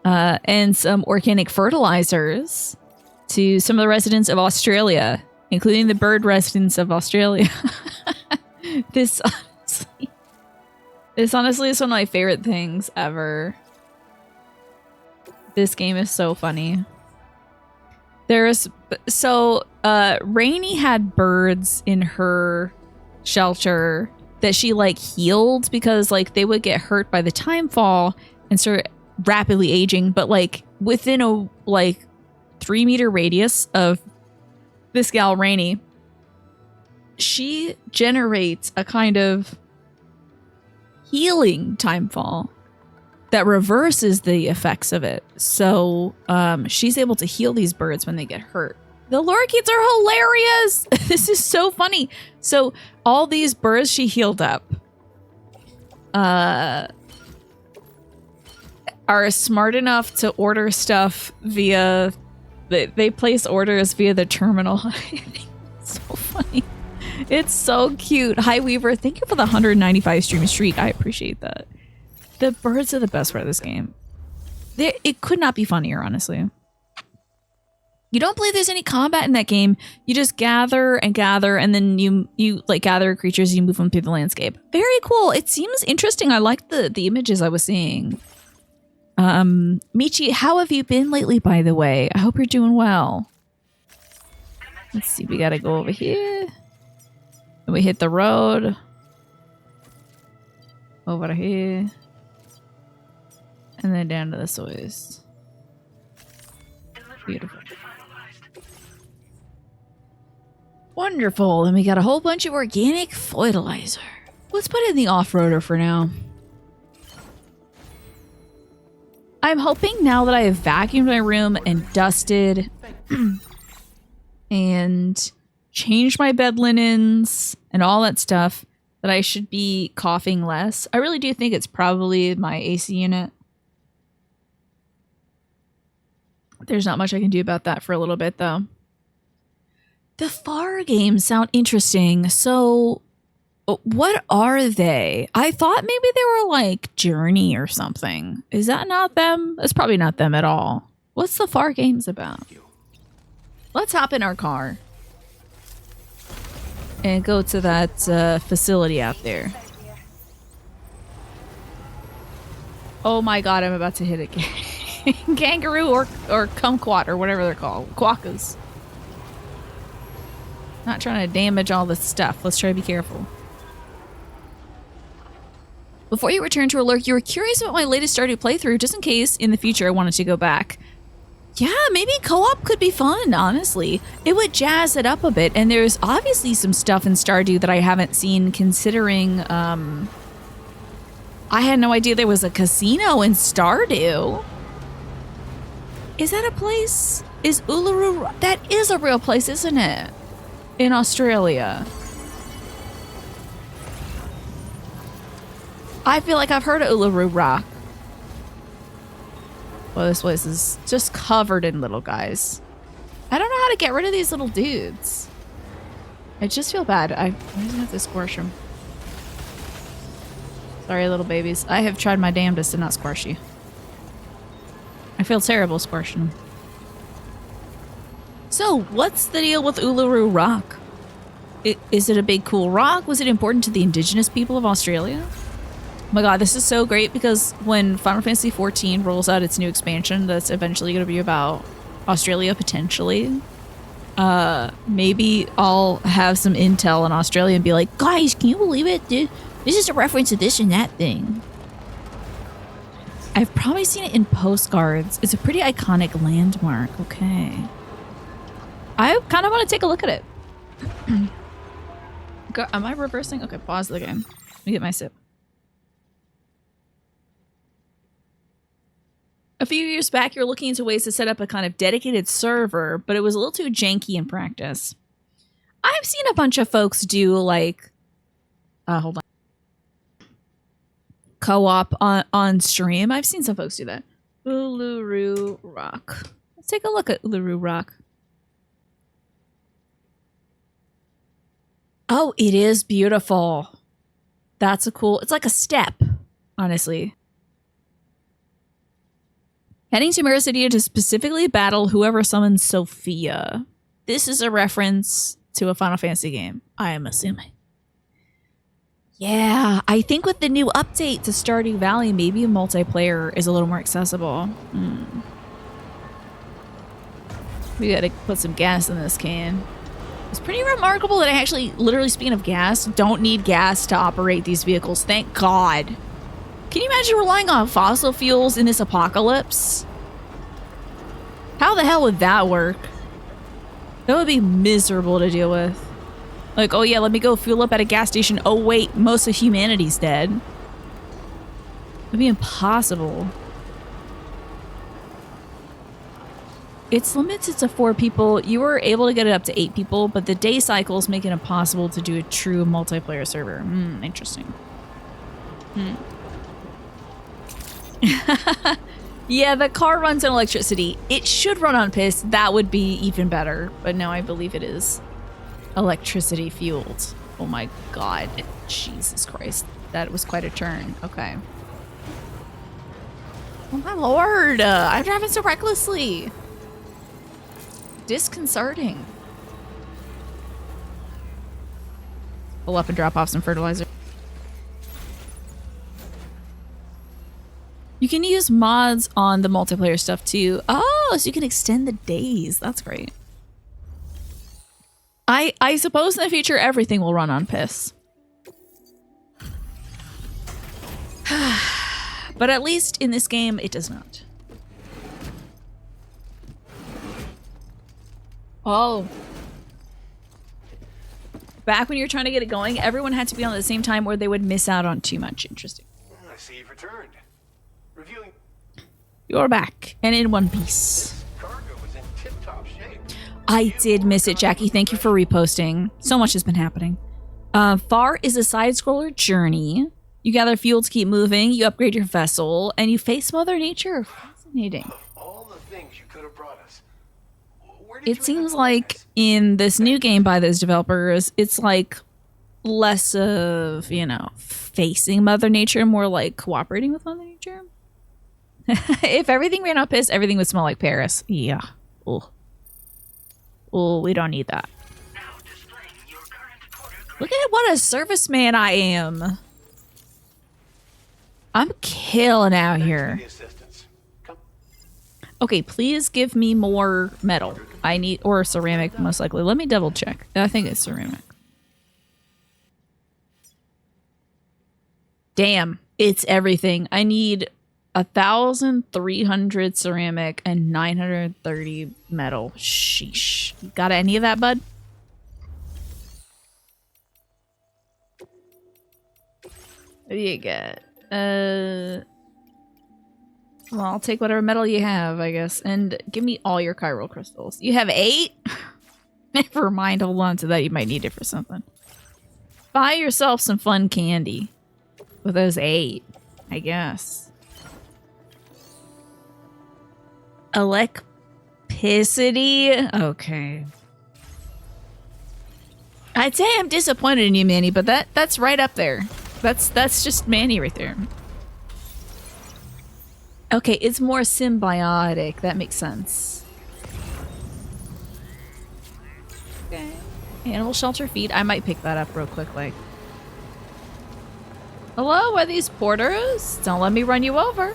and some organic fertilizers to some of the residents of Australia, including the bird residents of Australia. This honestly is one of my favorite things ever. This game is so funny. Rainy had birds in her shelter that she like healed because like they would get hurt by the time fall and start rapidly aging, but like within a like 3-meter radius of this gal Rainy, she generates a kind of healing timefall that reverses the effects of it. So she's able to heal these birds when they get hurt. The lorikeets are hilarious. This is so funny. So all these birds she healed up are smart enough to order stuff via... They place orders via the terminal. It's so funny. It's so cute. Hi, Weaver. Thank you for the 195 stream streak. I appreciate that. The birds are the best part of this game. It could not be funnier, honestly. You don't believe there's any combat in that game. You just gather and gather, and then you like gather creatures, you move them through the landscape. Very cool. It seems interesting. I like the images I was seeing. Michi, how have you been lately, by the way? I hope you're doing well. Let's see, we gotta go over here. And we hit the road. Over here. And then down to the soils. Beautiful. Wonderful. And we got a whole bunch of organic fertilizer. Let's put it in the off-roader for now. I'm hoping now that I have vacuumed my room and dusted and changed my bed linens and all that stuff that I should be coughing less. I really do think it's probably my AC unit. There's not much I can do about that for a little bit, though. The FAR games sound interesting. So, what are they? I thought maybe they were like Journey or something. Is that not them? It's probably not them at all. What's the FAR games about? Let's hop in our car and go to that facility out there. Oh my god, I'm about to hit it. Kangaroo or kumquat or whatever they're called. Quokkas. Not trying to damage all this stuff. Let's try to be careful. Before you return to Alert, you were curious about my latest Stardew playthrough, just in case in the future I wanted to go back. Yeah, maybe co-op could be fun, honestly. It would jazz it up a bit, and there's obviously some stuff in Stardew that I haven't seen, considering, I had no idea there was a casino in Stardew. Is that a place? Is Uluru... That is a real place, isn't it? In Australia. I feel like I've heard of Uluru Rock. Well, this place is just covered in little guys. I don't know how to get rid of these little dudes. I just feel bad. I just have to squash them. Sorry, little babies. I have tried my damnedest to not squash you. I feel terrible squashing them. So, what's the deal with Uluru Rock? Is it a big cool rock? Was it important to the indigenous people of Australia? Oh my god, this is so great because when Final Fantasy XIV rolls out its new expansion that's eventually going to be about Australia, potentially, maybe I'll have some intel in Australia and be like, guys, can you believe it? This is a reference to this and that thing. I've probably seen it in postcards. It's a pretty iconic landmark. Okay. I kind of want to take a look at it. Am I reversing? Okay, pause the game. Let me get my sip. A few years back, you were looking into ways to set up a kind of dedicated server, but it was a little too janky in practice. I've seen a bunch of folks do like, hold on, co-op on stream. I've seen some folks do that. Uluru Rock. Let's take a look at Uluru Rock. Oh, it is beautiful. That's a cool, it's like a step, honestly. Heading to Mirror City to specifically battle whoever summons Sophia. This is a reference to a Final Fantasy game, I am assuming. Yeah, I think with the new update to Stardew Valley, maybe multiplayer is a little more accessible. We gotta put some gas in this can. It's pretty remarkable that I actually, literally speaking of gas, don't need gas to operate these vehicles. Thank God. Can you imagine relying on fossil fuels in this apocalypse? How the hell would that work? That would be miserable to deal with. Like, oh yeah, let me go fuel up at a gas station. Oh wait, most of humanity's dead. It'd be impossible. It's limited to 4 people. You were able to get it up to 8 people, but the day cycles make it impossible to do a true multiplayer server. Interesting. Yeah, the car runs on electricity. It should run on piss. That would be even better. But now I believe it is electricity fueled. Oh my god. Jesus Christ. That was quite a turn. Okay. Oh my lord. I'm driving so recklessly. Disconcerting. Pull up and drop off some fertilizer. You can use mods on the multiplayer stuff too. Oh, so you can extend the days. That's great. I suppose in the future everything will run on piss. But at least in this game it does not. Oh. Back when you were trying to get it going, everyone had to be on at the same time or they would miss out on too much. Interesting. I see you've returned. Reviewing. You're back and in one piece. This cargo is in tip-top shape. I did miss it, Jackie. Thank you for reposting. So much has been happening. Far is a side-scroller journey. You gather fuel to keep moving, you upgrade your vessel, and you face Mother Nature. Fascinating. Of all the things you could have brought us, where did you It end seems up like with this? in this new game by those developers, it's like less of, you know, facing Mother Nature, more like cooperating with Mother Nature. If everything ran on piss, everything would smell like Paris. Yeah. Oh, we don't need that. Now displaying your current quarter Look at what a serviceman I am. I'm killing out Thanks for here. the assistance. Come. Okay, please give me more metal. I need, or ceramic, most likely. Let me double check. I think it's ceramic. Damn, it's everything. I need 1,300 ceramic and 930 metal. Sheesh. Got any of that, bud? What do you get? Well, I'll take whatever metal you have, I guess. And give me all your chiral crystals. You have 8? Never mind, hold on to that. You might need it for something. Buy yourself some fun candy. With those 8, I guess. Electricity? Okay. I'd say I'm disappointed in you, Manny, but that's right up there. That's just Manny right there. Okay, it's more symbiotic. That makes sense. Okay. Animal shelter feed. I might pick that up real quick, like. Hello, are these porters? Don't let me run you over.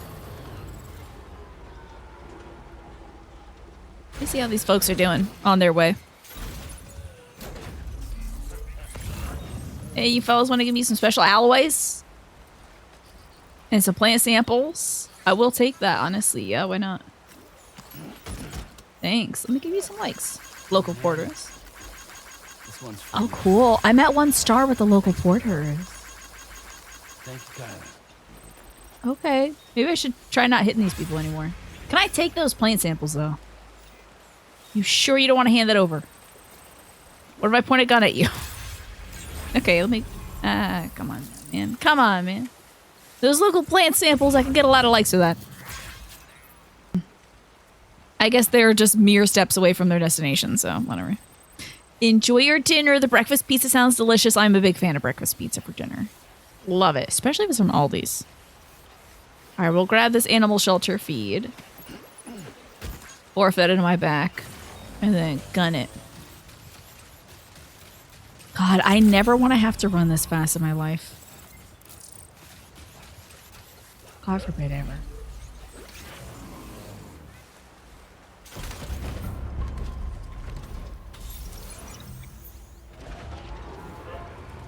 Let me see how these folks are doing on their way. Hey, you fellas want to give me some special alloys? And some plant samples? I will take that, honestly. Yeah, why not? Thanks. Let me give you some likes. Local porters. This one's for Oh, you. cool. I'm at 1 star with the local porters. Thank you, Kylie. Okay. Maybe I should try not hitting these people anymore. Can I take those plant samples, though? You sure you don't want to hand that over? What if I point a gun at you? Okay, let me... come on, man. Come on, man. Those local plant samples, I can get a lot of likes for that. I guess they're just mere steps away from their destination, so whatever. Enjoy your dinner. The breakfast pizza sounds delicious. I'm a big fan of breakfast pizza for dinner. Love it, especially if it's from Aldi's. All right, we'll grab this animal shelter feed. Or fit it in my back. And then gun it. God, I never want to have to run this fast in my life. God forbid ever.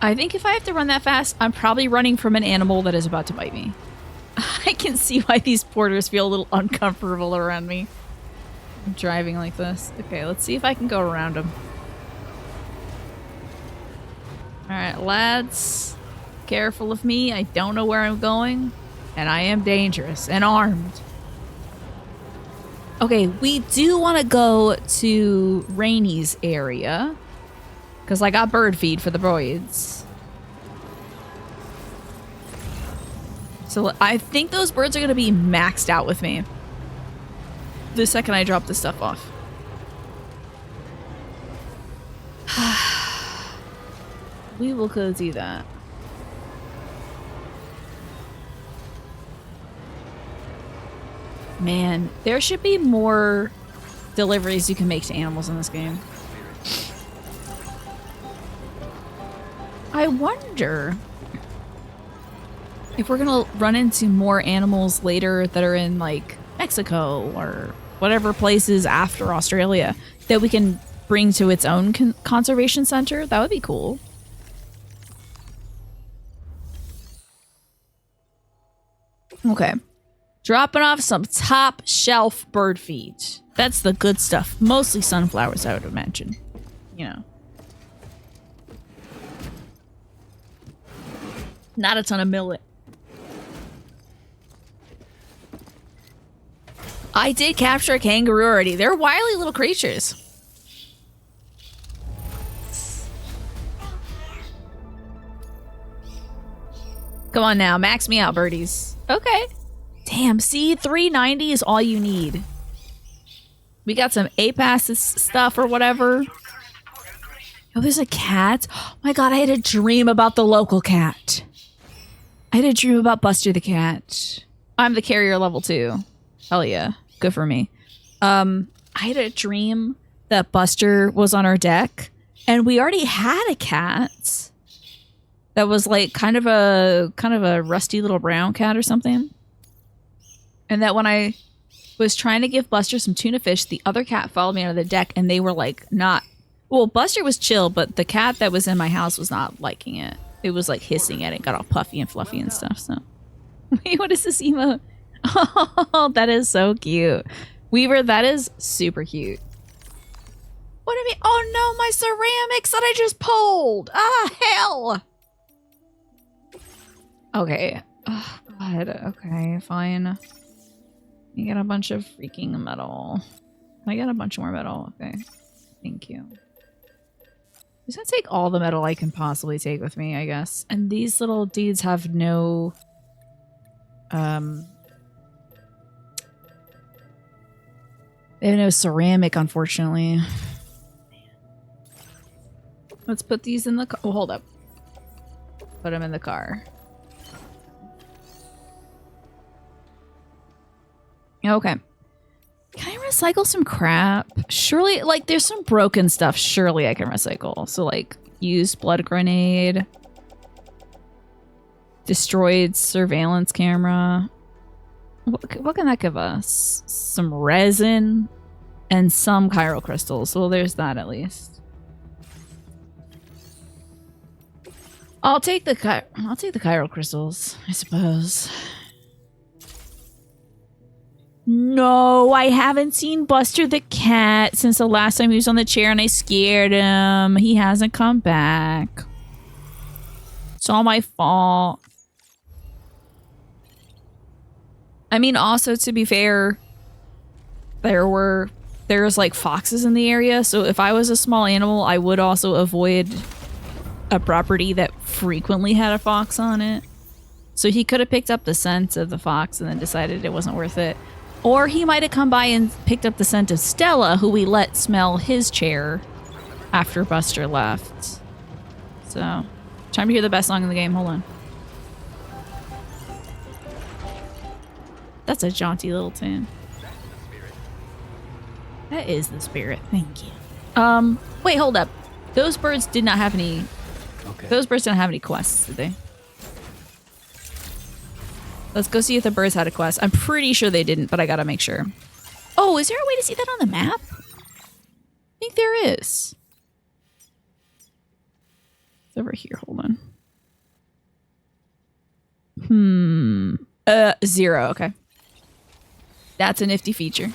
I think if I have to run that fast, I'm probably running from an animal that is about to bite me. I can see why these porters feel a little uncomfortable around me. I'm driving like this. Okay, let's see if I can go around them. Alright, lads. Careful of me. I don't know where I'm going. And I am dangerous and armed. Okay, we do want to go to Rainy's area. Because I got bird feed for the boys. So I think those birds are going to be maxed out with me. The second I drop this stuff off. We will cozy that. Man, there should be more deliveries you can make to animals in this game. I wonder if we're gonna run into more animals later that are in like Mexico or whatever places after Australia that we can bring to its own conservation center. That would be cool. Okay. Dropping off some top shelf bird feed. That's the good stuff. Mostly sunflowers, I would imagine. You know. Not a ton of millet. I did capture a kangaroo already. They're wily little creatures. Come on now, max me out, birdies. Okay. Damn, see, 390 is all you need. We got some APAS stuff or whatever. Oh, there's a cat. Oh my god, I had a dream about the local cat. I had a dream about Buster the cat. I'm the carrier level 2. Hell yeah. Good for me. I had a dream that Buster was on our deck, and we already had a cat that was like kind of a rusty little brown cat or something. And that when I was trying to give Buster some tuna fish, the other cat followed me onto the deck, and they were like not... Well, Buster was chill, but the cat that was in my house was not liking it. It was like hissing at it, got all puffy and fluffy and stuff, so... Wait, what is this emote? Oh, that is so cute. Weaver, that is super cute. What do you mean? Oh no, my ceramics that I just pulled! Ah, hell! Okay. Oh, God. Okay, fine. You get a bunch of freaking metal. I get a bunch more metal. Okay. Thank you. I'm just gonna take all the metal I can possibly take with me, I guess. And these little dudes have no... They have no ceramic, unfortunately. Let's put these in the car. Oh, hold up. Put them in the car. Okay. Can I recycle some crap? Surely, like, there's some broken stuff. Surely I can recycle. So, like, used blood grenade. Destroyed surveillance camera. What can that give us? Some resin and some chiral crystals. Well, there's that at least. I'll take the chiral crystals, I suppose. No, I haven't seen Buster the cat since the last time he was on the chair and I scared him. He hasn't come back. It's all my fault. I mean, also, to be fair, there's like foxes in the area, so if I was a small animal, I would also avoid a property that frequently had a fox on it. So he could have picked up the scent of the fox and then decided it wasn't worth it. Or he might have come by and picked up the scent of Stella, who we let smell his chair after Buster left. So, time to hear the best song in the game. Hold on. That's a jaunty little tune. That is the spirit. Thank you. Wait, hold up. Those birds did not have any... Okay. Those birds didn't have any quests, did they? Let's go see if the birds had a quest. I'm pretty sure they didn't, but I gotta make sure. Oh, is there a way to see that on the map? I think there is. It's over here. Hold on. 0. Okay. That's a nifty feature.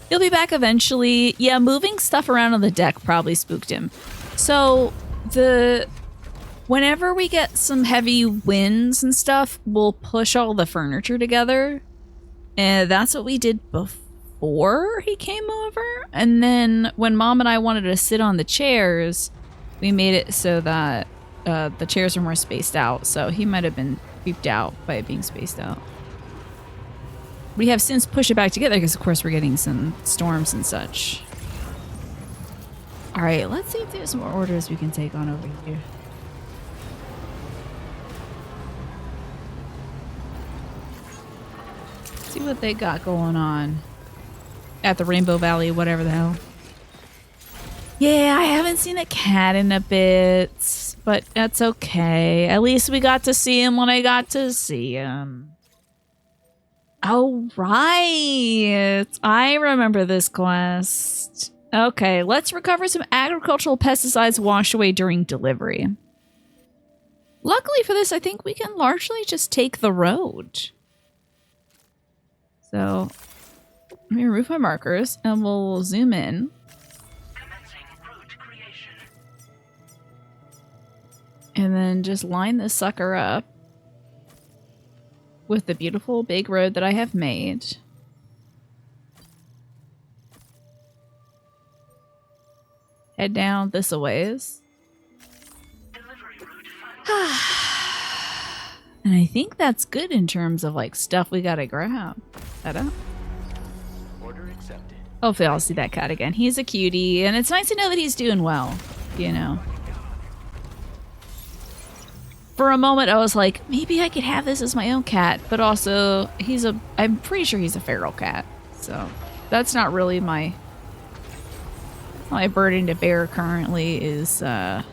He'll be back eventually. Yeah, moving stuff around on the deck probably spooked him. So, Whenever we get some heavy winds and stuff, we'll push all the furniture together. And that's what we did before he came over. And then when Mom and I wanted to sit on the chairs, we made it so that the chairs are more spaced out. So he might have been creeped out by it being spaced out. We have since pushed it back together because, of course, we're getting some storms and such. All right, let's see if there's more orders we can take on over here. See what they got going on at the Rainbow Valley, whatever the hell. Yeah, I haven't seen a cat in a bit, but that's okay. At least we got to see him when I got to see him. Oh, right. I remember this quest. Okay, let's recover some agricultural pesticides washed away during delivery. Luckily for this, I think we can largely just take the road. So, let me remove my markers and we'll zoom in. Commencing route creation. And then just line this sucker up with the beautiful big road that I have made. Head down this a ways. Delivery route final. And I think that's good in terms of like stuff we gotta grab. Ta-da. Order accepted. Hopefully I'll see that cat again. He's a cutie, and it's nice to know that he's doing well, you know. For a moment I was like, maybe I could have this as my own cat, but also I'm pretty sure he's a feral cat. So that's not really my burden to bear currently is God,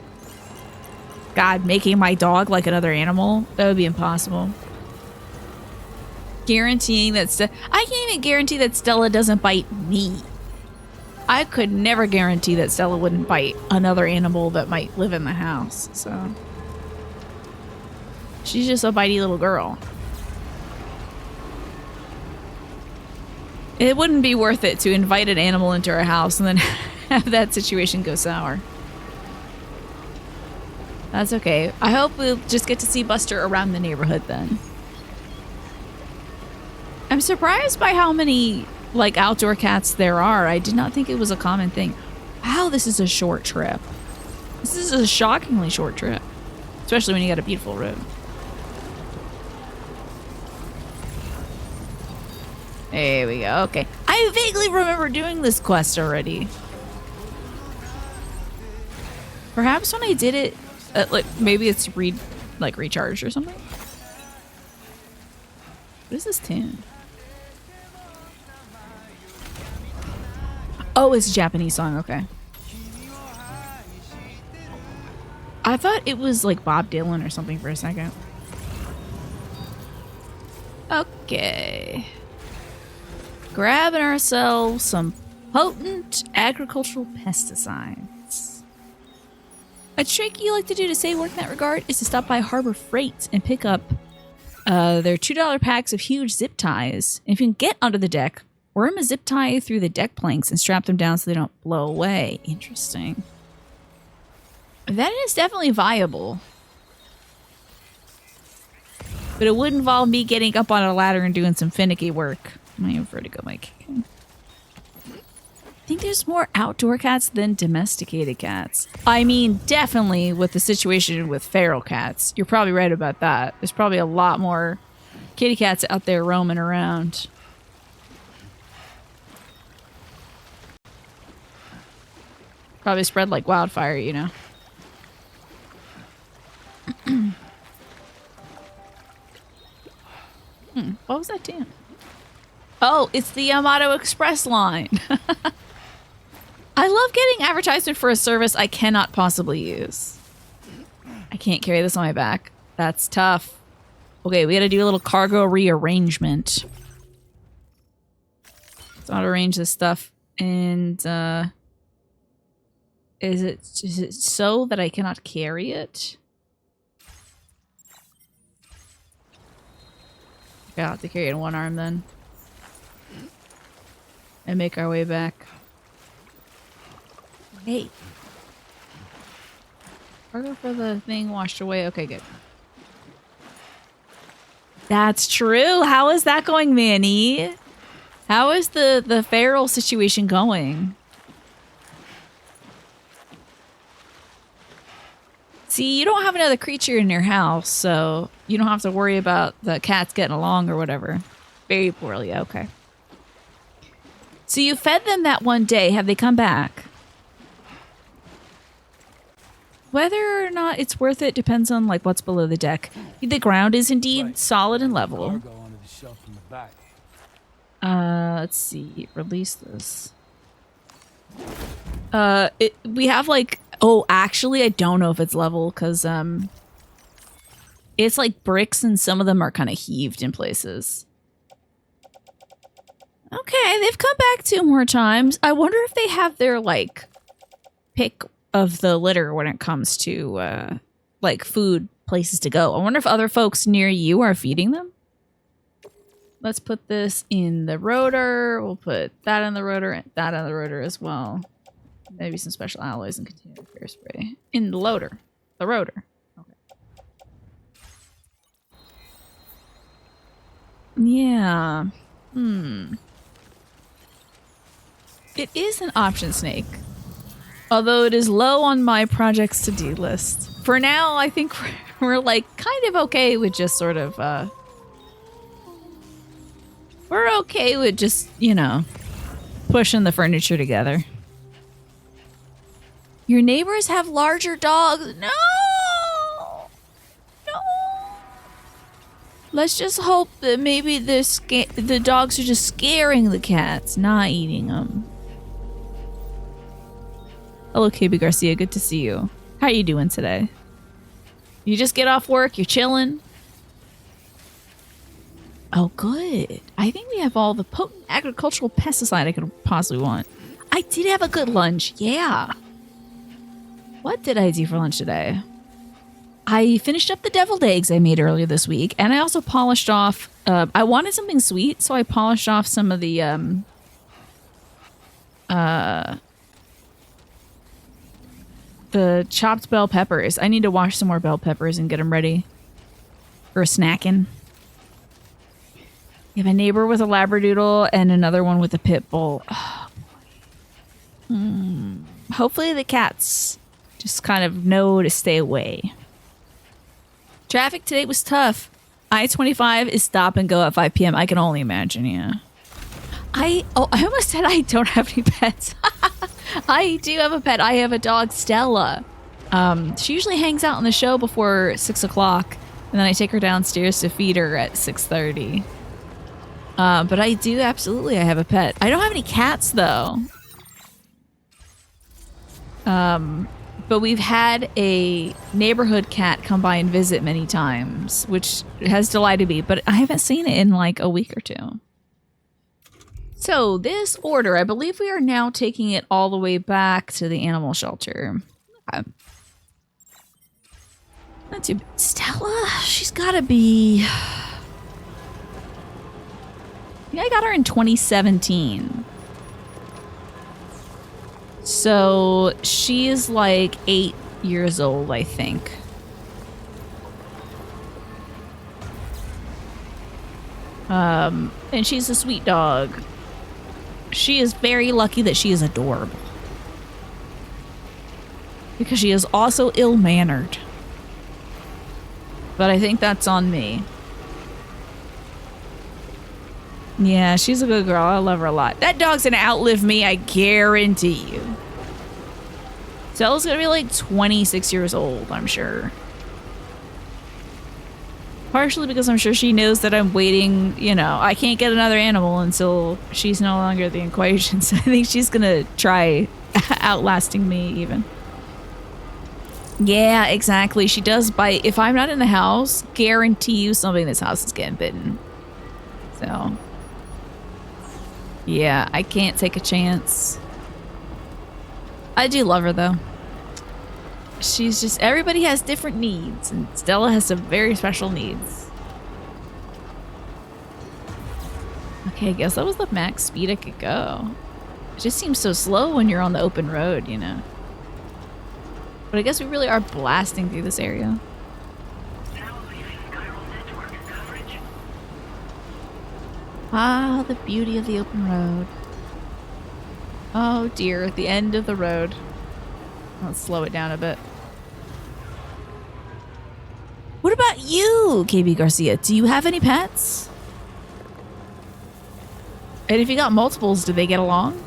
making my dog like another animal. That would be impossible. Guaranteeing that I can't even guarantee that Stella doesn't bite me. I could never guarantee that Stella wouldn't bite another animal that might live in the house. So she's just a bitey little girl. It wouldn't be worth it to invite an animal into our house and then have that situation go sour. That's okay. I hope we'll just get to see Buster around the neighborhood then. I'm surprised by how many like outdoor cats there are. I did not think it was a common thing. Wow, this is a short trip. This is a shockingly short trip. Especially when you got a beautiful road. There we go. Okay. I vaguely remember doing this quest already. Perhaps when I did it, like maybe it's recharged or something. What is this tune? Oh, it's a Japanese song. Okay. I thought it was like Bob Dylan or something for a second. Okay. Grabbing ourselves some potent agricultural pesticides. A trick you like to do to save work in that regard is to stop by Harbor Freight and pick up their $2 packs of huge zip ties. And if you can get under the deck, worm a zip tie through the deck planks and strap them down so they don't blow away. Interesting. That is definitely viable. But it would involve me getting up on a ladder and doing some finicky work. My vertigo might kick in. I think there's more outdoor cats than domesticated cats. I mean, definitely with the situation with feral cats. You're probably right about that. There's probably a lot more kitty cats out there roaming around. Probably spread like wildfire, you know. What was that tune? Oh, it's the Yamato Express line. I love getting advertisement for a service I cannot possibly use. I can't carry this on my back. That's tough. Okay, we gotta do a little cargo rearrangement. Let's auto arrange this stuff. And, is it so that I cannot carry it? Okay, I'll have to carry it in one arm then. And make our way back. Hey. Cargo for the thing washed away. Okay, good. That's true. How is that going, Manny? How is the feral situation going? See, you don't have another creature in your house, so you don't have to worry about the cats getting along or whatever. Very poorly, okay. So you fed them that one day. Have they come back? Whether or not it's worth it depends on like what's below the deck. The ground is indeed solid and level. Cargo under the shelf in the back. Let's see. Release this. We have like, oh, actually, I don't know if it's level because it's like bricks and some of them are kind of heaved in places. Okay, they've come back 2 more times. I wonder if they have their like pick of the litter when it comes to like food places to go. I wonder if other folks near you are feeding them. Let's put this in the rotor. We'll put that in the rotor and that in the rotor as well. Maybe some special alloys and container fair spray in the loader. The rotor. Okay. Yeah. It is an option snake. Although it is low on my projects to-do list. For now, I think we're like kind of okay with just sort of we're okay with just, you know, pushing the furniture together. Your neighbors have larger dogs. No! No! Let's just hope that maybe the dogs are just scaring the cats, not eating them. Hello, KB Garcia. Good to see you. How are you doing today? You just get off work, you're chilling. Oh, good. I think we have all the potent agricultural pesticide I could possibly want. I did have a good lunch. Yeah. What did I do for lunch today? I finished up the deviled eggs I made earlier this week, and I also polished off... I wanted something sweet, so I polished off some of the... the chopped bell peppers. I need to wash some more bell peppers and get them ready for snacking. You have a neighbor with a Labradoodle and another one with a pit bull. Oh, boy. Hopefully the cats just kind of know to stay away. Traffic today was tough. I-25 is stop and go at 5 p.m. I can only imagine, yeah. I almost said I don't have any pets. I do have a pet. I have a dog, Stella. She usually hangs out on the show before 6 o'clock, and then I take her downstairs to feed her at 6:30. But I do absolutely. I have a pet. I don't have any cats though. But we've had a neighborhood cat come by and visit many times, which has delighted me. But I haven't seen it in like a week or 2. So this order, I believe we are now taking it all the way back to the animal shelter. Okay. Not too bad. Stella, she's gotta be... Yeah, I got her in 2017. So she is like 8 years old, I think. And she's a sweet dog. She is very lucky that she is adorable. Because she is also ill-mannered. But I think that's on me. Yeah, she's a good girl. I love her a lot. That dog's gonna outlive me, I guarantee you. Stella's gonna be like 26 years old, I'm sure. Partially because I'm sure she knows that I'm waiting, you know, I can't get another animal until she's no longer the equation. So I think she's gonna try outlasting me even. Yeah, exactly. She does bite. If I'm not in the house, guarantee you somebody in this house is getting bitten. So... yeah, I can't take a chance. I do love her, though. She's just... everybody has different needs, and Stella has some very special needs. Okay, I guess that was the max speed I could go. It just seems so slow when you're on the open road, you know? But I guess we really are blasting through this area. Now leaving chiral network coverage. Ah, the beauty of the open road. Oh dear, the end of the road. Let's slow it down a bit. What about you, KB Garcia? Do you have any pets? And if you got multiples, do they get along?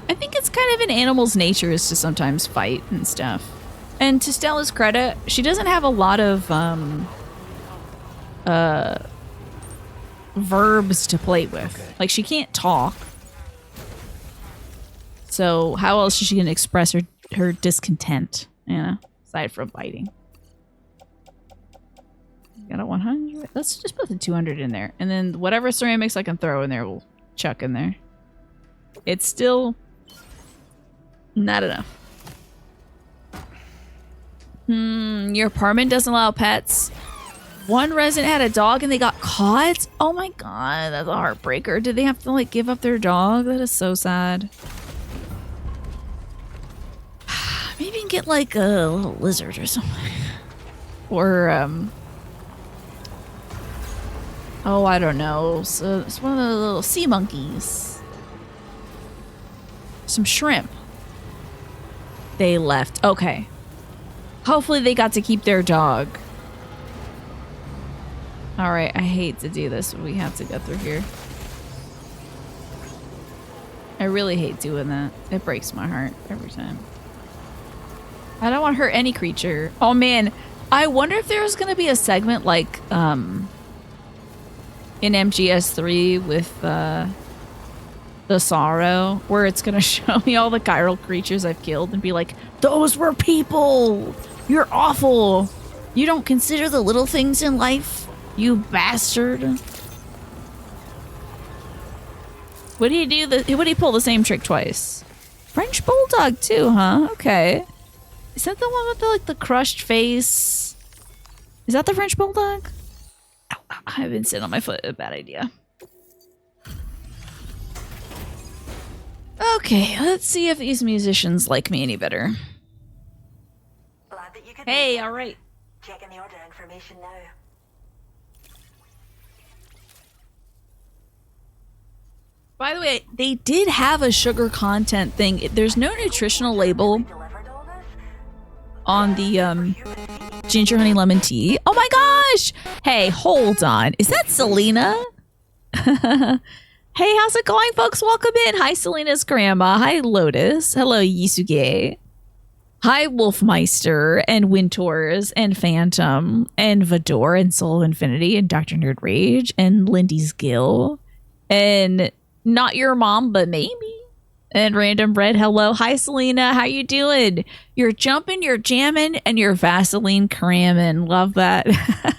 I think it's kind of in animals' nature is to sometimes fight and stuff. And to Stella's credit, she doesn't have a lot of verbs to play with. Okay. Like, she can't talk. So how else is she gonna express her discontent? You know, aside from biting. Got a 100. Let's just put the 200 in there, and then whatever ceramics I can throw in there, we'll chuck in there. It's still not enough. Your apartment doesn't allow pets. One resident had a dog and they got caught. Oh my god, that's a heartbreaker. Did they have to like give up their dog? That is so sad. Maybe you can get like a little lizard or something. Or oh, I don't know. So it's one of the little sea monkeys. Some shrimp. They left. Okay. Hopefully they got to keep their dog. Alright, I hate to do this, but we have to go through here. I really hate doing that. It breaks my heart every time. I don't want to hurt any creature. Oh man, I wonder if there's going to be a segment like in MGS3 with the sorrow, where it's going to show me all the chiral creatures I've killed and be like, those were people! You're awful! You don't consider the little things in life, you bastard. Would he would he pull the same trick twice? French Bulldog too, huh? Okay. Is that the one with the, like, the crushed face? Is that the French Bulldog? Ow, ow, I've been sitting on my foot. A bad idea. Okay, let's see if these musicians like me any better. Glad that you could Hey, make it. alright. Checking the order information now. By the way, they did have a sugar content thing. There's no nutritional label Delivered all this? on the ginger honey lemon tea. Oh my gosh! Hey, hold on. Is that Selena? Hey, how's it going, folks? Welcome in. Hi, Selena's grandma. Hi, Lotus. Hello, Yisuge. Hi, Wolfmeister and Wintors and Phantom and Vador and Soul of Infinity and Dr. Nerd Rage and Lindy's Gill and Not Your Mom, but Maybe. And Random Bread, hello. Hi, Selena. How you doing? You're jumping, you're jamming, and you're Vaseline cramming. Love that.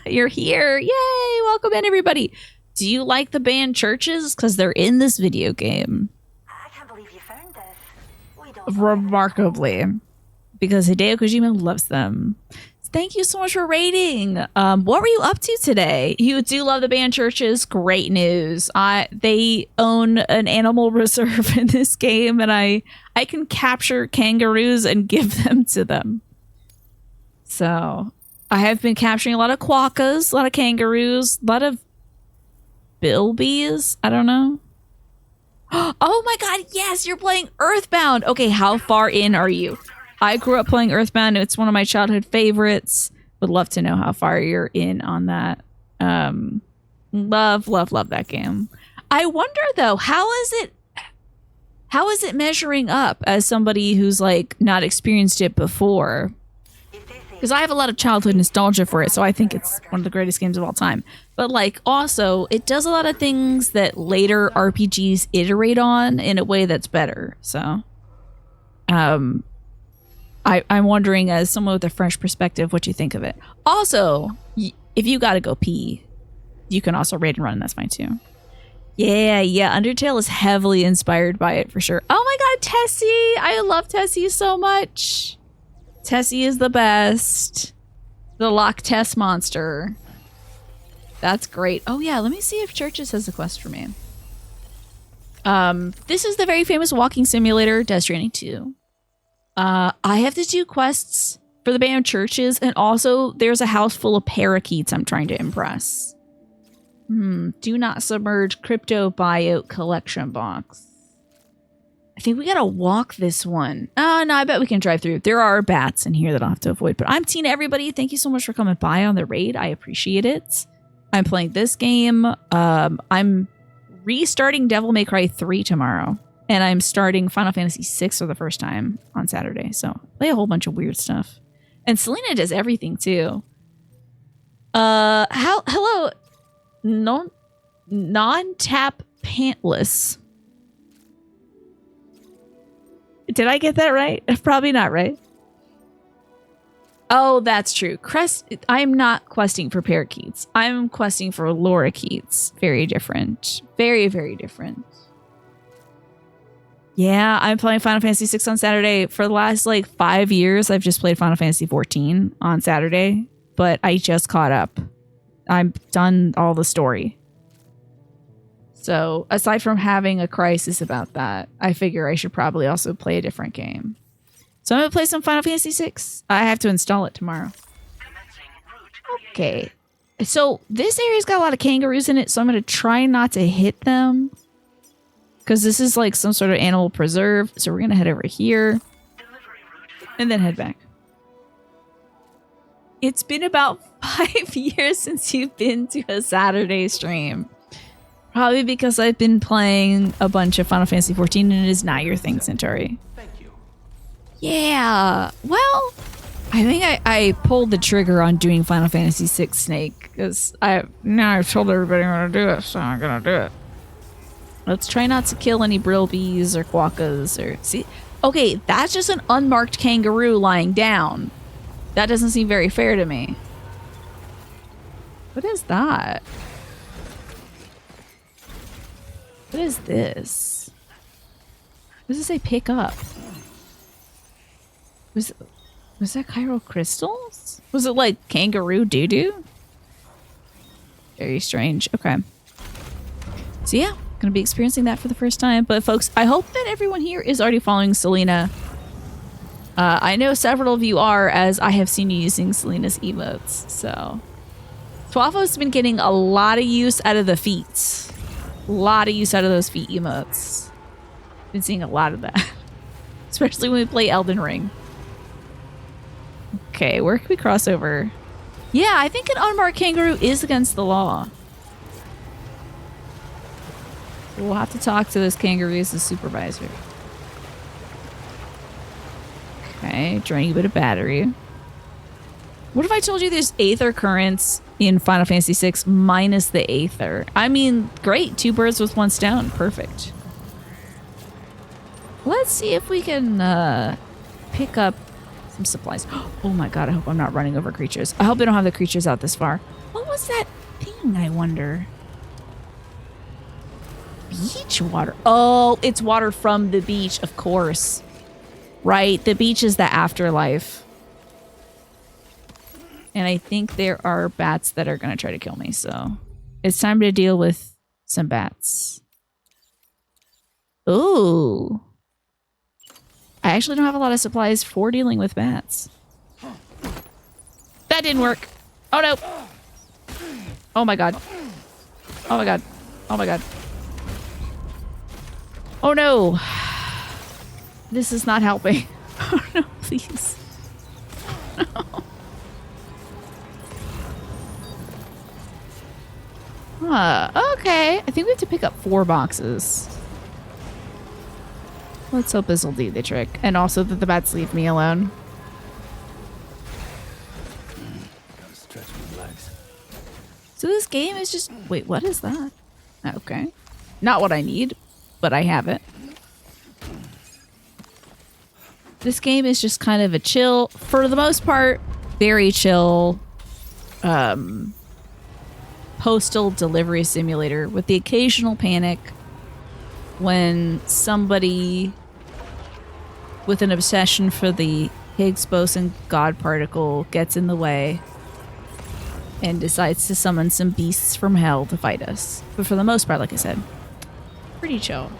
You're here. Yay. Welcome in, everybody. Do you like the band Churches? Because they're in this video game. I can't believe you found this. We don't Remarkably. Because Hideo Kojima loves them. Thank you so much for rating. What were you up to today? You do love the band Churches. Great news. They own an animal reserve in this game, and I can capture kangaroos and give them to them. So I have been capturing a lot of quokkas, a lot of kangaroos, a lot of bilbies. I don't know. Oh my god, yes, you're playing Earthbound. Okay, how far in are you? I grew up playing Earthbound. It's one of my childhood favorites. Would love to know how far you're in on that. Love that game. I wonder though, how is it measuring up as somebody who's like not experienced it before? Because I have a lot of childhood nostalgia for it, so I think it's one of the greatest games of all time. But like also, it does a lot of things that later RPGs iterate on in a way that's better. So I'm wondering, as someone with a French perspective, what you think of it. Also, if you gotta go pee, you can also raid and run, and that's fine too. Yeah, Undertale is heavily inspired by it for sure. Oh my god, Tessie! I love Tessie so much. Tessie is the best. The Loch Tess monster. That's great. Oh yeah, let me see if Churches has a quest for me. This is the very famous walking simulator, Death Stranding 2. I have to do quests for the band churches, and also there's a house full of parakeets I'm trying to impress. Do not submerge crypto buyout collection box. I think we gotta walk this one. Oh, no, I bet we can drive through. There are bats in here that I'll have to avoid. But I'm Tina, everybody. Thank you so much for coming by on the raid. I appreciate it. I'm playing this game. I'm restarting Devil May Cry 3 tomorrow. And I'm starting Final Fantasy 6 for the first time on Saturday. So I play a whole bunch of weird stuff. And Selena does everything too. Hello. Non-tap pantless. Did I get that right? Probably not, right? Oh, that's true. I'm not questing for parakeets. I'm questing for lorikeets. Very different. Very, very different. Yeah, I'm playing Final Fantasy 6 on Saturday. For the last 5 years, I've just played Final Fantasy 14 on Saturday, but I just caught up. I've done all the story. So aside from having a crisis about that, I figure I should probably also play a different game. So I'm going to play some Final Fantasy 6. I have to install it tomorrow. Okay. So this area's got a lot of kangaroos in it, so I'm going to try not to hit them. Because this is some sort of animal preserve. So we're going to head over here. And then head back. It's been about 5 years since you've been to a Saturday stream. Probably because I've been playing a bunch of Final Fantasy 14 and it is not your thing, Centauri. Thank you. Yeah. Well, I think I pulled the trigger on doing Final Fantasy 6 Snake. Because I've told everybody I'm going to do it, so I'm going to do it. Let's try not to kill any brilbees or quokkas or... See? Okay, that's just an unmarked kangaroo lying down. That doesn't seem very fair to me. What is that? What is this? What does it say pick up? Was that chiral crystals? Was it like kangaroo doo-doo? Very strange. Okay. So yeah, gonna be experiencing that for the first time. But folks, I hope that everyone here is already following Selena. I know several of you are, as I have seen you using Selena's emotes. So Twafo's been getting a lot of use out of the feet. A lot of use out of those feet emotes. Been seeing a lot of that. Especially when we play Elden Ring. Okay, where can we cross over? Yeah, I think an unmarked kangaroo is against the law. We'll have to talk to this kangaroo's supervisor. Okay, draining a bit of battery. What if I told you there's aether currents in Final Fantasy 6 minus the aether? I mean, great. 2 birds with 1 stone. Perfect. Let's see if we can pick up some supplies. Oh my god, I hope I'm not running over creatures. I hope they don't have the creatures out this far. What was that thing, I wonder? Beach water. Oh, it's water from the beach, of course. Right, the beach is the afterlife. And I think there are bats that are going to try to kill me, so it's time to deal with some bats. Ooh. I actually don't have a lot of supplies for dealing with bats. That didn't work. Oh no. Oh my god. Oh my god. Oh my god. Oh no. This is not helping. Oh no, please. No. Okay. I think we have to pick up 4 boxes. Let's hope this will do the trick. And also that the bats leave me alone. Gotta stretch my legs. So this game is just... Wait, what is that? Okay. Not what I need, but I have it. This game is just kind of a chill, for the most part, very chill postal delivery simulator with the occasional panic when somebody with an obsession for the Higgs boson God particle gets in the way and decides to summon some beasts from hell to fight us. But for the most part, like I said, pretty chill.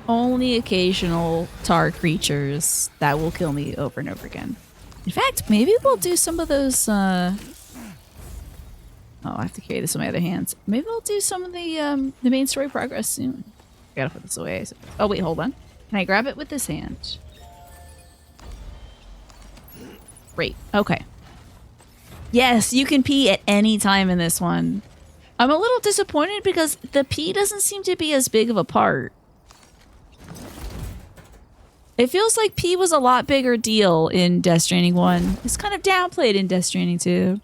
Only occasional tar creatures that will kill me over and over again. In fact, maybe we'll do some of those, oh, I have to carry this in my other hands. Maybe we'll do some of the main story progress soon. I gotta put this away. Oh, wait, hold on. Can I grab it with this hand? Great. Okay. Yes, you can pee at any time in this one. I'm a little disappointed because the pee doesn't seem to be as big of a part. It feels like pee was a lot bigger deal in Death Stranding 1. It's kind of downplayed in Death Stranding 2.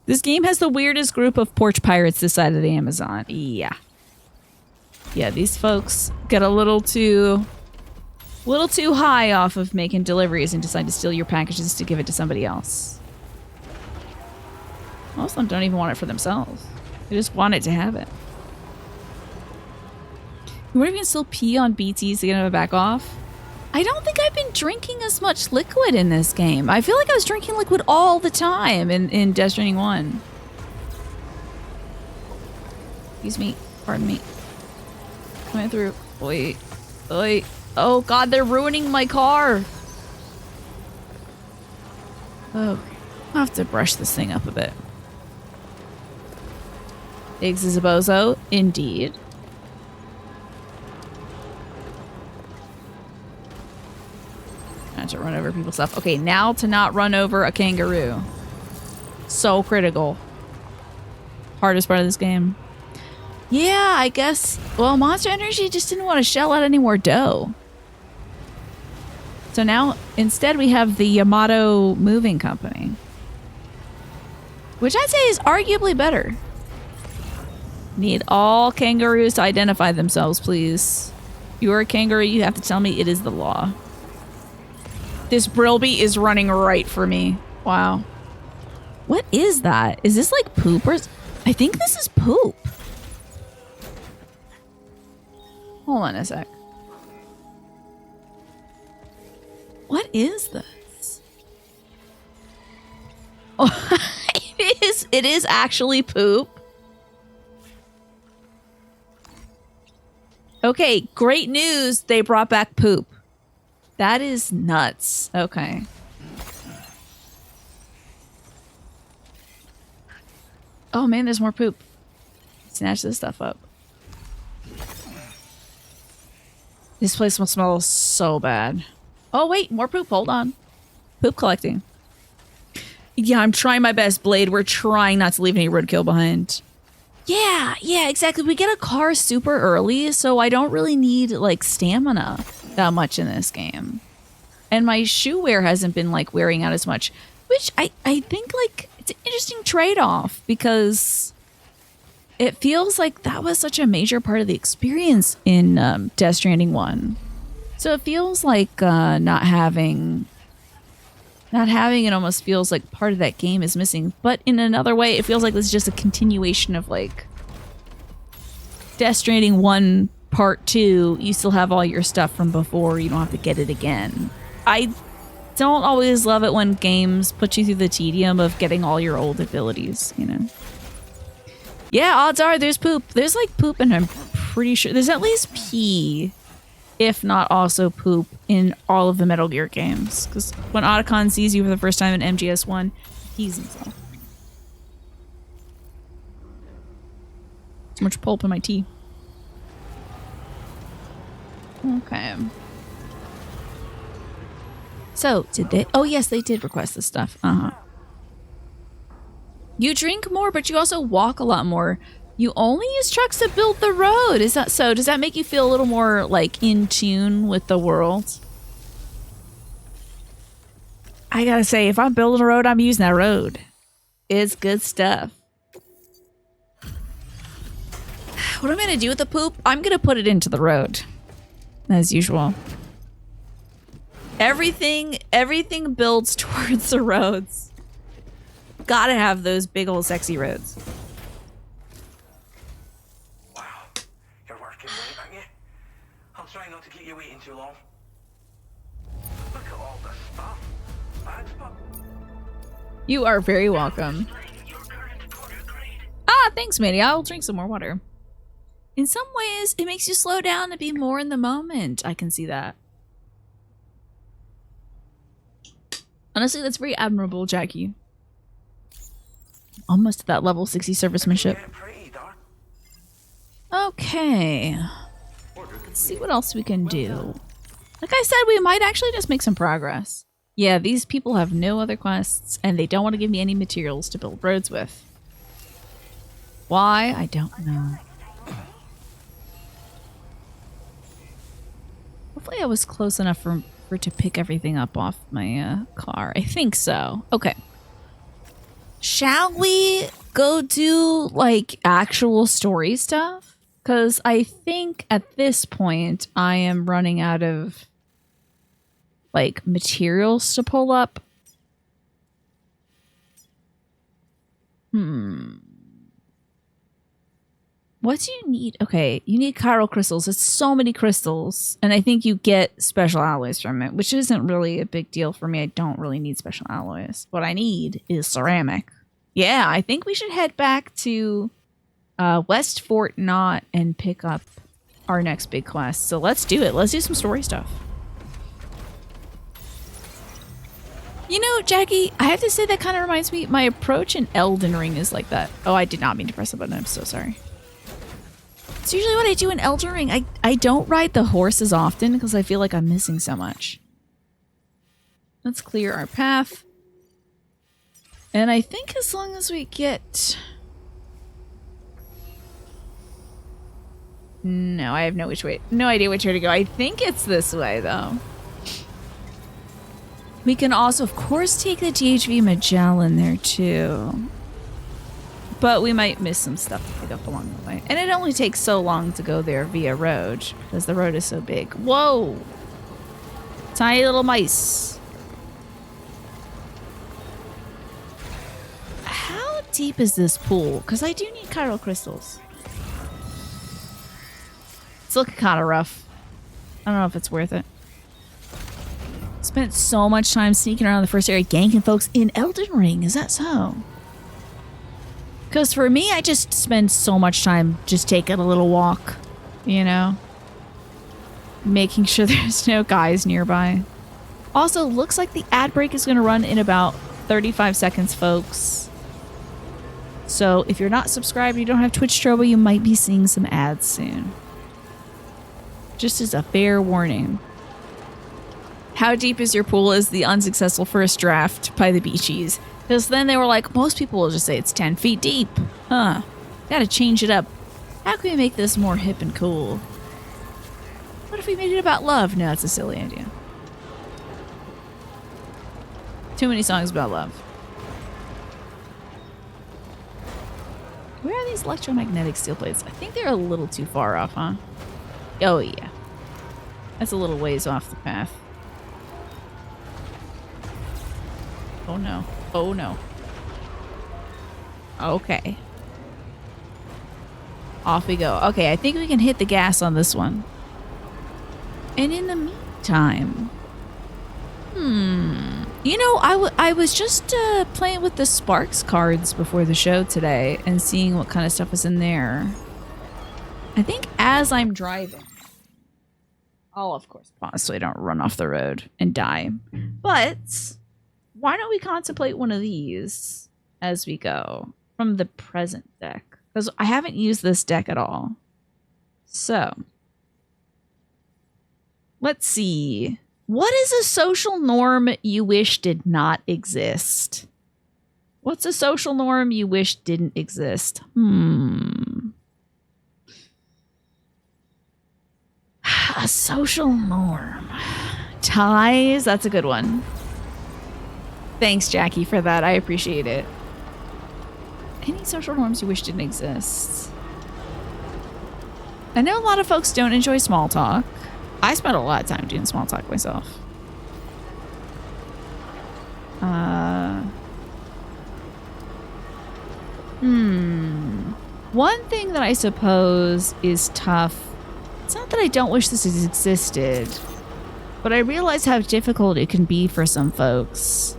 This game has the weirdest group of porch pirates this side of the Amazon. Yeah. Yeah, these folks get a little too high off of making deliveries and decide to steal your packages to give it to somebody else. Most of them don't even want it for themselves. They just want it to have it. You wouldn't even still pee on BTs to get them to back off? I don't think I've been drinking as much liquid in this game. I feel like I was drinking liquid all the time in Death Stranding 1. Excuse me. Pardon me. Coming through. Wait. Wait. Oh god, they're ruining my car. Oh, I'll have to brush this thing up a bit. Iggs is a bozo. Indeed. Not to run over people's stuff. Okay, now to not run over a kangaroo. So critical. Hardest part of this game. Yeah, I guess. Well, Monster Energy just didn't want to shell out any more dough. So now, instead, we have the Yamato Moving Company. Which I'd say is arguably better. Need all kangaroos to identify themselves, please. You're a kangaroo, you have to tell me it is the law. This Brilby is running right for me. Wow. What is that? Is this like poop or... I think this is poop. Hold on a sec. What is this? Oh, it is actually poop. Okay, great news. They brought back poop. That is nuts. Okay. Oh man, there's more poop. Snatch this stuff up. This place will smell so bad. Oh wait, more poop. Hold on. Poop collecting. Yeah, I'm trying my best, Blade. We're trying not to leave any roadkill behind. Yeah, exactly. We get a car super early, so I don't really need, like, stamina that much in this game. And my shoe wear hasn't been, like, wearing out as much, which I think, like, it's an interesting trade-off because it feels like that was such a major part of the experience in Death Stranding 1. So it feels like not having it almost feels like part of that game is missing. But in another way, it feels like this is just a continuation of like Death Stranding 1 Part 2. You still have all your stuff from before. You don't have to get it again. I don't always love it when games put you through the tedium of getting all your old abilities, you know? Yeah, odds are there's poop. There's like poop and I'm pretty sure there's at least pee, if not also poop, in all of the Metal Gear games. Because when Otacon sees you for the first time in MGS1, he pees himself. Too much pulp in my tea. Okay. So, did they... Oh, yes, they did request this stuff. Uh-huh. You drink more, but you also walk a lot more. You only use trucks to build the road. Is that so? Does that make you feel a little more, like, in tune with the world? I gotta say, if I'm building a road, I'm using that road. It's good stuff. What am I gonna do with the poop? I'm gonna put it into the road. As usual. Everything builds towards the roads. Gotta have those big old sexy roads. Wow, you're working late, aren't you? I'm trying not to keep you waiting too long. Look at all this stuff. Thanks, but You are very welcome. your current quarter grade. Ah, thanks, matey. I'll drink some more water. In some ways, it makes you slow down and be more in the moment. I can see that. Honestly, that's very admirable, Jackie. Almost at that level 60 servicemanship. Get pretty dark. Okay. Let's see what else we can do. Like I said, we might actually just make some progress. Yeah, these people have no other quests, and they don't want to give me any materials to build roads with. Why? I don't know. Hopefully I was close enough for it to pick everything up off my car. I think so. Okay. Shall we go do, like, actual story stuff? Because I think at this point I am running out of, like, materials to pull up. What do you need? Okay, you need chiral crystals. It's so many crystals. And I think you get special alloys from it, which isn't really a big deal for me. I don't really need special alloys. What I need is ceramic. Yeah, I think we should head back to West Fort Knot and pick up our next big quest. So let's do it. Let's do some story stuff. You know, Jackie, I have to say that kind of reminds me, my approach in Elden Ring is like that. Oh, I did not mean to press the button. I'm so sorry. It's usually what I do in Elden Ring. I don't ride the horse as often because I feel like I'm missing so much. Let's clear our path. And I think as long as we get... No, I have no idea which way to go. I think it's this way, though. We can also, of course, take the DHV Magellan there, too. But we might miss some stuff to pick up along the way. And it only takes so long to go there via road, because the road is so big. Whoa! Tiny little mice. How deep is this pool? Because I do need chiral crystals. It's looking kind of rough. I don't know if it's worth it. Spent so much time sneaking around the first area ganking folks in Elden Ring. Is that so? Because for me, I just spend so much time just taking a little walk, you know? Making sure there's no guys nearby. Also, looks like the ad break is going to run in about 35 seconds, folks. So if you're not subscribed, you don't have Twitch Strobo, you might be seeing some ads soon. Just as a fair warning. How deep is your pool is the unsuccessful first draft by the Beachies. Because then they were like, most people will just say it's 10 feet deep. Huh. Gotta change it up. How can we make this more hip and cool? What if we made it about love? No, that's a silly idea. Too many songs about love. Where are these electromagnetic steel plates? I think they're a little too far off, huh? Oh, yeah. That's a little ways off the path. Oh, no. Oh, no. Okay. Off we go. Okay, I think we can hit the gas on this one. And in the meantime... You know, I was just playing with the Sparks cards before the show today and seeing what kind of stuff was in there. I think as I'm driving... I'll, of course, pause so I don't run off the road and die. But... why don't we contemplate one of these as we go from the present deck? Because I haven't used this deck at all. So, let's see. What is a social norm you wish did not exist? What's a social norm you wish didn't exist? A social norm. Ties? That's a good one. Thanks, Jackie, for that. I appreciate it. Any social norms you wish didn't exist? I know a lot of folks don't enjoy small talk. I spend a lot of time doing small talk myself. One thing that I suppose is tough. It's not that I don't wish this existed, but I realize how difficult it can be for some folks.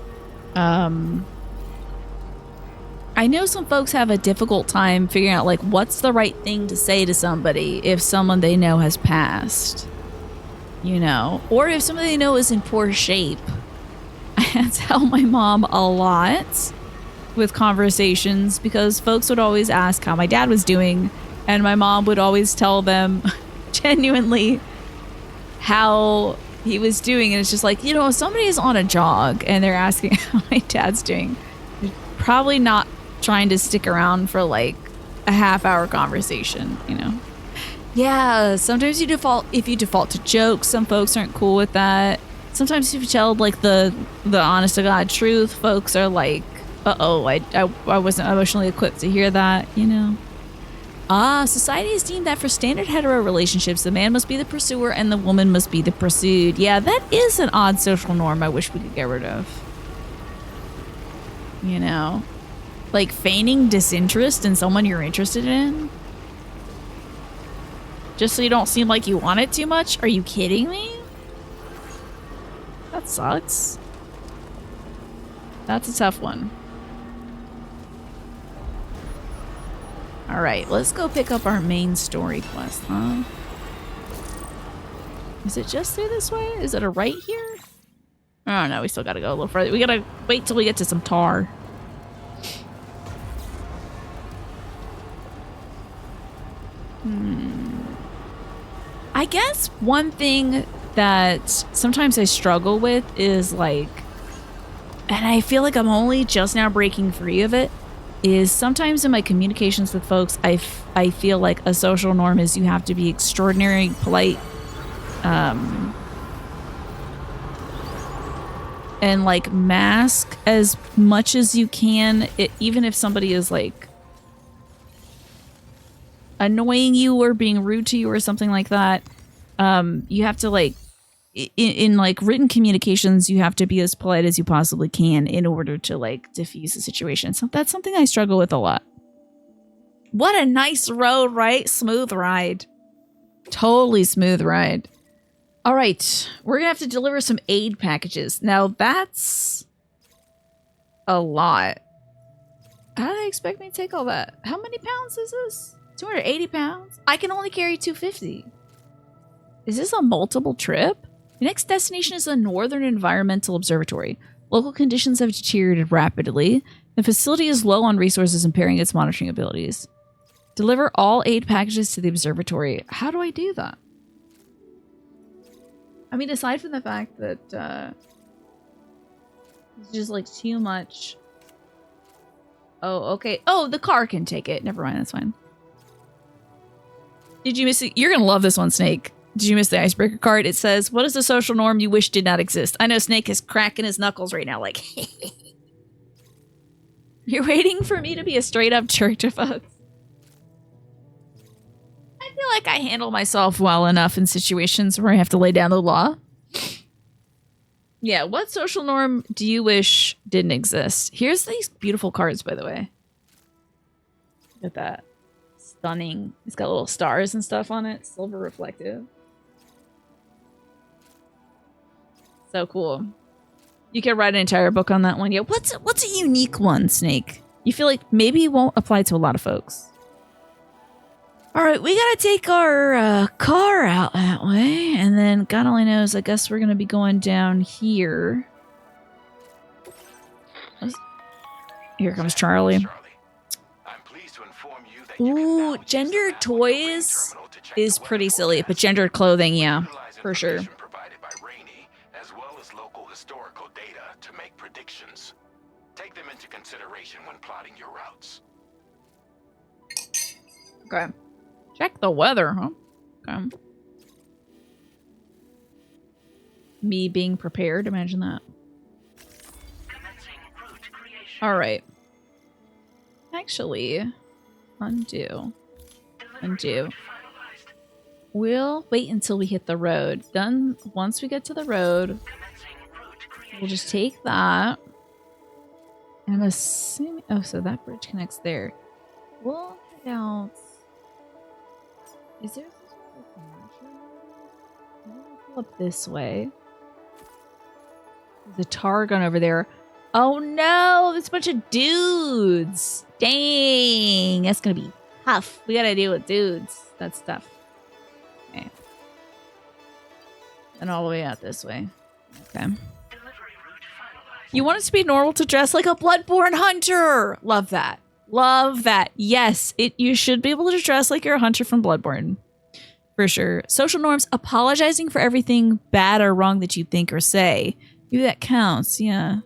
I know some folks have a difficult time figuring out like what's the right thing to say to somebody if someone they know has passed. You know, or if somebody they know is in poor shape. I had to help my mom a lot with conversations because folks would always ask how my dad was doing, and my mom would always tell them genuinely how he was doing. And it's just like, you know, if somebody is on a jog and they're asking how my dad's doing, they're probably not trying to stick around for like a half-hour conversation, you know. Yeah, sometimes if you default to jokes, some folks aren't cool with that. Sometimes if you tell like the honest to God truth, folks are like, uh-oh, I wasn't emotionally equipped to hear that, you know. Society has deemed that for standard hetero relationships, the man must be the pursuer and the woman must be the pursued. Yeah, that is an odd social norm I wish we could get rid of. You know, like feigning disinterest in someone you're interested in. Just so you don't seem like you want it too much? Are you kidding me? That sucks. That's a tough one. Alright, let's go pick up our main story quest, huh? Is it just through this way? Is it a right here? Oh no, we still gotta go a little further. We gotta wait till we get to some tar. I guess one thing that sometimes I struggle with is like, and I feel like I'm only just now breaking free of it, is sometimes in my communications with folks, I feel like a social norm is you have to be extraordinary, polite, and like mask as much as you can, even if somebody is like annoying you or being rude to you or something like that. You have to like in like written communications, you have to be as polite as you possibly can in order to like diffuse the situation. So that's something I struggle with a lot. What a nice road, right? Smooth ride. Totally smooth ride. All right, we're gonna have to deliver some aid packages. Now that's a lot. How do they expect me to take all that? How many pounds is this? 280 pounds? I can only carry 250. Is this a multiple trip? Your next destination is the Northern Environmental Observatory. Local conditions have deteriorated rapidly. The facility is low on resources, impairing its monitoring abilities. Deliver all aid packages to the observatory. How do I do that? I mean, aside from the fact that it's just like too much. Oh, okay. Oh, the car can take it. Never mind, that's fine. Did you miss it? You're gonna love this one, Snake. Did you miss the icebreaker card? It says, what is the social norm you wish did not exist? I know Snake is cracking his knuckles right now, like, you're waiting for me to be a straight up jerk to folks. I feel like I handle myself well enough in situations where I have to lay down the law. Yeah, what social norm do you wish didn't exist? Here's these beautiful cards, by the way. Look at that. Stunning. It's got little stars and stuff on it. Silver reflective. So cool. You could write an entire book on that one. Yeah, what's a unique one, Snake? You feel like maybe it won't apply to a lot of folks. All right, we gotta take our car out that way, and then God only knows. I guess we're gonna be going down here. Here comes Charlie. Ooh, gendered toys is pretty silly, but gendered clothing, yeah, for sure. As well as local historical data to make predictions. Take them into consideration when plotting your routes. Okay. Check the weather, huh? Okay. Me being prepared, imagine that. Alright. Actually, undo. We'll wait until we hit the road. Then, once we get to the road, we'll just take that. I'm assuming... Oh, so that bridge connects there. We'll head out... Is there some sort of commercial? I'm gonna pull up this way. There's a tar gun over there. Oh no, there's a bunch of dudes. Dang, that's gonna be tough. We gotta deal with dudes. That's tough. Okay. And all the way out this way. Okay. You want it to be normal to dress like a Bloodborne hunter. Love that. Love that. Yes, you should be able to dress like you're a hunter from Bloodborne. For sure. Social norms, apologizing for everything bad or wrong that you think or say. Maybe that counts, yeah.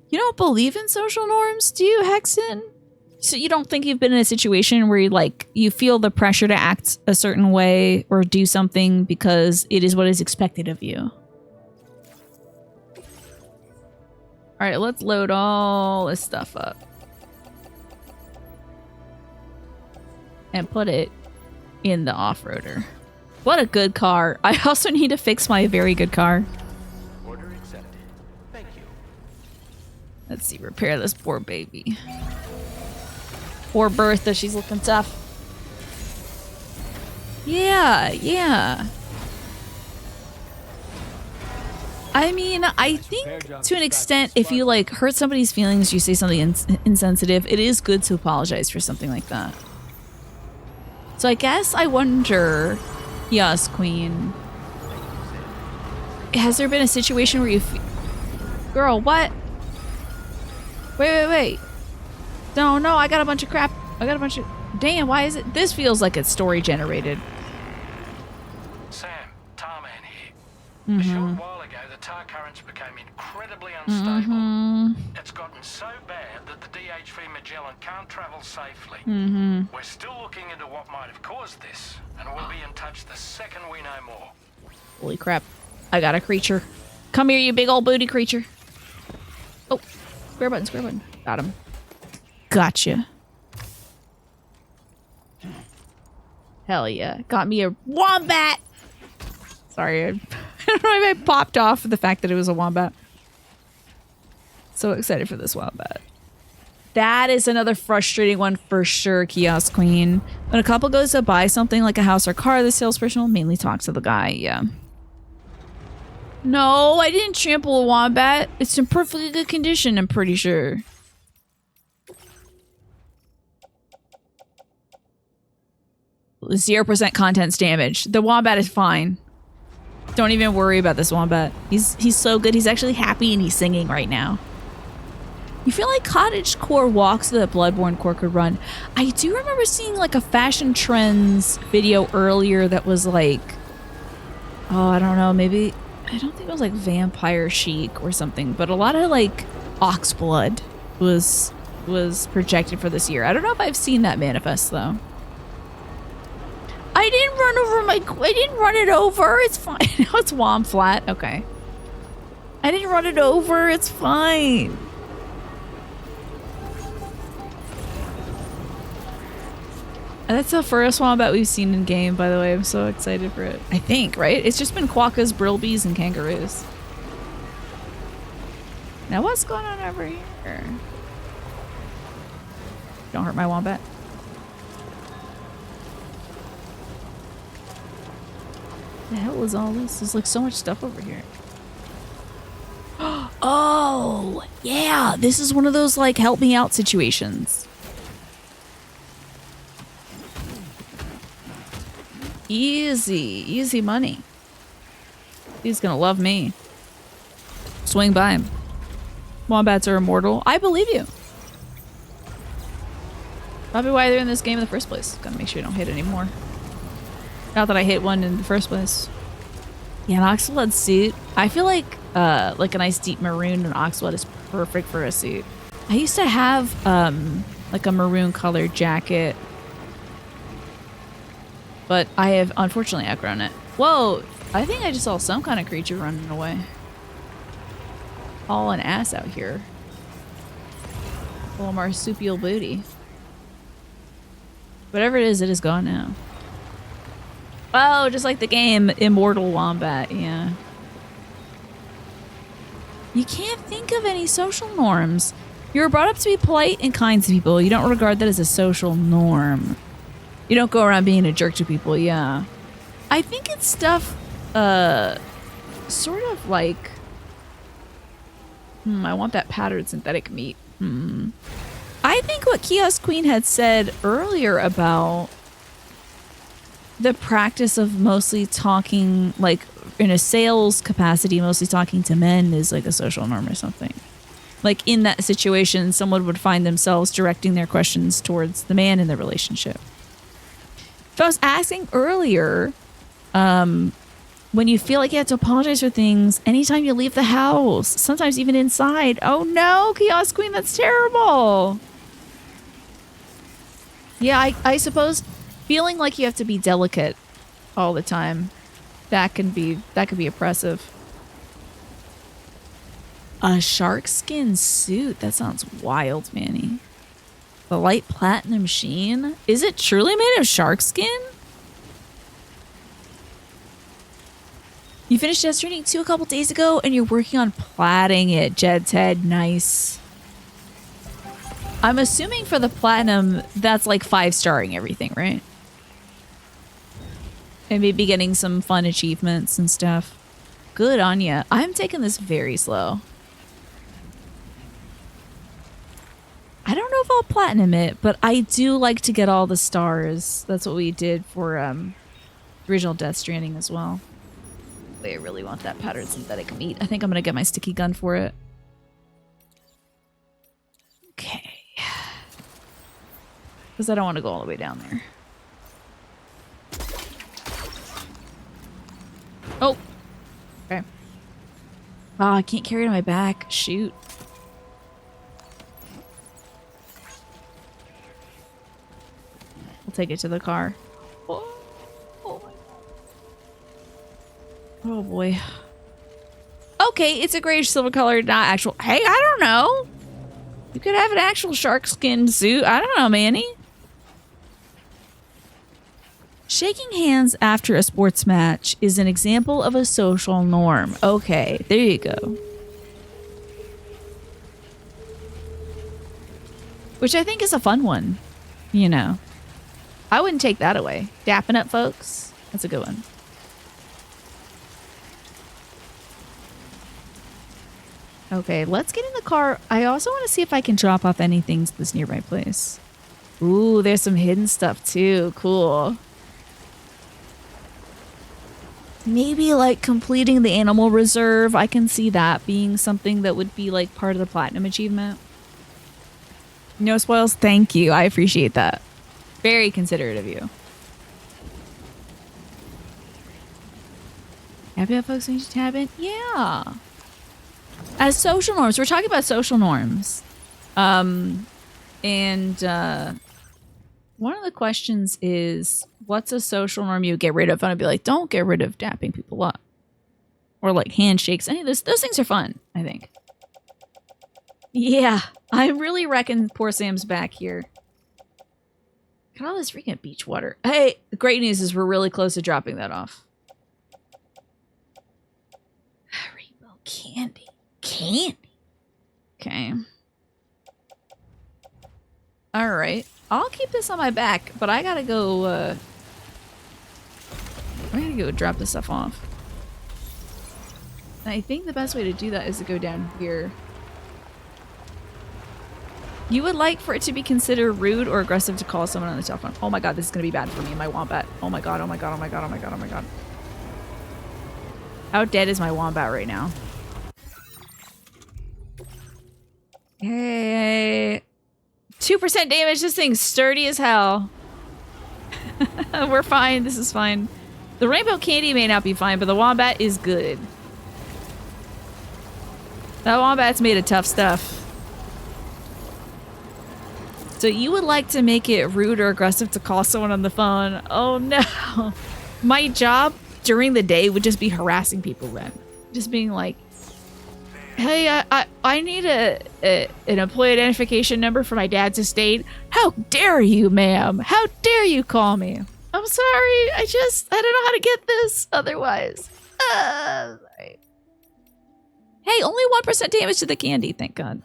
You don't believe in social norms, do you, Hexen? So you don't think you've been in a situation where you feel the pressure to act a certain way or do something because it is what is expected of you? All right, let's load all this stuff up. And put it in the off-roader. What a good car. I also need to fix my very good car. Order accepted. Thank you. Let's see, repair this poor baby. Poor Bertha, she's looking tough. Yeah. I mean, I think to an extent, if you hurt somebody's feelings, you say something insensitive, it is good to apologize for something like that. So I guess I wonder, yes, Queen, has there been a situation where you girl, what? Wait. No, I got a bunch of crap. Damn, why is it? This feels like it's story generated. Sam, Tarman here. A short while ago, the tar currents became incredibly unstable. It's gotten so bad that the DHV Magellan can't travel safely. We're still looking into what might have caused this, and we'll be in touch the second we know more. Holy crap. I got a creature. Come here, you big old booty creature. Oh, square button. Got him. Gotcha. Hell yeah. Got me a wombat! Sorry, I don't know if I popped off the fact that it was a wombat. So excited for this wombat. That is another frustrating one for sure, Kiosk Queen. When a couple goes to buy something like a house or car, the salesperson will mainly talk to the guy, yeah. No, I didn't trample a wombat. It's in perfectly good condition, I'm pretty sure. 0% contents damage. The wombat is fine. Don't even worry about this wombat. He's so good. He's actually happy and he's singing right now. You feel like cottagecore walks that Bloodborne core could run. I do remember seeing a fashion trends video earlier that was oh, I don't know, maybe, I don't think it was vampire chic or something, but a lot of oxblood was projected for this year. I don't know if I've seen that manifest though. I didn't run it over. It's fine. No, it's Wom flat. Okay. I didn't run it over. It's fine. And that's the first wombat we've seen in game, by the way. I'm so excited for it. I think, right? It's just been quokkas, brilbies, and kangaroos. Now what's going on over here? Don't hurt my wombat. The hell is all this? There's so much stuff over here. Oh, yeah. This is one of those help me out situations. Easy money. He's gonna love me. Swing by him. Wombats are immortal. I believe you. Probably why they're in this game in the first place. Gotta make sure you don't hit anymore. Not that I hit one in the first place. Yeah, an oxblood suit. I feel like a nice deep maroon and oxblood is perfect for a suit. I used to have a maroon colored jacket, but I have unfortunately outgrown it. Whoa! I think I just saw some kind of creature running away. All an ass out here. Little marsupial booty. Whatever it is gone now. Oh, just like the game Immortal Wombat, yeah. You can't think of any social norms. You were brought up to be polite and kind to people. You don't regard that as a social norm. You don't go around being a jerk to people, yeah. I think it's stuff, sort of I want that powdered synthetic meat. I think what Kiosk Queen had said earlier about the practice of mostly talking, like in a sales capacity, mostly talking to men is like a social norm or something. Like in that situation, someone would find themselves directing their questions towards the man in the relationship. So I was asking earlier, when you feel like you have to apologize for things anytime you leave the house, sometimes even inside. Oh no, Kiosk Queen, that's terrible. Yeah, I suppose feeling like you have to be delicate all the time, that could be oppressive. A sharkskin suit? That sounds wild, Manny. The light platinum sheen? Is it truly made of sharkskin? You finished Death Stranding 2 a couple days ago and you're working on platting it, Jed's head. Nice. I'm assuming for the platinum, that's like 5-starring everything, right? And maybe getting some fun achievements and stuff. Good on ya. I'm taking this very slow. I don't know if I'll platinum it, but I do like to get all the stars. That's what we did for original Death Stranding as well. Wait, I really want that powdered synthetic meat. I think I'm going to get my sticky gun for it. Okay. Because I don't want to go all the way down there. Oh. Okay. Oh, I can't carry it on my back. Shoot. I'll take it to the car. Oh, oh my God. Oh boy. Okay, it's a grayish silver color, not actual. Hey, I don't know. You could have an actual shark skin suit. I don't know, Manny. Shaking hands after a sports match is an example of a social norm. Okay, there you go. Which I think is a fun one, you know. I wouldn't take that away. Dapping up folks. That's a good one. Okay, let's get in the car. I also want to see if I can drop off anything to this nearby place. Ooh, there's some hidden stuff too. Cool. Maybe like completing the animal reserve. I can see that being something that would be like part of the platinum achievement. No spoils. Thank you. I appreciate that. Very considerate of you. Happy about folks need to tab in? Yeah. As social norms, we're talking about social norms. One of the questions is, what's a social norm you get rid of? And I'd be like, don't get rid of dapping people up. Or like handshakes. Any of those things are fun, I think. Yeah, I really reckon poor Sam's back here. Look at all this freaking beach water. Hey, the great news is we're really close to dropping that off. Rainbow candy. Candy. Okay. Alright. I'll keep this on my back, but I gotta go, I gotta go drop this stuff off. And I think the best way to do that is to go down here. You would like for it to be considered rude or aggressive to call someone on the telephone. Oh my god, this is gonna be bad for me and my wombat. Oh my god, oh my god, oh my god, oh my god, oh my god. How dead is my wombat right now? Hey. 2% damage. This thing's sturdy as hell. We're fine. This is fine. The rainbow candy may not be fine, but the wombat is good. That wombat's made of tough stuff. So you would like to make it rude or aggressive to call someone on the phone? Oh no. My job during the day would just be harassing people then. Just being like, hey, I need an employee identification number for my dad's estate. How dare you, ma'am? How dare you call me? I'm sorry. I don't know how to get this otherwise. Sorry. Hey, only 1% damage to the candy. Thank God.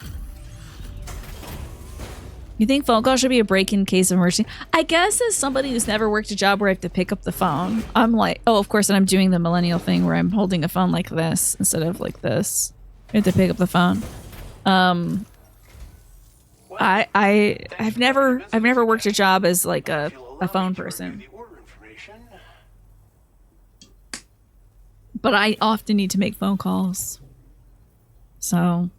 You think phone call should be a break in case of emergency? I guess as somebody who's never worked a job where I have to pick up the phone, I'm like, oh, of course, and I'm doing the millennial thing where I'm holding a phone like this instead of like this. I have to pick up the phone. I've never worked a job as like a phone person, but I often need to make phone calls. So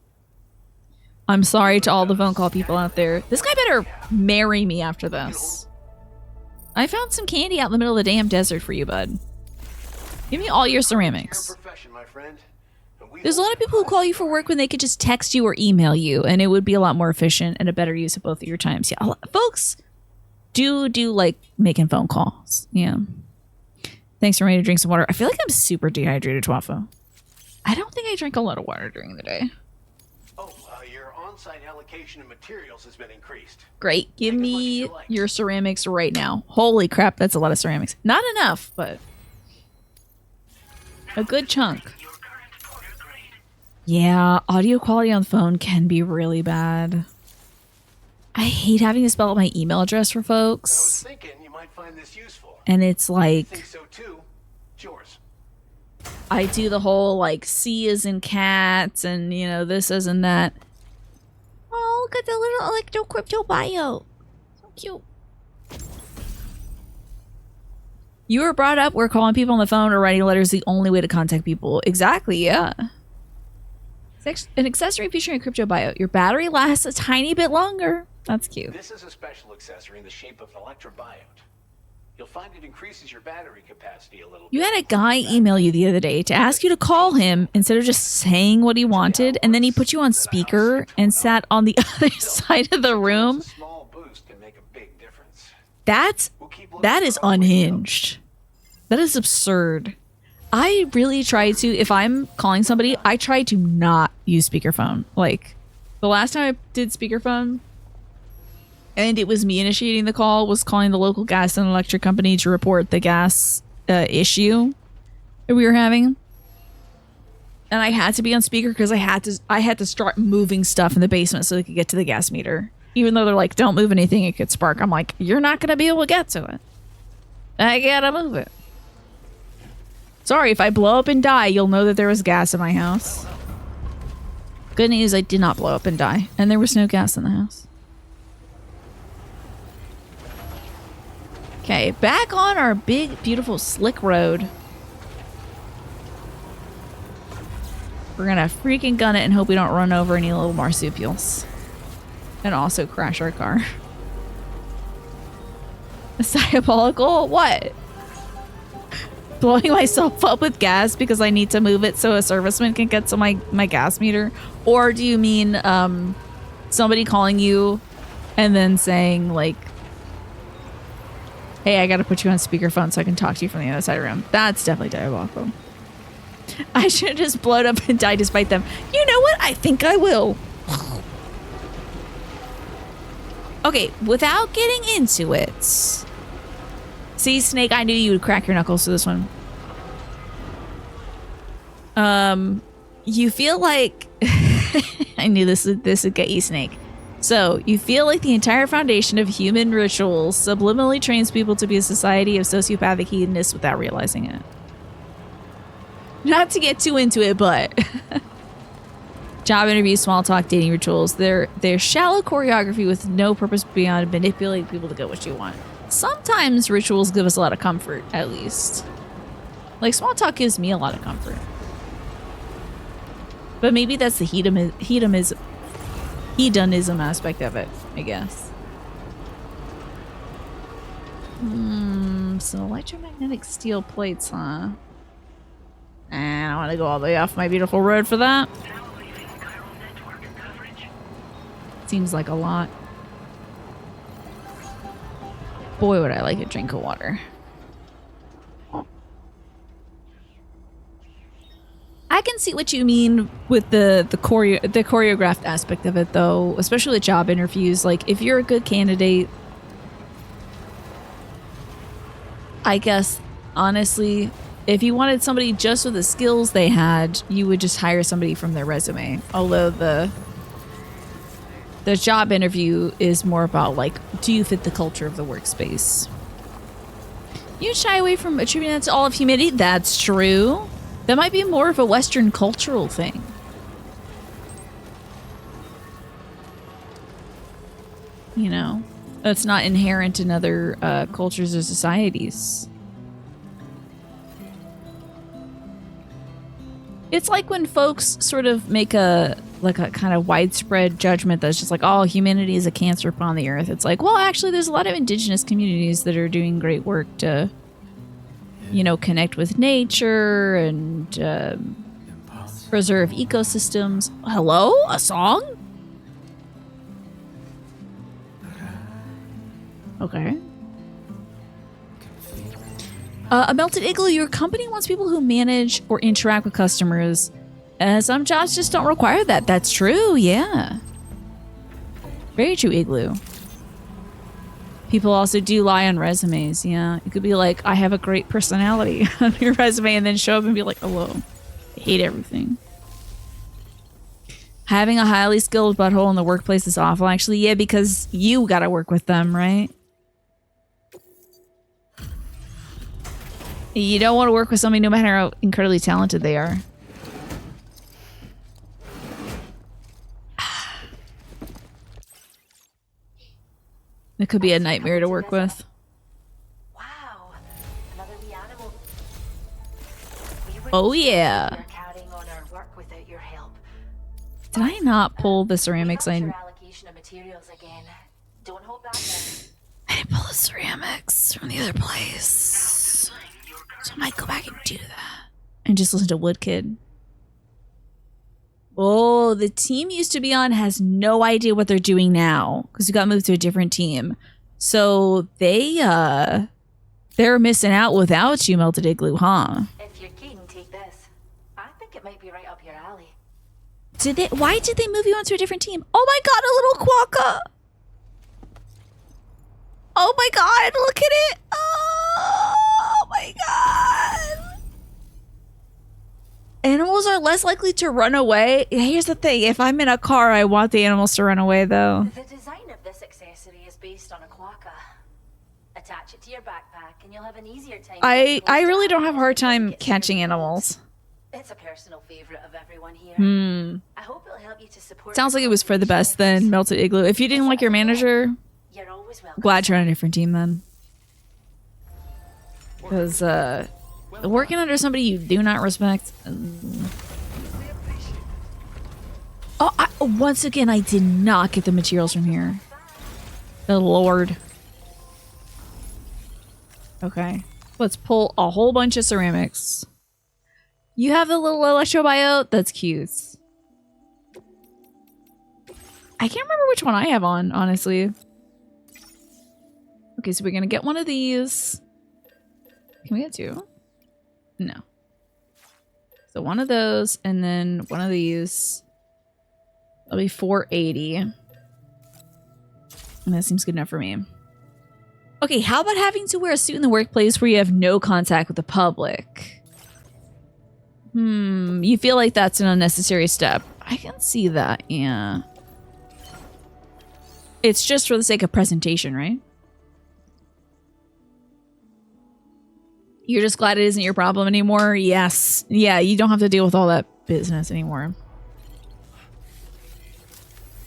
I'm sorry to all the phone call people out there. This guy better marry me after this. I found some candy out in the middle of the damn desert for you, bud. Give me all your ceramics. There's a lot of people who call you for work when they could just text you or email you, and it would be a lot more efficient and a better use of both of your times. Yeah, folks do like making phone calls. Yeah. Thanks for me to drink some water. I feel like I'm super dehydrated, Twaffo. I don't think I drink a lot of water during the day. Your on-site allocation of materials has been increased. Great. Give me your ceramics right now. Holy crap, that's a lot of ceramics. Not enough, but a good chunk. Yeah, audio quality on the phone can be really bad. I hate having to spell out my email address for folks. I was thinking you might find this useful. And it's like, I think so too. It's yours. I do the whole like C as in cats and, you know, this as in that. Oh, look at the little electro crypto bio. So cute. You were brought up where calling people on the phone or writing letters is the only way to contact people. Exactly, yeah. An accessory featuring a crypto bio. Your battery lasts a tiny bit longer. That's cute. This is a special accessory in the shape of an electrobiota. You'll find it increases your battery capacity a little. You had a guy email you the other day to ask you to call him instead of just saying what he wanted, and then he put you on speaker and sat on the other side of the room. A small boost can make a big difference. That is unhinged. That is absurd. I really try to, if I'm calling somebody, I try to not use speakerphone. Like, the last time I did speakerphone, and it was me initiating the call, was calling the local gas and electric company to report the gas issue that we were having. And I had to be on speaker because I had to start moving stuff in the basement so they could get to the gas meter. Even though they're like, don't move anything, it could spark. I'm like, you're not going to be able to get to it. I gotta move it. Sorry, if I blow up and die, you'll know that there was gas in my house. Good news, I did not blow up and die. And there was no gas in the house. Okay, back on our big, beautiful, slick road. We're gonna freaking gun it and hope we don't run over any little marsupials. And also crash our car. It's diabolical? What? Blowing myself up with gas because I need to move it so a serviceman can get to my gas meter? Or do you mean somebody calling you and then saying like, hey, I gotta put you on speakerphone so I can talk to you from the other side of the room? That's definitely diabolical. I should have just blown up and died despite them. You know what? I think I will. Okay, without getting into it. See, Snake, I knew you would crack your knuckles to this one. You feel like... I knew this would get you, Snake. So, you feel like the entire foundation of human rituals subliminally trains people to be a society of sociopathic hedonists without realizing it. Not to get too into it, but... Job interviews, small talk, dating rituals. They're shallow choreography with no purpose beyond manipulating people to get what you want. Sometimes rituals give us a lot of comfort, at least. Like, small talk gives me a lot of comfort. But maybe that's the hedonism aspect of it, I guess. So electromagnetic steel plates, huh? And I want to go all the way off my beautiful road for that. Seems like a lot. Boy, would I like a drink of water. I can see what you mean with the choreographed aspect of it, though, especially with job interviews. Like, if you're a good candidate, I guess, honestly, if you wanted somebody just with the skills they had, you would just hire somebody from their resume. Although the job interview is more about, like, do you fit the culture of the workspace? You shy away from attributing that to all of humanity? That's true. That might be more of a Western cultural thing. you know, that's not inherent in other cultures or societies. It's like when folks sort of make a kind of widespread judgment that's just like, oh, humanity is a cancer upon the earth. It's like, well, actually, there's a lot of indigenous communities that are doing great work to, you know, connect with nature and preserve ecosystems. Hello? A song? Okay. A melted igloo, your company wants people who manage or interact with customers. Some jobs just don't require that. That's true, yeah. Very true, Igloo. People also do lie on resumes, yeah. It could be like, I have a great personality on your resume, and then show up and be like, hello, I hate everything. Having a highly skilled butthole in the workplace is awful. Actually, yeah, because you gotta work with them, right? You don't want to work with somebody no matter how incredibly talented they are. It could be a nightmare to work with. Wow, another wee animal. Oh yeah. We're carrying on our work without your help. Did I not pull the ceramics? We got your allocation of materials again. Don't hold back then. I didn't pull the ceramics from the other place. So I might go back and do that. And just listen to Woodkid. Oh, the team you used to be on has no idea what they're doing now because you got moved to a different team. So they're missing out without you, Melted Igloo, huh? If you're keen, take this. I think it might be right up your alley. Why did they move you onto a different team? Oh my god, a little quokka! Oh my god, look at it! Oh my god! Animals are less likely to run away. Here's the thing. If I'm in a car, I want the animals to run away, though. The design of this accessory is based on a quokka. Attach it to your backpack and you'll have an easier time. I really don't have a hard time catching animals. It's a personal favorite of everyone here. I hope it'll help you to support. Sounds like it was for the best then, Melted Igloo. If you didn't like your manager, You're always welcome. glad you're on a different team then. Because, working under somebody you do not respect. Oh, once again, I did not get the materials from here. Good lord. Okay. Let's pull a whole bunch of ceramics. You have the little electrobiote? That's cute. I can't remember which one I have on, honestly. Okay, so we're gonna get one of these. Can we get two? No. So one of those, and then one of these. That'll be 480. And that seems good enough for me. Okay, how about having to wear a suit in the workplace where you have no contact with the public? You feel like that's an unnecessary step. I can see that, yeah. It's just for the sake of presentation, right? You're just glad it isn't your problem anymore? Yes. Yeah, you don't have to deal with all that business anymore.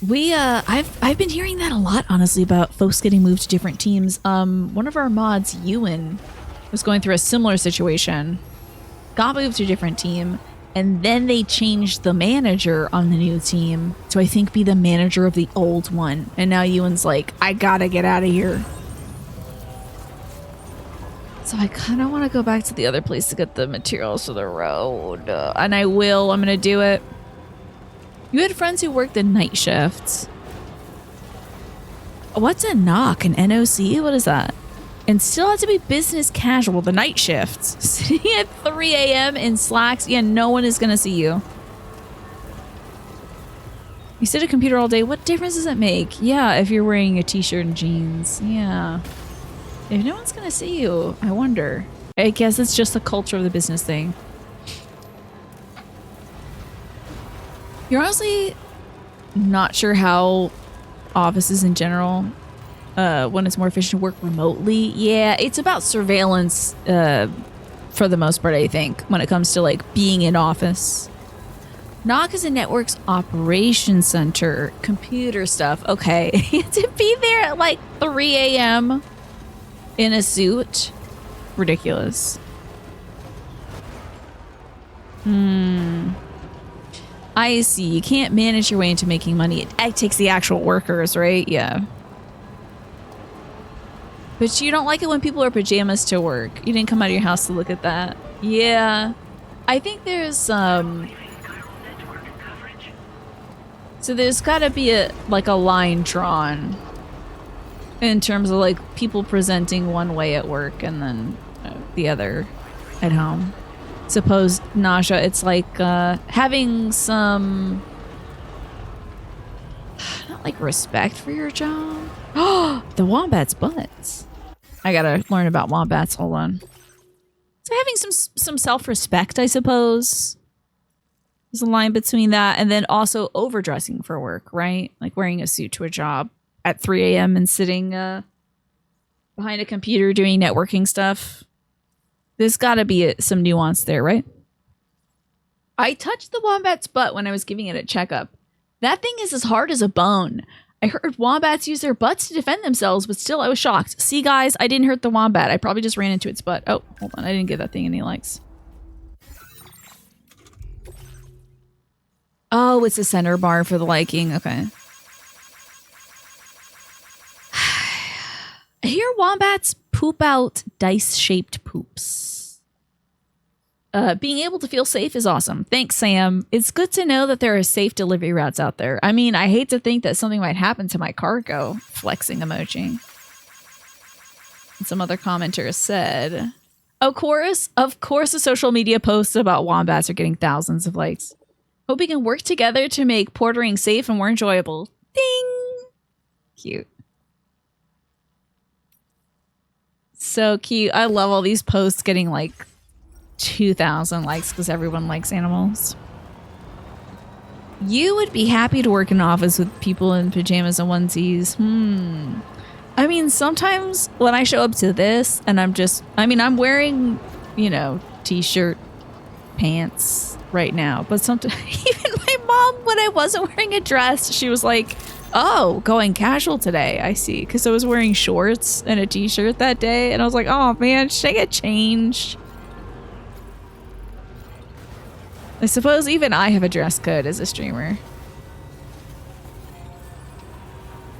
I've been hearing that a lot, honestly, about folks getting moved to different teams. One of our mods, Ewan, was going through a similar situation. Got moved to a different team, and then they changed the manager on the new team to, I think, be the manager of the old one. And now Ewan's like, I gotta get out of here. So I kind of want to go back to the other place to get the materials for the road. And I will. I'm going to do it. You had friends who worked the night shifts. What's a knock? An NOC? What is that? And still have to be business casual. The night shifts. Sitting at 3 a.m. in slacks. Yeah, no one is going to see you. You sit at a computer all day. What difference does it make? Yeah, if you're wearing a t-shirt and jeans. Yeah. If no one's going to see you, I wonder. I guess it's just the culture of the business thing. You're honestly not sure how offices in general, when it's more efficient to work remotely. Yeah, it's about surveillance for the most part, I think, when it comes to like being in office. NOC is a network's operations center. Computer stuff. Okay. To be there at like 3 a.m. in a suit. Ridiculous. I see. You can't manage your way into making money. It takes the actual workers, right? Yeah. But you don't like it when people wear pajamas to work. You didn't come out of your house to look at that. Yeah. I think there's so there's got to be a line drawn in terms of like people presenting one way at work and then the other at home. Suppose Nasha, it's like having some not like respect for your job. Oh, the wombat's butts. I gotta learn about wombats. Hold on. So having some self-respect, I suppose. There's a line between that and then also overdressing for work, right? Like wearing a suit to a job at 3 a.m. and sitting behind a computer doing networking stuff. There's got to be some nuance there, right? I touched the wombat's butt when I was giving it a checkup. That thing is as hard as a bone. I heard wombats use their butts to defend themselves, but still I was shocked. See, guys, I didn't hurt the wombat. I probably just ran into its butt. Oh, hold on. I didn't give that thing any likes. Oh, it's a center bar for the liking. Okay. I hear wombats poop out dice-shaped poops. Being able to feel safe is awesome. Thanks, Sam. It's good to know that there are safe delivery routes out there. I mean, I hate to think that something might happen to my cargo. Flexing emoji. And some other commenter said, of course, the social media posts about wombats are getting thousands of likes. Hope we can work together to make portering safe and more enjoyable. Ding! Cute. So cute. I love all these posts getting like 2,000 likes because everyone likes animals. You would be happy to work in an office with people in pajamas and onesies. I mean, sometimes when I show up to this and I'm wearing, t-shirt, pants right now. But sometimes, even my mom, when I wasn't wearing a dress, she was like, oh, going casual today. I see. Because I was wearing shorts and a t-shirt that day. And I was like, oh man, should I get changed? I suppose even I have a dress code as a streamer.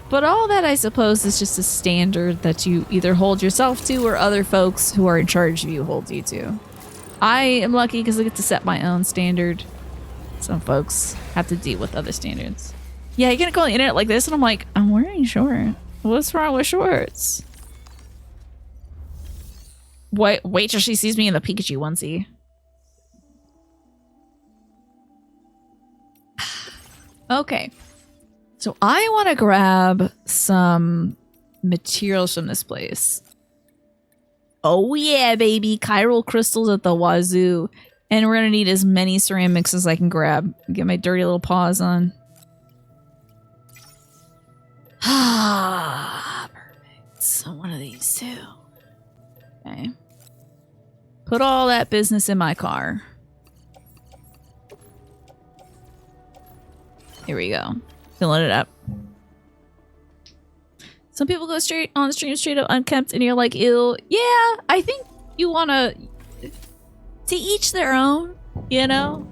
But all that, I suppose, is just a standard that you either hold yourself to or other folks who are in charge of you hold you to. I am lucky because I get to set my own standard. Some folks have to deal with other standards. Yeah, you're gonna go on the internet like this, and I'm like, I'm wearing shorts. What's wrong with shorts? Wait till she sees me in the Pikachu onesie. Okay. So I want to grab some materials from this place. Oh yeah, baby. Chiral crystals at the wazoo. And we're going to need as many ceramics as I can grab. Get my dirty little paws on. Ah, perfect. So one of these too. Okay. Put all that business in my car. Here we go. Filling it up. Some people go straight on the stream straight up unkempt and you're like, ew. Yeah, I think you want to each their own, you know?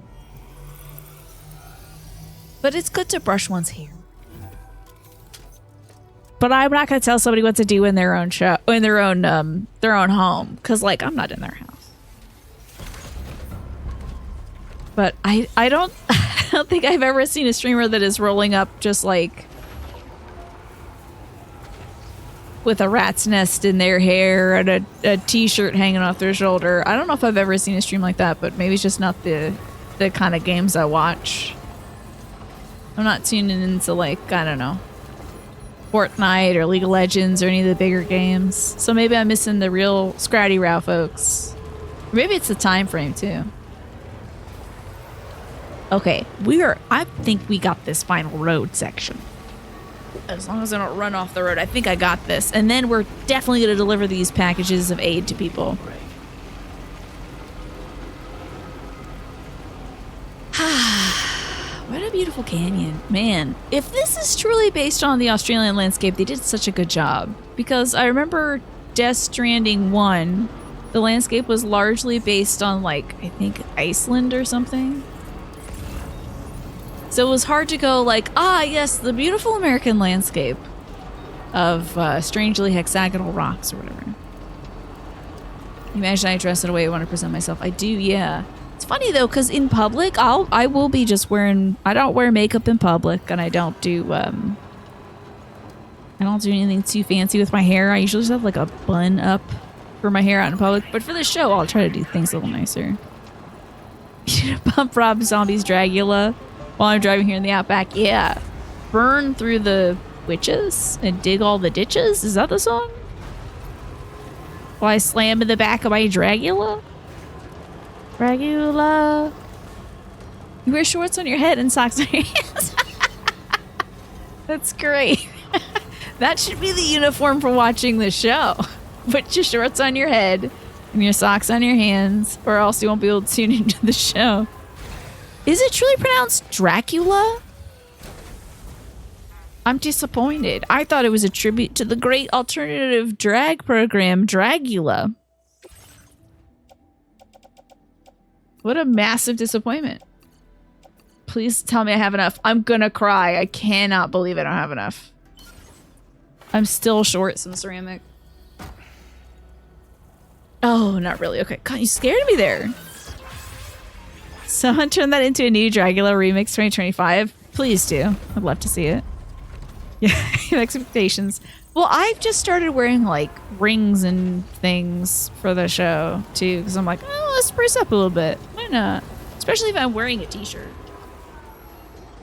But it's good to brush one's hair. But I'm not going to tell somebody what to do in their own show, in their own home. Because, like, I'm not in their house. But I don't think I've ever seen a streamer that is rolling up just like with a rat's nest in their hair and a t-shirt hanging off their shoulder. I don't know if I've ever seen a stream like that, but maybe it's just not the kind of games I watch. I'm not tuning into, like, I don't know, Fortnite or League of Legends or any of the bigger games. So maybe I'm missing the real Scratty Row folks. Or maybe it's the time frame too. Okay, I think we got this final road section. As long as I don't run off the road, I think I got this. And then we're definitely going to deliver these packages of aid to people. a beautiful canyon. Man, if this is truly based on the Australian landscape, they did such a good job. Because I remember Death Stranding 1, the landscape was largely based on, like, I think Iceland or something. So it was hard to go like, ah, yes, the beautiful American landscape of strangely hexagonal rocks or whatever. Imagine I dress in a way I want to present myself. I do, yeah. It's funny though, because in public, I will be just wearing. I don't wear makeup in public, and I don't do anything too fancy with my hair. I usually just have like a bun up for my hair out in public. But for this show, I'll try to do things a little nicer. Pump Rob Zombie's Dragula while I'm driving here in the Outback. Yeah, burn through the witches and dig all the ditches. Is that the song? While I slam in the back of my Dragula? Dragula. You wear shorts on your head and socks on your hands. That's great. That should be the uniform for watching the show. Put your shorts on your head and your socks on your hands, or else you won't be able to tune into the show. Is it truly pronounced Dracula? I'm disappointed. I thought it was a tribute to the great alternative drag program, Dragula. What a massive disappointment. Please tell me I have enough. I'm gonna cry. I cannot believe I don't have enough. I'm still short some ceramic. Oh, not really. Okay. God, you scared me there. Someone turn that into a new Dragula remix 2025. Please do. I'd love to see it. Yeah, expectations. Well, I've just started wearing like rings and things for the show too, because I'm like, oh, let's spruce up a little bit. Why not? Especially if I'm wearing a t-shirt.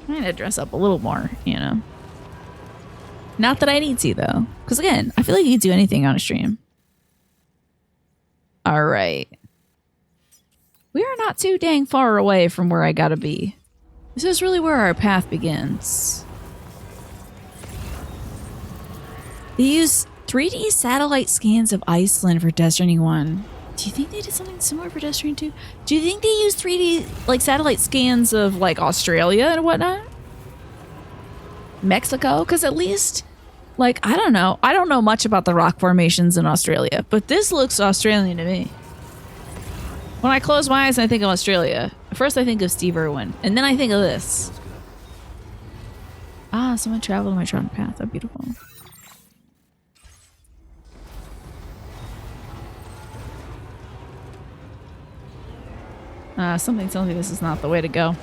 I'm gonna dress up a little more, you know. Not that I need to though, because again, I feel like you can do anything on a stream. All right, we are not too dang far away from where I gotta be. This is really where our path begins. They use 3D satellite scans of Iceland for Death Stranding 1. Do you think they did something similar for Death Stranding 2? Do you think they use 3D like satellite scans of like Australia and whatnot? Mexico? Because at least, like, I don't know. I don't know much about the rock formations in Australia, but this looks Australian to me. When I close my eyes and I think of Australia, first I think of Steve Irwin, and then I think of this. Ah, someone traveled on my trodden path. How beautiful. Something tells me this is not the way to go.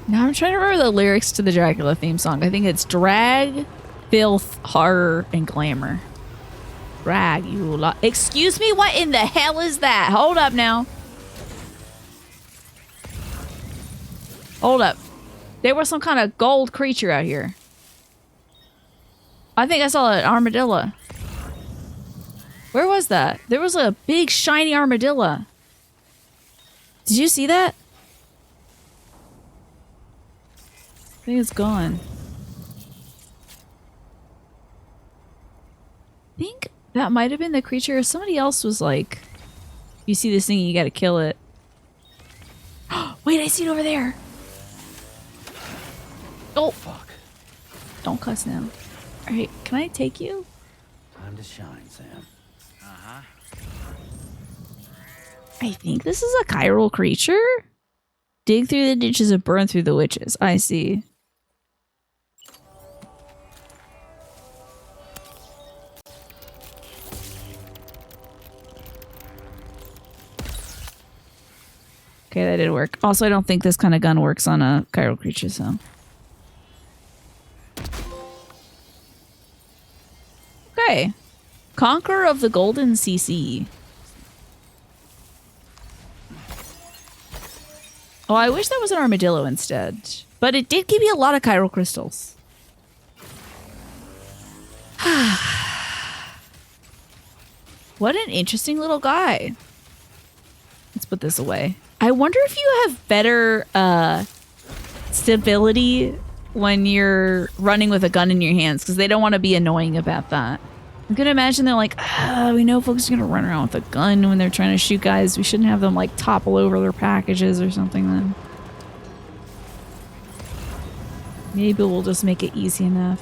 Now I'm trying to remember the lyrics to the Dracula theme song. I think it's drag, filth, horror, and glamour. Dragula. Excuse me? What in the hell is that? Hold up now. Hold up. There was some kind of gold creature out here. I think I saw an armadillo. Where was that? There was a big shiny armadillo. Did you see that? I think it's gone. I think that might have been the creature. Somebody else was like, you see this thing, you gotta kill it. Wait, I see it over there. Oh, fuck. Don't cuss now. Alright, can I take you? Time to shine, Sam. Uh-huh. I think this is a chiral creature. Dig through the ditches and burn through the witches. I see. Okay, that did work. Also, I don't think this kind of gun works on a chiral creature, so. Okay. Conqueror of the Golden CC. Oh, I wish that was an armadillo instead. But it did give you a lot of chiral crystals. What an interesting little guy. Let's put this away. I wonder if you have better stability when you're running with a gun in your hands, because they don't want to be annoying about that. I'm gonna imagine they're like, we know folks are gonna run around with a gun when they're trying to shoot guys. We shouldn't have them like topple over their packages or something then. Maybe we'll just make it easy enough.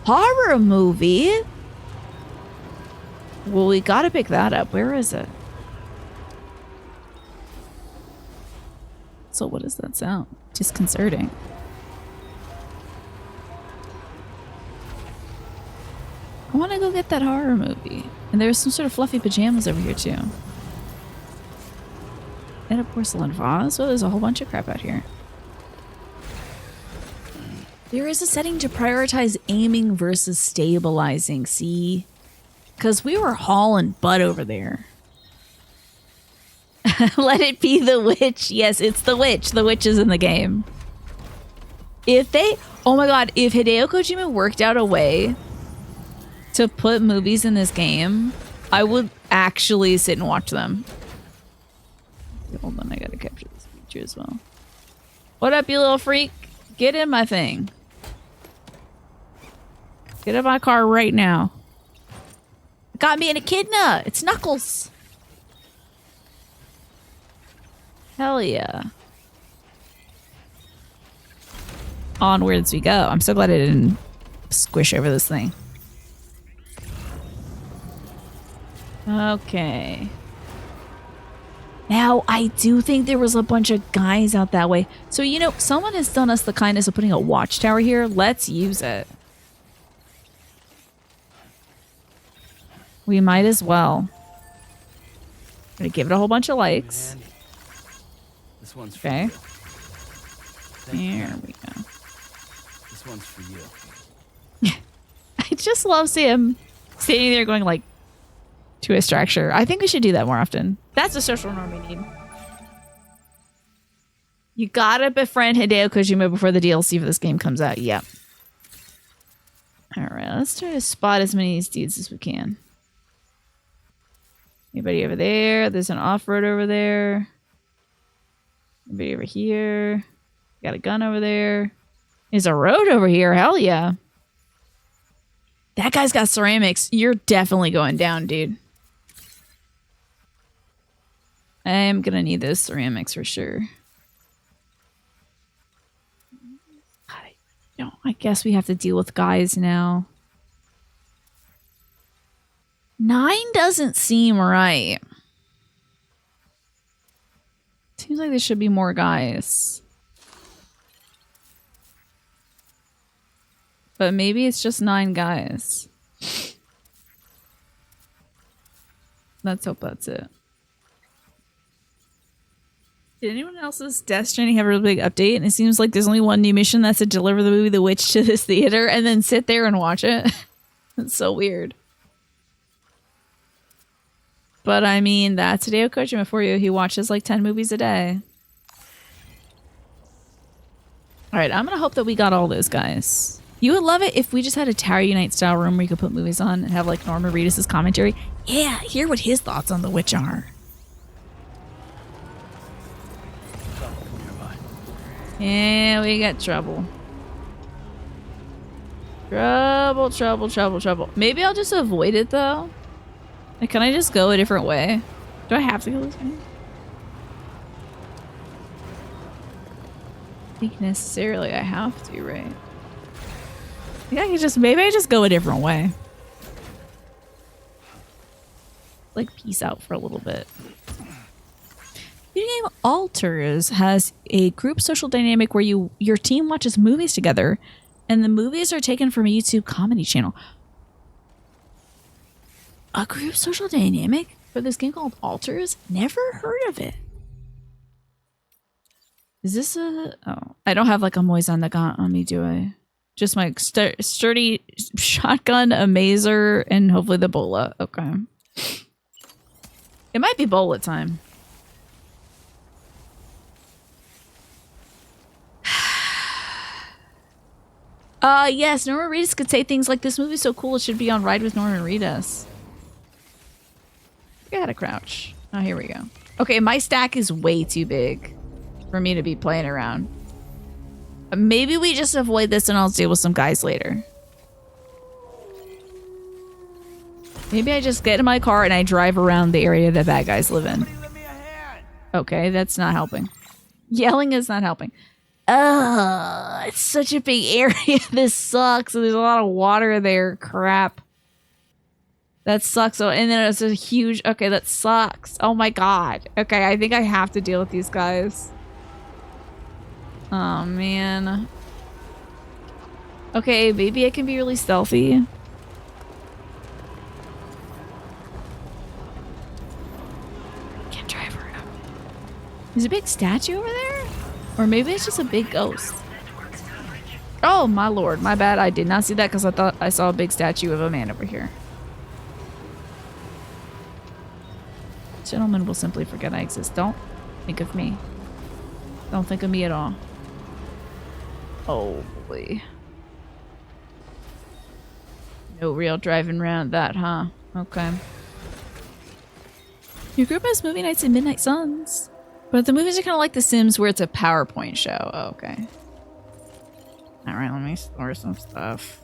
Horror movie? Well, we gotta pick that up. Where is it? So what does that sound? Disconcerting. I want to go get that horror movie. And there's some sort of fluffy pajamas over here too. And a porcelain vase. Oh, there's a whole bunch of crap out here. There is a setting to prioritize aiming versus stabilizing, see? Because we were hauling butt over there. Let it be the witch. Yes, it's the witch. The witch is in the game. If they... Oh my god, if Hideo Kojima worked out a way to put movies in this game, I would actually sit and watch them. Hold on, I gotta capture this feature as well. What up, you little freak? Get in my thing. Get in my car right now. Got me an echidna. It's Knuckles. Hell yeah. Onwards we go. I'm so glad I didn't squish over this thing. Okay. Now, I do think there was a bunch of guys out that way. So, you know, someone has done us the kindness of putting a watchtower here. Let's use it. We might as well. I'm gonna give it a whole bunch of likes. This one's for Okay. you. There we go. This one's for you. I just love seeing him standing there going like to a structure. I think we should do that more often. That's a social norm we need. You gotta befriend Hideo Kojima before the DLC for this game comes out. Yep. Alright, let's try to spot as many of these dudes as we can. Anybody over there? There's an off-road over there. Anybody over here? Got a gun over there. There's a road over here. Hell yeah. That guy's got ceramics. You're definitely going down, dude. I am gonna need those ceramics for sure. I guess we have to deal with guys now. 9 doesn't seem right. Seems like there should be more guys. But maybe it's just 9 guys. Let's hope that's it. Did anyone else's Death Stranding have a really big update? And it seems like there's only one new mission. That's to deliver the movie The Witch to this theater and then sit there and watch it. It's so weird. But I mean, that's Hideo Kojima for you. He watches like 10 movies a day. Alright, I'm gonna hope that we got all those guys. You would love it if we just had a Tower Unite style room where you could put movies on and have like Norman Reedus' commentary. Yeah, hear what his thoughts on The Witch are. Yeah, we got trouble. Trouble, trouble, trouble, trouble. Maybe I'll just avoid it though. Like, can I just go a different way? Do I have to go this way? I think necessarily I have to, right? Yeah, I can just, maybe I just go a different way. Like, peace out for a little bit. Video game Alters has a group social dynamic where your team watches movies together, and the movies are taken from a YouTube comedy channel. A group social dynamic for this game called Alters? Never heard of it. Is this a... Oh, I don't have like a Moisan Nagant on me, do I? Just my sturdy shotgun, a mazer, and hopefully the bola. Okay. It might be bola time. Yes, Norman Reedus could say things like, this movie's so cool, it should be on Ride with Norman Reedus. I had to crouch. Oh, here we go. Okay, my stack is way too big for me to be playing around. Maybe we just avoid this and I'll deal with some guys later. Maybe I just get in my car and I drive around the area that bad guys live in. Okay, that's not helping. Yelling is not helping. Ugh, it's such a big area. This sucks. There's a lot of water there. Crap. That sucks. Oh, and then it's a huge... Okay, that sucks. Oh my god. Okay, I think I have to deal with these guys. Oh, man. Okay, maybe I can be really stealthy. Can't drive around. There's a big statue over there? Or maybe it's just a big ghost. Oh, my lord. My bad. I did not see that because I thought I saw a big statue of a man over here. Gentlemen will simply forget I exist. Don't think of me. Don't think of me at all. Oh, boy. No real driving around that, huh? Okay. Your group has movie nights and midnight suns. But the movies are kind of like The Sims where it's a PowerPoint show. Oh, okay. Alright, let me store some stuff.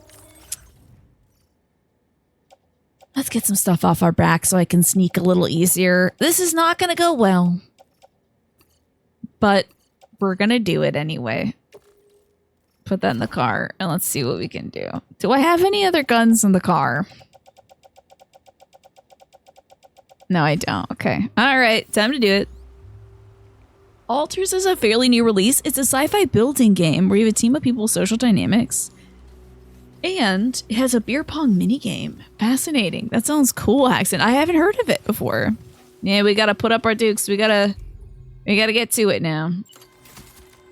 Let's get some stuff off our back so I can sneak a little easier. This is not going to go well. But we're going to do it anyway. Put that in the car and let's see what we can do. Do I have any other guns in the car? No, I don't. Okay. All right. Time to do it. Alters is a fairly new release. It's a sci-fi building game where you have a team of people with social dynamics. And it has a beer pong minigame. Fascinating. That sounds cool, Haxton. I haven't heard of it before. Yeah, we gotta put up our dukes. We gotta get to it now.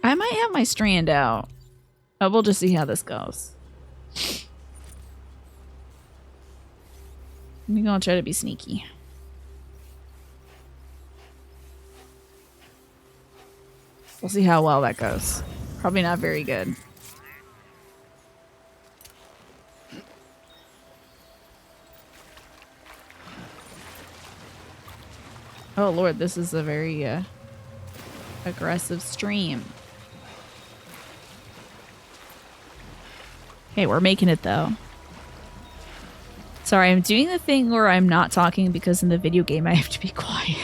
I might have my strand out. We'll just see how this goes. I'm gonna try to be sneaky. We'll see how well that goes. Probably not very good. Oh lord, this is a very aggressive stream. Okay, we're making it though. Sorry, I'm doing the thing where I'm not talking because in the video game I have to be quiet.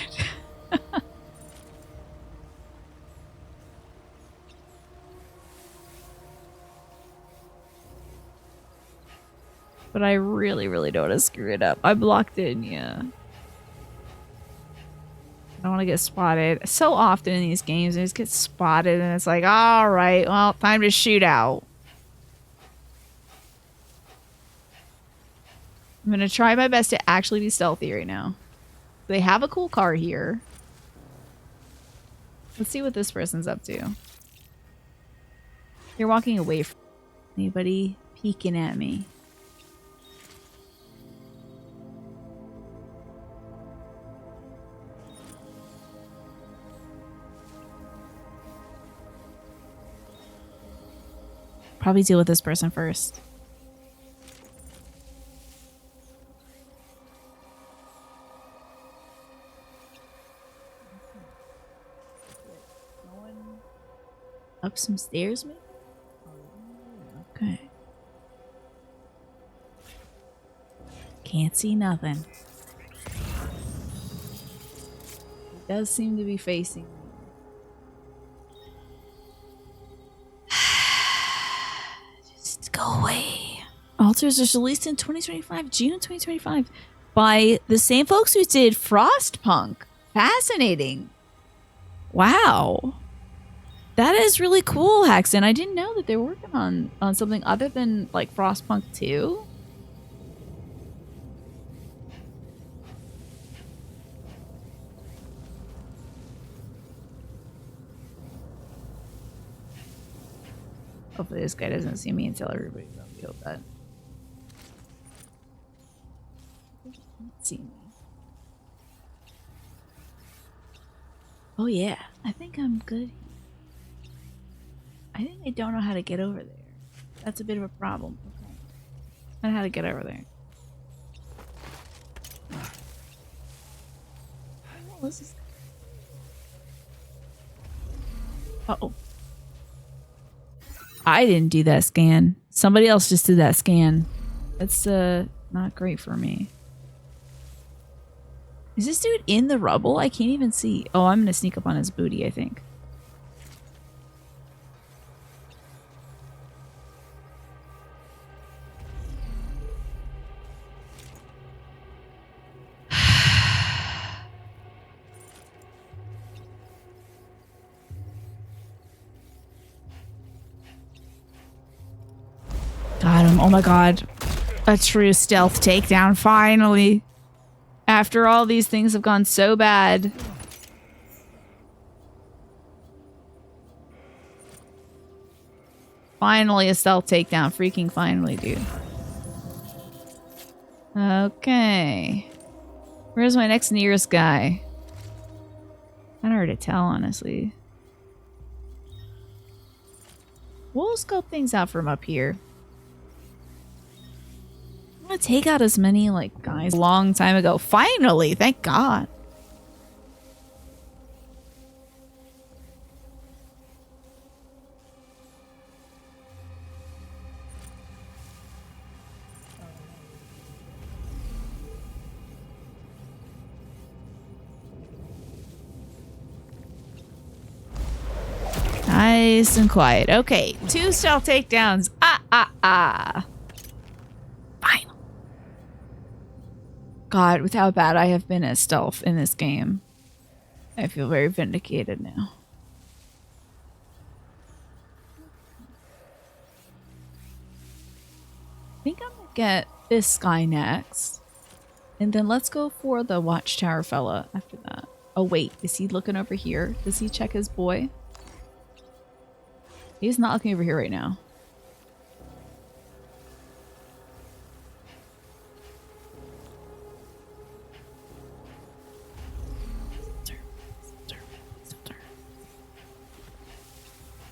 But I really, really don't want to screw it up. I'm locked in, yeah. I don't want to get spotted. So often in these games, I just get spotted and it's like, all right, well, time to shoot out. I'm going to try my best to actually be stealthy right now. They have a cool car here. Let's see what this person's up to. You're walking away from anybody peeking at me. Probably deal with this person first. Up some stairs, maybe? Okay. Can't see nothing. He does seem to be facing me. Go away. Alters is released in 2025, June 2025, by the same folks who did Frostpunk. Fascinating. Wow. That is really cool, Haxton. I didn't know that they were working on something other than like Frostpunk 2. Hopefully this guy doesn't see me and tell everybody about me. Hope that. See me. Oh yeah, I think I'm good. I think I don't know how to get over there. That's a bit of a problem. Okay. I don't know how to get over there. Oh, this is... Uh-oh. I didn't do that scan. Somebody else just did that scan. That's not great for me. Is this dude in the rubble? I can't even see. Oh, I'm gonna sneak up on his booty, I think. Got him. Oh my god. A true stealth takedown, finally. After all these things have gone so bad. Finally a stealth takedown. Freaking finally, dude. Okay. Where's my next nearest guy? Kind of hard to tell, honestly. We'll scope things out from up here. I'm gonna take out as many, like, guys a long time ago. Finally! Thank God. Nice and quiet. Okay, 2 stealth takedowns. Fine. God, with how bad I have been at stealth in this game, I feel very vindicated now. I think I'm gonna get this guy next. And then let's go for the watchtower fella after that. Oh wait, is he looking over here? Does he check his boy? He's not looking over here right now.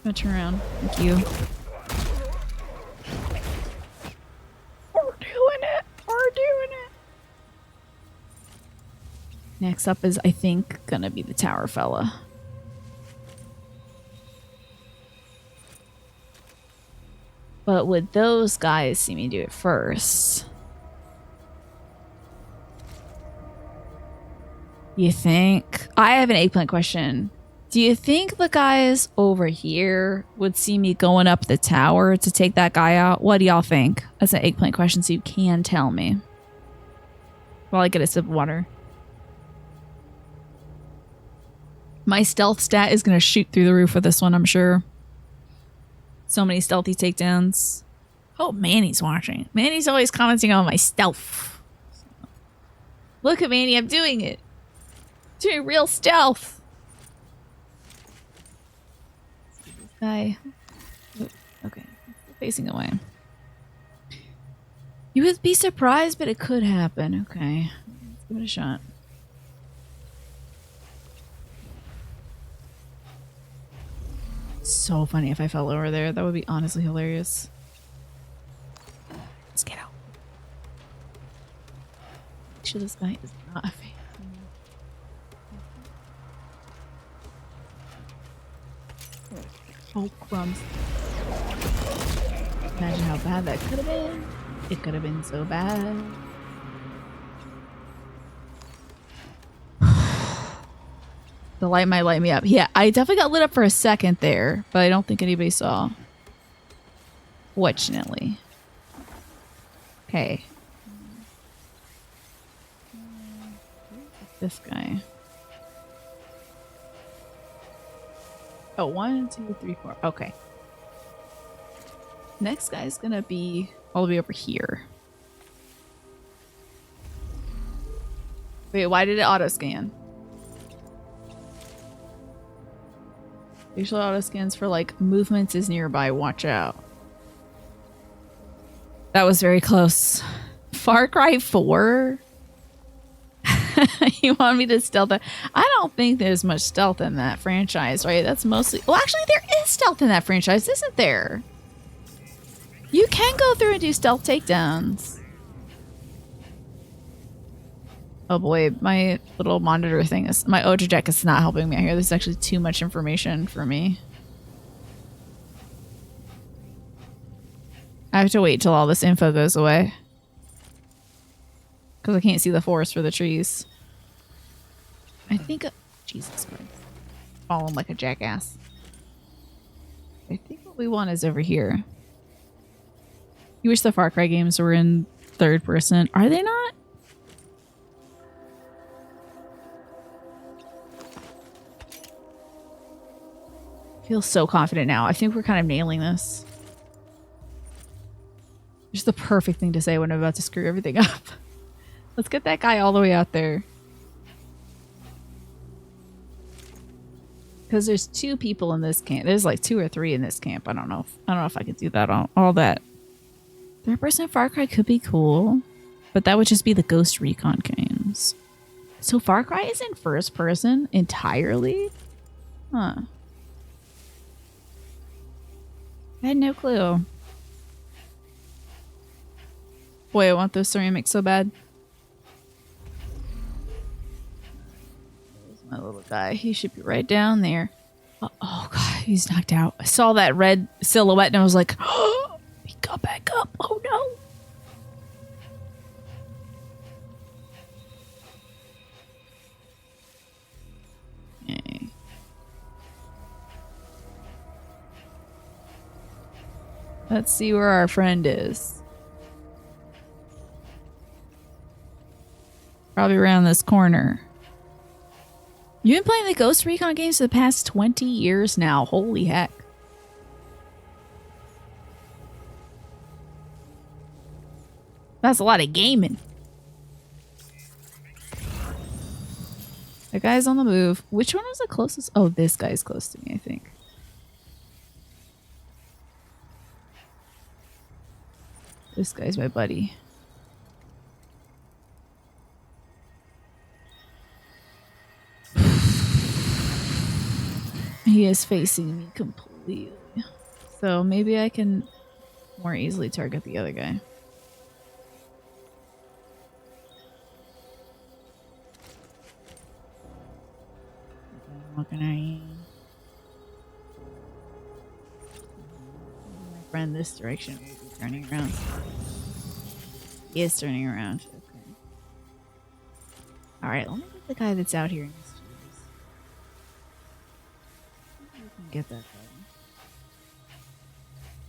I'm gonna turn around. Thank you. We're doing it! We're doing it! Next up is, I think, gonna be the tower fella. But would those guys see me do it first? You think? I have an eggplant question. Do you think the guys over here would see me going up the tower to take that guy out? What do y'all think? That's an eggplant question, so you can tell me. While I get a sip of water. My stealth stat is going to shoot through the roof with this one, I'm sure. So many stealthy takedowns. Oh, Manny's watching. Manny's always commenting on my stealth. Look at Manny, I'm doing it. Doing real stealth. This guy. Okay, facing away. You would be surprised, but it could happen. Okay, let's give it a shot. So funny if I fell over there. That would be honestly hilarious. Let's get out. Make sure this guy is not a fan. Oh, crumbs. Imagine how bad that could have been. It could have been so bad. The light might light me up. Yeah, I definitely got lit up for a second there, but I don't think anybody saw. Fortunately. Okay. This guy. Oh, 1, 2, 3, 4. Okay. Next guy's gonna be all the way over here. Wait, why did it auto scan? Usually auto scans for like movements is nearby. Watch out. That was very close. Far Cry 4? You want me to stealth it? I don't think there's much stealth in that franchise, right? That's mostly... Well, actually, there is stealth in that franchise, isn't there? You can go through and do stealth takedowns. Oh boy, my little monitor thing is... My Ultra Deck is not helping me out here. This is actually too much information for me. I have to wait till all this info goes away. Because I can't see the forest for the trees. I think... Jesus Christ. Follow him like a jackass. I think what we want is over here. You wish the Far Cry games were in third person. Are they not? I feel so confident now. I think we're kind of nailing this. Just the perfect thing to say when I'm about to screw everything up. Let's get that guy all the way out there. Because there's 2 people in this camp. There's like 2 or 3 in this camp. I don't know if I could do that all that. Third person Far Cry could be cool. But that would just be the Ghost Recon games. So Far Cry is in first person entirely? Huh. I had no clue. Boy, I want those ceramics so bad. There's my little guy. He should be right down there. Oh god, he's knocked out. I saw that red silhouette and I was like, oh, he got back up. Oh no. Okay. Let's see where our friend is. Probably around this corner. You've been playing the Ghost Recon games for the past 20 years now. Holy heck. That's a lot of gaming. The guy's on the move. Which one was the closest? Oh, this guy's close to me, I think. This guy's my buddy. He is facing me completely. So maybe I can more easily target the other guy. I'm looking at you. My friend this direction. Maybe turning around. He is turning around. Okay. Alright, let me get the guy that's out here. Get that done.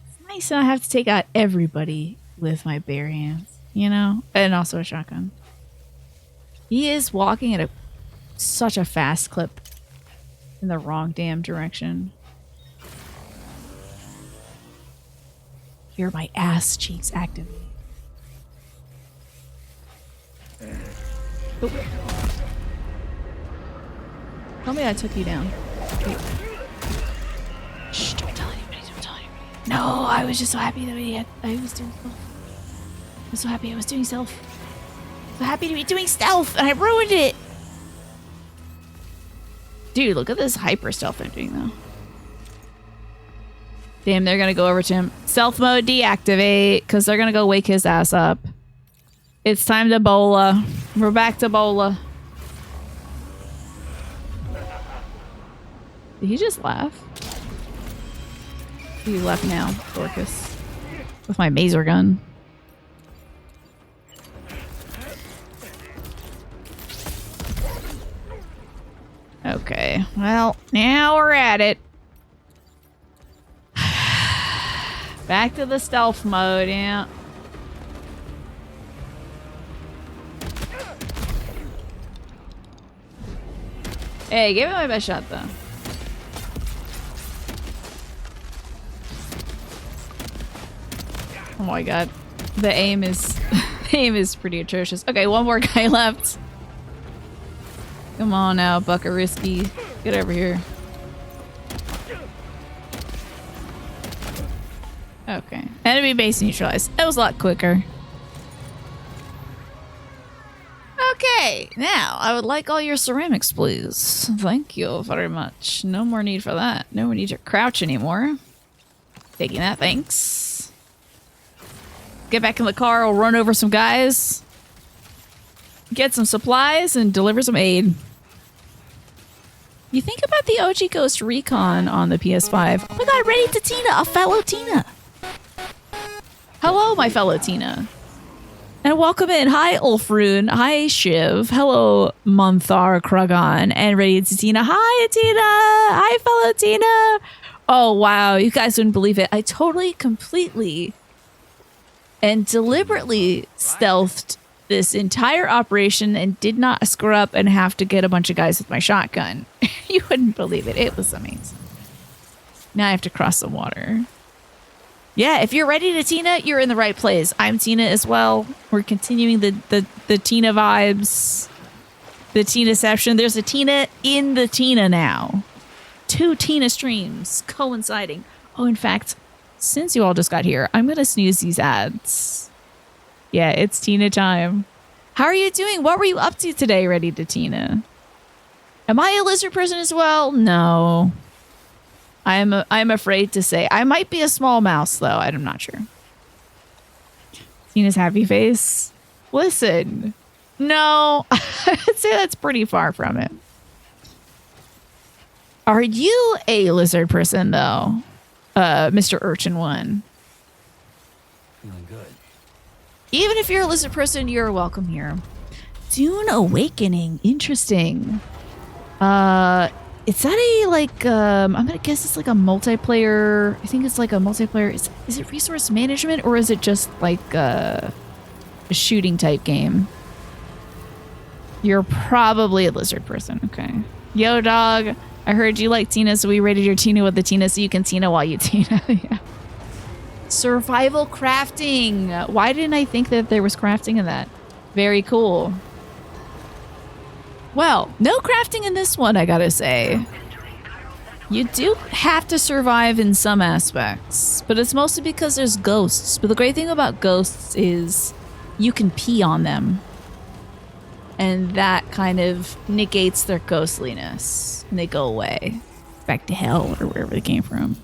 It's nice that I have to take out everybody with my bare hands, you know? And also a shotgun. He is walking at such a fast clip in the wrong damn direction. Hear my ass cheeks activate. Oh. Tell me I took you down. Wait. Shh, don't tell anybody, don't tell anybody. No, I was just so happy that I was doing stealth. I was so happy I was doing stealth. So happy to be doing stealth, and I ruined it! Dude, look at this hyper stealth I'm doing, though. Damn, they're gonna go over to him. Stealth mode deactivate, because they're gonna go wake his ass up. It's time to bola. We're back to bola. Did he just laugh? He left now, Dorcas. With my mazer gun. Okay, well, now we're at it. Back to the stealth mode, yeah. Hey, give it my best shot, though. Oh my god. The aim is pretty atrocious. Okay, one more guy left. Come on now, Buckarisky. Get over here. Okay. Enemy base neutralized. That was a lot quicker. Okay, now I would like all your ceramics, please. Thank you very much. No more need for that. No more need to crouch anymore. Taking that, thanks. Get back in the car, we'll run over some guys. Get some supplies and deliver some aid. You think about the OG Ghost Recon on the PS5. Oh my god, ready to Tina, a fellow Tina. Hello, my fellow Tina. And welcome in. Hi, Ulfrun. Hi, Shiv. Hello, Monthar Kragan. And ready to Tina. Hi, Tina. Hi, fellow Tina. Oh, wow. You guys wouldn't believe it. I totally, completely, and deliberately stealthed this entire operation and did not screw up and have to get a bunch of guys with my shotgun. You wouldn't believe it. It was amazing. Now I have to cross the water. Yeah, if you're ready to Tina, you're in the right place. I'm Tina as well. We're continuing the Tina vibes. The Tina-ception. There's a Tina in the Tina now. 2 Tina streams coinciding. Oh, in fact, since you all just got here, I'm going to snooze these ads. Yeah, it's Tina time. How are you doing? What were you up to today, ready to Tina? Am I a lizard person as well? No. I'm afraid to say. I might be a small mouse, though. I'm not sure. Tina's happy face. Listen. No. I'd say that's pretty far from it. Are you a lizard person, though? Mr. Urchin 1. Feeling good. Even if you're a lizard person, you're welcome here. Dune Awakening. Interesting. Is that a, like, I'm gonna guess it's like a multiplayer. I think it's like a multiplayer. Is it resource management or is it just like a shooting type game? You're probably a lizard person. Okay. Yo, dog. I heard you like Tina, so we rated your Tina with the Tina so you can Tina while you Tina. Yeah. Survival crafting. Why didn't I think that there was crafting in that? Very cool. Well, no crafting in this one, I gotta say. You do have to survive in some aspects, but it's mostly because there's ghosts. But the great thing about ghosts is you can pee on them. And that kind of negates their ghostliness. And they go away. Back to hell or wherever they came from.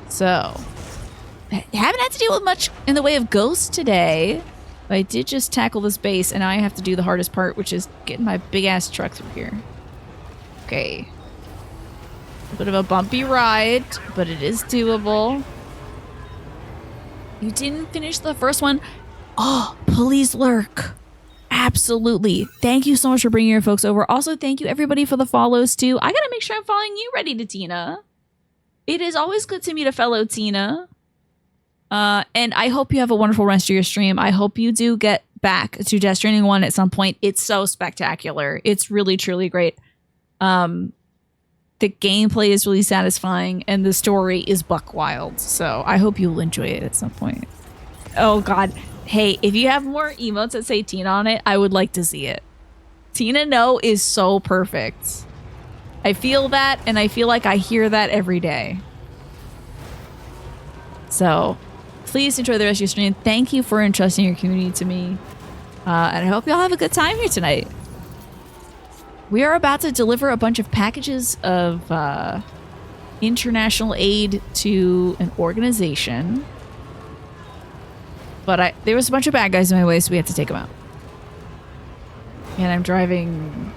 So, I haven't had to deal with much in the way of ghosts today. But I did just tackle this base, and now I have to do the hardest part, which is getting my big-ass truck through here. Okay. A bit of a bumpy ride, but it is doable. You didn't finish the first one? Oh, please lurk. Absolutely. Thank you so much for bringing your folks over. Also, thank you, everybody, for the follows, too. I gotta make sure I'm following you, ready to Tina. It is always good to meet a fellow Tina. And I hope you have a wonderful rest of your stream. I hope you do get back to Death Stranding 1 at some point. It's so spectacular. It's really, truly great. The gameplay is really satisfying, and the story is buck wild. So I hope you'll enjoy it at some point. Oh, God. Hey, if you have more emotes that say Tina on it, I would like to see it. Tina No is so perfect. I feel that, and I feel like I hear that every day. So, please enjoy the rest of your stream. Thank you for entrusting your community to me. And I hope y'all have a good time here tonight. We are about to deliver a bunch of packages of international aid to an organization. But there was a bunch of bad guys in my way, so we had to take them out. And I'm driving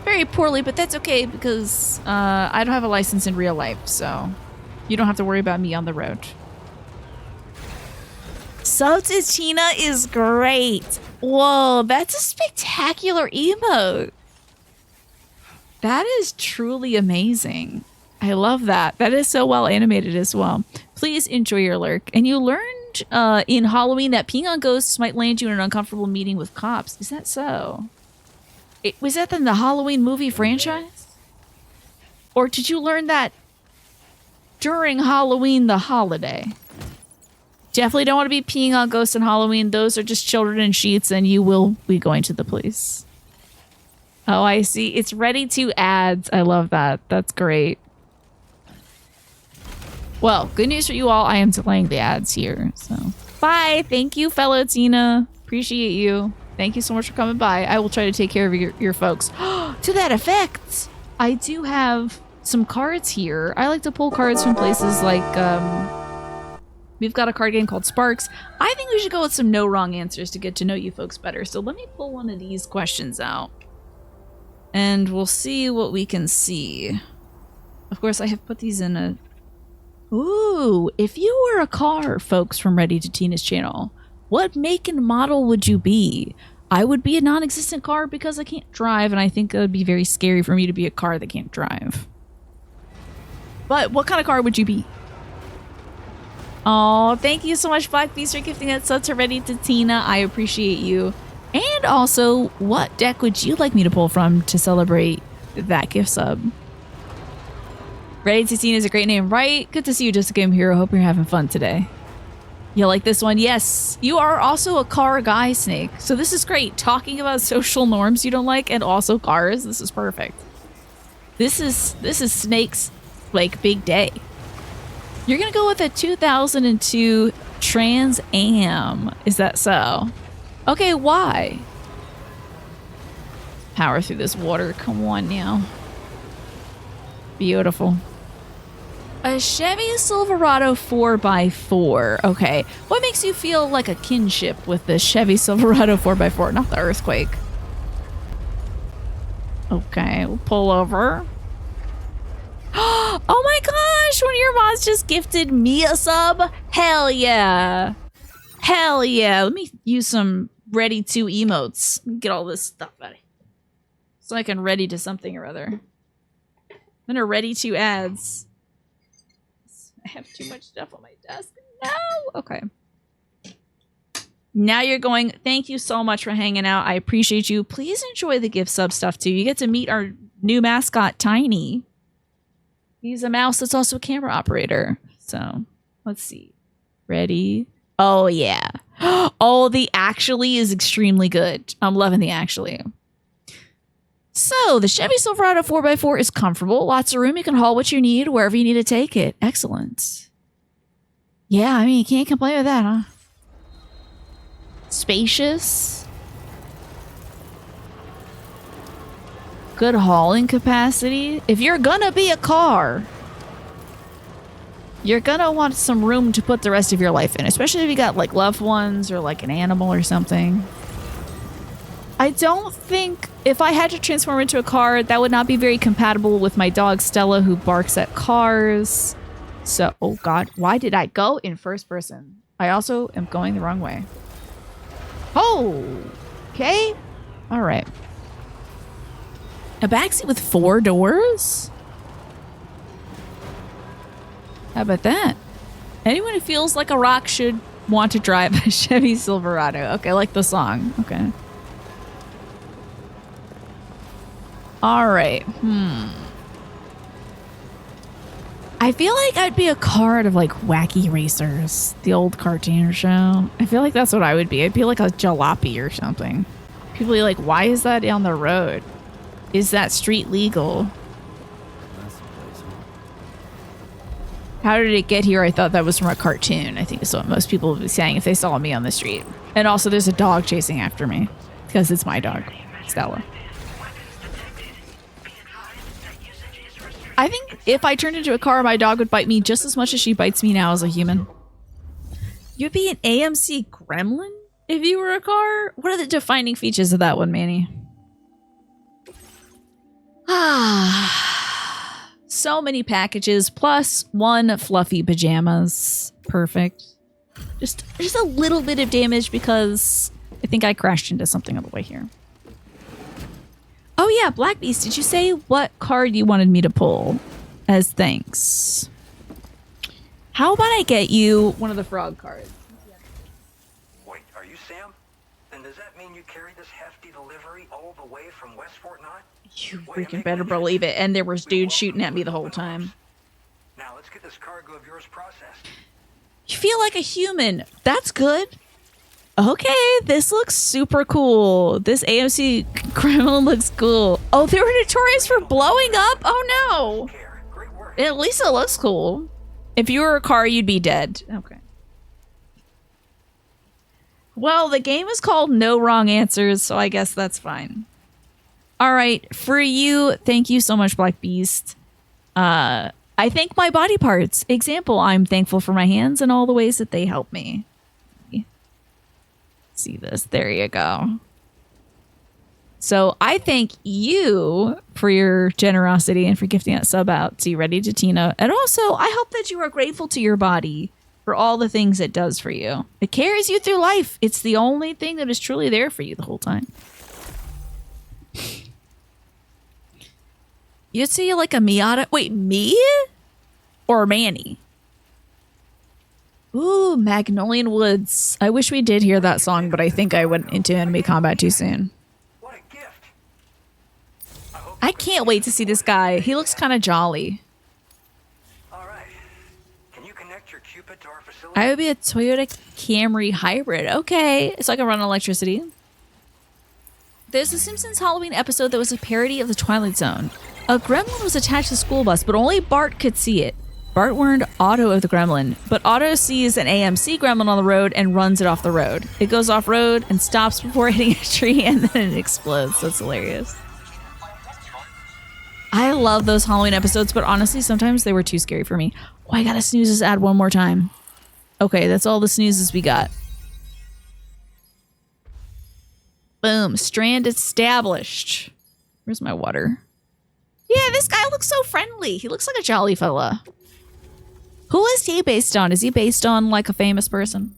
very poorly, but that's okay because I don't have a license in real life, so you don't have to worry about me on the road. Sub to Tina is great. Whoa, that's a spectacular emote. That is truly amazing. I love that. That is so well animated as well. Please enjoy your lurk. And you learned in Halloween that peeing on ghosts might land you in an uncomfortable meeting with cops. Is that so? Was that in the Halloween movie franchise? Or did you learn that during Halloween the holiday? Definitely don't want to be peeing on ghosts on Halloween. Those are just children in sheets and you will be going to the police. Oh, I see. It's ready to ads. I love that. That's great. Well, good news for you all. I am delaying the ads here. So bye. Thank you, fellow Tina. Appreciate you. Thank you so much for coming by. I will try to take care of your folks. To that effect, I do have some cards here. I like to pull cards from places like, we've got a card game called Sparks. I think we should go with some no wrong answers to get to know you folks better. So let me pull one of these questions out. And we'll see what we can see. Of course, I have put these in a Ooh, if you were a car, folks from Ready to Tina's channel, what make and model would you be? I would be a non-existent car because I can't drive, and I think it would be very scary for me to be a car that can't drive. But what kind of car would you be? Oh, thank you so much, Black Beast, for gifting that sub to Ready to Tina. I appreciate you. And also, what deck would you like me to pull from to celebrate that gift sub? Ready to Tina is a great name, right? Good to see you, Jessica M. Hero. Hope you're having fun today. You like this one? Yes. You are also a car guy, Snake. So this is great. Talking about social norms you don't like and also cars. This is perfect. This is Snake's like big day. You're gonna go with a 2002 Trans Am. Is that so? Okay, why? Power through this water. Come on now. Beautiful. A Chevy Silverado 4x4. Okay. What makes you feel like a kinship with the Chevy Silverado 4x4? Not the earthquake. Okay, we'll pull over. Oh my gosh, one of your mods just gifted me a sub. Hell yeah. Hell yeah. Let me use some ready to emotes. Get all this stuff out of here. So I can ready to something or other. I'm gonna ready to ads. I have too much stuff on my desk. No. Okay. Now you're going. Thank you so much for hanging out. I appreciate you. Please enjoy the gift sub stuff too. You get to meet our new mascot, Tiny. He's a mouse that's also a camera operator. So let's see. Ready? Oh, yeah. Oh, the actually is extremely good. I'm loving the actually. So the Chevy Silverado 4x4 is comfortable. Lots of room. You can haul what you need wherever you need to take it. Excellent. Yeah, I mean, you can't complain with that, huh? Spacious. Good hauling capacity. If you're gonna be a car, you're gonna want some room to put the rest of your life in, especially if you got like loved ones or like an animal or something. I don't think if I had to transform into a car, that would not be very compatible with my dog Stella, who barks at cars. So, oh God, why did I go in first person? I also am going the wrong way. Oh, okay. All right. A backseat with 4 doors? How about that? Anyone who feels like a rock should want to drive a Chevy Silverado. Okay, I like the song. Okay. All right. I feel like I'd be a car out of like Wacky Racers, the old cartoon show. I feel like that's what I would be. I'd be like a jalopy or something. People are like, why is that on the road? Is that street legal? That's the place, huh? How did it get here? I thought that was from a cartoon. I think is what most people would be saying if they saw me on the street. And also there's a dog chasing after me because it's my dog, Stella. I think if I turned into a car, my dog would bite me just as much as she bites me now as a human. You'd be an AMC gremlin if you were a car? What are the defining features of that one, Manny? So many packages plus 1 fluffy pajamas. Perfect. Just a little bit of damage because I think I crashed into something on the way here. Oh yeah, Black Beast, did you say what card you wanted me to pull as thanks? How about I get you one of the frog cards? Wait, are you Sam? Then does that mean you carried this hefty delivery all the way from West Fort Knott? You freaking better believe it. And there was dudes shooting at me the whole time. Now let's get this cargo of yours processed. You feel like a human. That's good. Okay, this looks super cool. This AMC Kremlin looks cool. Oh, they were notorious for blowing up? Oh no. At least it looks cool. If you were a car, you'd be dead. Okay. Well, the game is called No Wrong Answers, so I guess that's fine. All right, for you, thank you so much, Black Beast. I thank my body parts. Example, I'm thankful for my hands and all the ways that they help me. See this? There you go. So I thank you for your generosity and for gifting that sub out to Ready to Tina. And also, I hope that you are grateful to your body for all the things it does for you. It carries you through life. It's the only thing that is truly there for you the whole time. You'd see like a Miata. Wait, me? Or Manny? Ooh, Magnolian Woods. I wish we did hear that song, but I think I went into enemy combat too soon. What a gift. I can't wait to see this guy. He looks kind of jolly. All right. Can you connect your Cupid to our facility? I would be a Toyota Camry hybrid. Okay, so I can run on electricity. There's a Simpsons Halloween episode that was a parody of the Twilight Zone. A gremlin was attached to the school bus, but only Bart could see it. Bart warned Otto of the gremlin, but Otto sees an AMC gremlin on the road and runs it off the road. It goes off-road and stops before hitting a tree, and then it explodes. That's hilarious. I love those Halloween episodes, but honestly, sometimes they were too scary for me. Oh, I gotta snooze this ad one more time. Okay, that's all the snoozes we got. Boom. Strand established. Where's my water? Yeah, this guy looks so friendly. He looks like a jolly fella. Who is he based on? Is he based on like a famous person?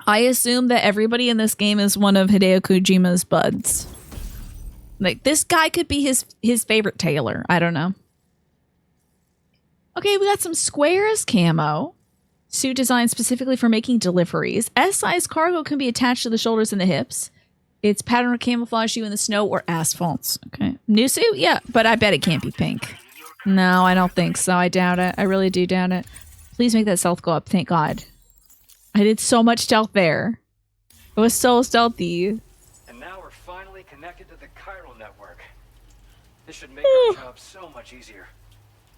I assume that everybody in this game is one of Hideo Kojima's buds. Like, this guy could be his favorite tailor. I don't know. Okay, we got some squares camo. Suit designed specifically for making deliveries. S-size cargo can be attached to the shoulders and the hips. It's pattern will camouflage you in the snow or asphalt. Okay. New suit? Yeah, but I bet it can't be pink. No, I don't think so. I doubt it. I really do doubt it. Please make that stealth go up. Thank God. I did so much stealth there. It was so stealthy. And now we're finally connected to the chiral network. This should make our job so much easier.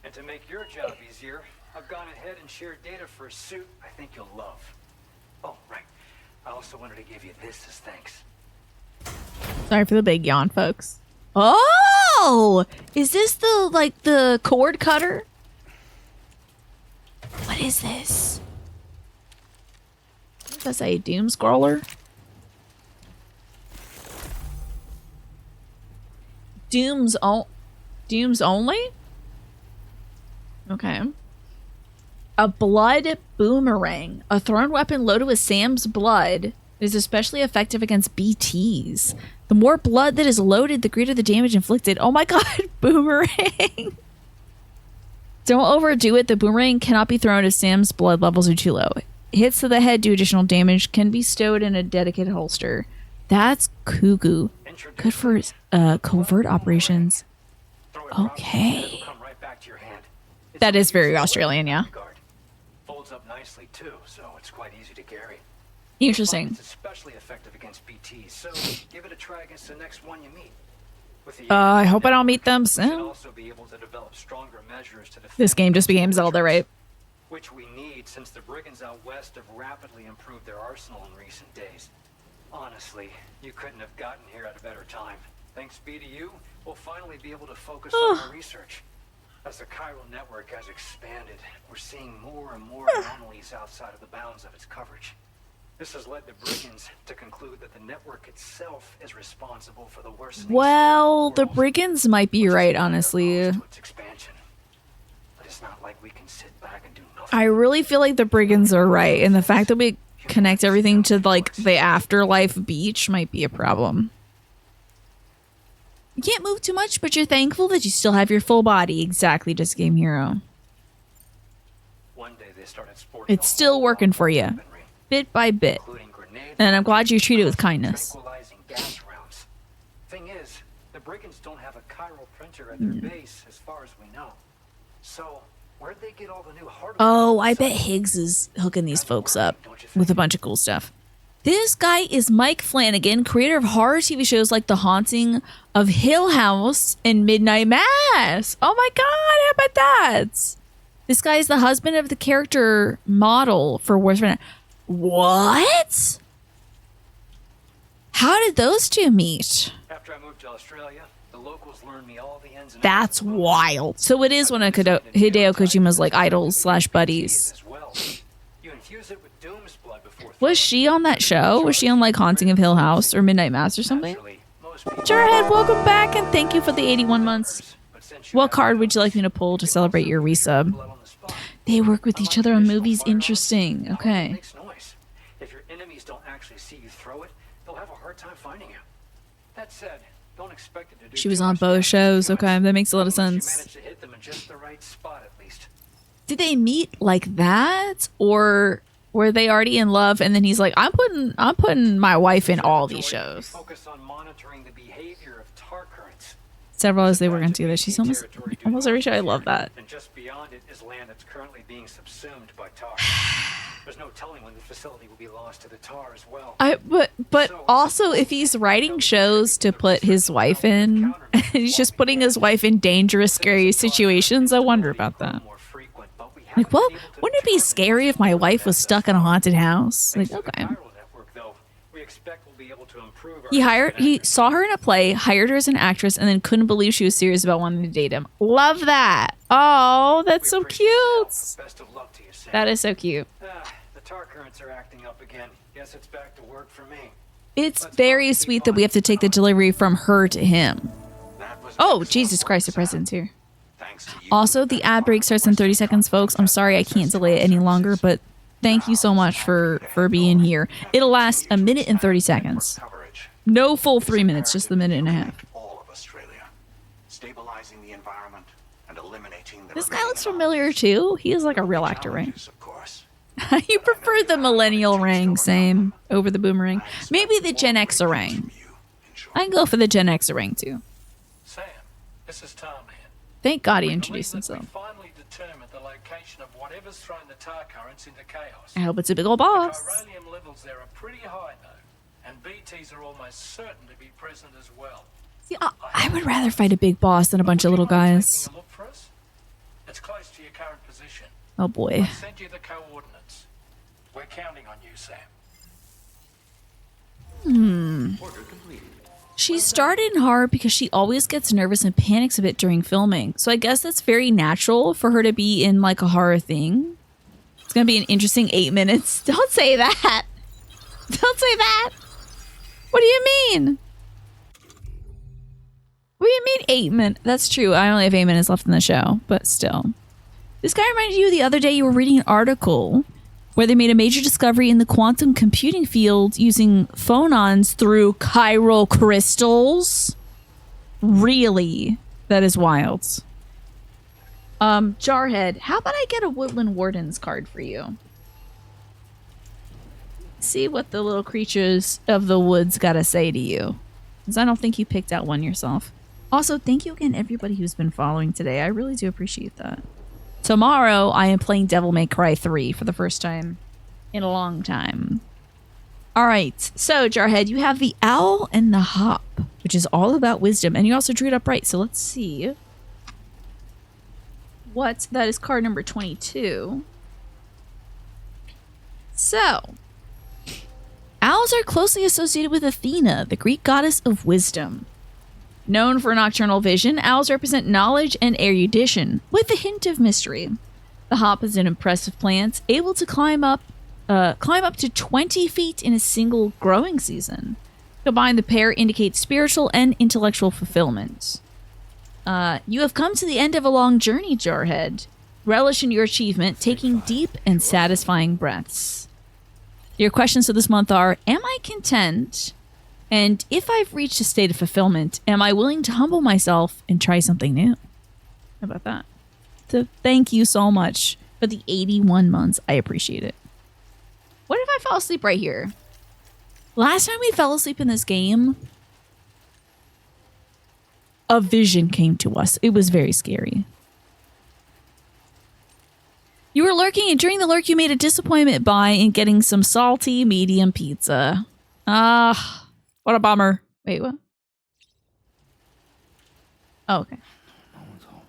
And to make your job easier, I've gone ahead and shared data for a suit I think you'll love. Oh, right. I also wanted to give you this as thanks. Sorry for the big yawn, folks. Oh! Is this the cord cutter? What is this? What does that say? Doom scroller? Doom's only? Okay. A blood boomerang. A thrown weapon loaded with Sam's blood is especially effective against BTs. The more blood that is loaded, the greater the damage inflicted. Oh my god, boomerang. Don't overdo it. The boomerang cannot be thrown if Sam's blood levels are too low. Hits to the head do additional damage, can be stowed in a dedicated holster. That's cuckoo. Good for covert operations. Okay. That is very Australian, yeah. Folds up nicely too, so it's quite easy to carry. Interesting. It's especially effective against BTs, so give it a try against the next one you meet. I hope I don't meet them soon. Also be able to develop stronger measures to This game just became Zelda, right? Which we need since the brigands out west have rapidly improved their arsenal in recent days. Honestly, you couldn't have gotten here at a better time. Thanks be to you, we'll finally be able to focus on our research. As the chiral network has expanded, we're seeing more and more anomalies outside of the bounds of its coverage. This has led the brigands to conclude that the network itself is responsible for the worsening. Well, the brigands might be right, honestly. Expansion. But it's not like we can sit back and do nothing. I really feel like the brigands are right, and the fact that we connect everything to like the afterlife beach might be a problem. You can't move too much, but you're thankful that you still have your full body. Exactly, just Game Hero. One day they started sporting It's still working for you, bit by bit. And I'm glad you treat it with kindness. Tranquilizing gas rounds. Thing is, the brigands don't have a chiral printer at their base as far as we know. So, where'd they get all the new hardware? Oh, I bet Higgs is hooking these folks up with a bunch of cool stuff. This guy is Mike Flanagan, creator of horror TV shows like The Haunting of Hill House and Midnight Mass. Oh my god, how about that? This guy is the husband of the character model for Warfare. What? How did those two meet? After I moved to Australia, the locals learned me all the ins and outs. That's wild. So it is one of Hideo Kojima's like idols / buddies. infuse it with Doom's blood before. Was she on that show? Was she on like Haunting of Hill House or Midnight Mass or something? Naturally, most people- Jarhead, welcome back and thank you for the 81 months. But since you What have card would you like me to pull to celebrate your resub? blood on the spot, They work with unlike each other on traditional movies. firearms, Interesting. the hose Okay. makes noise. If your enemies don't actually see you throw it, they'll have a hard time finding you. That said, don't expect it to do She was too on much both damage shows. to us. Okay, that makes a lot of As long as sense. You manage to hit them in just the right spot, at least. Did they meet like that, or were they already in love? And then he's like, "I'm putting my wife in all these shows." Focus on monitoring the behavior of tar currents. Several as they work on together. She's almost every show. I love that. And just beyond it is land that's currently being subsumed by tar. There's no telling when the facility will be lost to the tar as well. But also if he's writing shows to put his wife in, and he's just putting his wife in dangerous, scary situations, I wonder about that. Like, well, wouldn't it be scary if my wife was stuck in a haunted house? Like, okay. He saw her in a play, hired her as an actress, and then couldn't believe she was serious about wanting to date him. Love that. Oh, that's so cute. Best of luck to you, Sam. That is so cute. The tar currents are acting up again. Guess it's back to work for me. It's very sweet that we have to take the delivery from her to him. Oh, Jesus Christ, the president's here. Also, the ad break starts in 30 seconds, folks. I'm sorry I can't delay it any longer, but thank you so much for being here. It'll last a minute and 30 seconds. No full 3 minutes, just a minute and a half. All of Australia, stabilizing the environment and eliminating the This guy looks familiar too. He is like a real actor, right? of course. You prefer the millennial rang, same, over the boomerang. Maybe the Gen X orang. I can go for the Gen X orang too. Sam, this is Tom here. Thank God he We introduced believe that himself. We finally determined the location of whatever's thrown the tar currents into chaos. I hope it's a big old The boss. chiralium levels there are pretty high though, and BTs are almost certain to be present as well. See, I would rather fight a big boss than a bunch of little guys. Taking a look for us? It's close to your current position. Oh boy. I sent you the coordinates. We're counting on you, Sam. She started in horror because she always gets nervous and panics a bit during filming. So I guess that's very natural for her to be in like a horror thing. It's going to be an interesting 8 minutes. Don't say that. Don't say that. What do you mean? What do you mean 8 minutes? That's true. I only have 8 minutes left in the show, but still. This guy reminded you the other day you were reading an article where they made a major discovery in the quantum computing field using phonons through chiral crystals. Really? That is wild. Jarhead, how about I get a Woodland Warden's card for you? See what the little creatures of the woods gotta say to you. Because I don't think you picked out one yourself. Also, thank you again everybody who's been following today. I really do appreciate that. Tomorrow, I am playing Devil May Cry 3 for the first time in a long time. Alright, so Jarhead, you have the Owl and the Hop, which is all about wisdom. And you also drew it up right, so let's see. What? That is card number 22. So, owls are closely associated with Athena, the Greek goddess of wisdom. Known for nocturnal vision, owls represent knowledge and erudition, with a hint of mystery. The hop is an impressive plant, able to climb up to 20 feet in a single growing season. Combined, the pair indicate spiritual and intellectual fulfillment. You have come to the end of a long journey, Jarhead. Relish in your achievement, taking deep and satisfying breaths. Your questions for this month are, am I content? And if I've reached a state of fulfillment, am I willing to humble myself and try something new? How about that? So thank you so much for the 81 months. I appreciate it. What if I fall asleep right here? Last time we fell asleep in this game, a vision came to us. It was very scary. You were lurking, and during the lurk, you made a disappointment by in getting some salty medium pizza. What a bummer. Wait, what? Oh, okay. No one's home.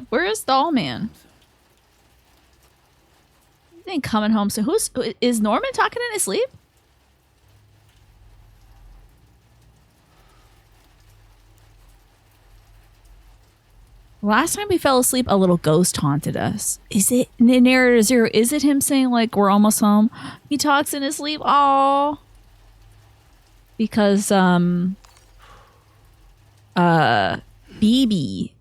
Where is Doll Man? He ain't coming home. So is Norman talking in his sleep? Last time we fell asleep, a little ghost haunted us. Is it in Narrator 0? Is it him saying like we're almost home? He talks in his sleep. Aww. Because BB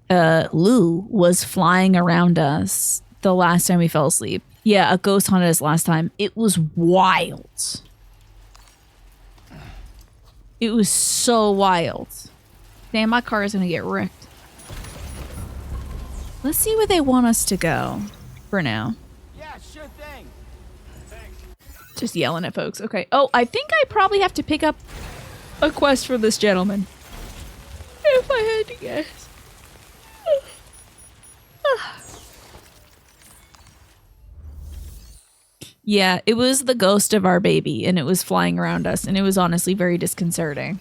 Lou was flying around us the last time we fell asleep. Yeah, a ghost haunted us last time. It was wild. It was so wild. Damn, my car is gonna get wrecked. Let's see where they want us to go for now. Yeah, sure thing. Thanks. Just yelling at folks. Okay. Oh, I think I probably have to pick up a quest for this gentleman. If I had to guess. Yeah, it was the ghost of our baby, and it was flying around us, and it was honestly very disconcerting.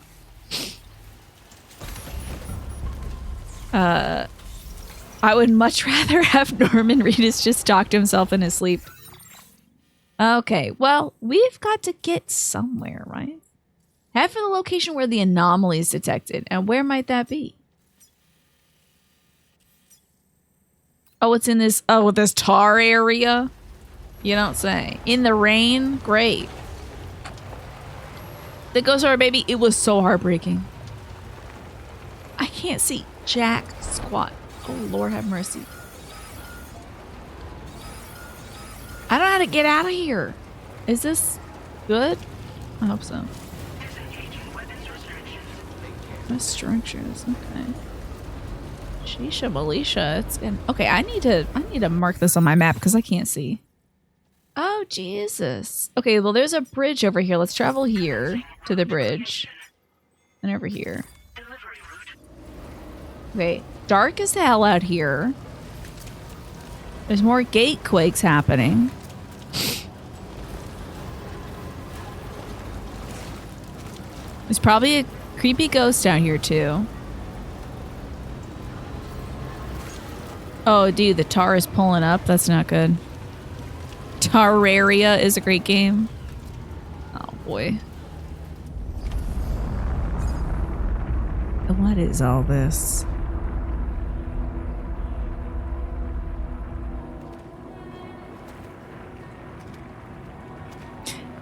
I would much rather have Norman Reedus just talk to himself in his sleep. Okay, well, we've got to get somewhere, right? Head for the location where the anomaly is detected. And where might that be? Oh, it's in this tar area? You don't say. In the rain? Great. The ghost of our baby, it was so heartbreaking. I can't see jack squat. Oh, Lord have mercy. I don't know how to get out of here. Is this good? I hope so. Restrictions. Okay. Shisha Malisha. It's good. Okay, I need to mark this on my map because I can't see. Oh, Jesus. Okay, well, there's a bridge over here. Let's travel here to the bridge. And over here. Okay, dark as hell out here. There's more gate quakes happening. There's probably a creepy ghost down here too. Oh, dude, the tar is pulling up. That's not good. Terraria is a great game. Oh, boy. What is all this?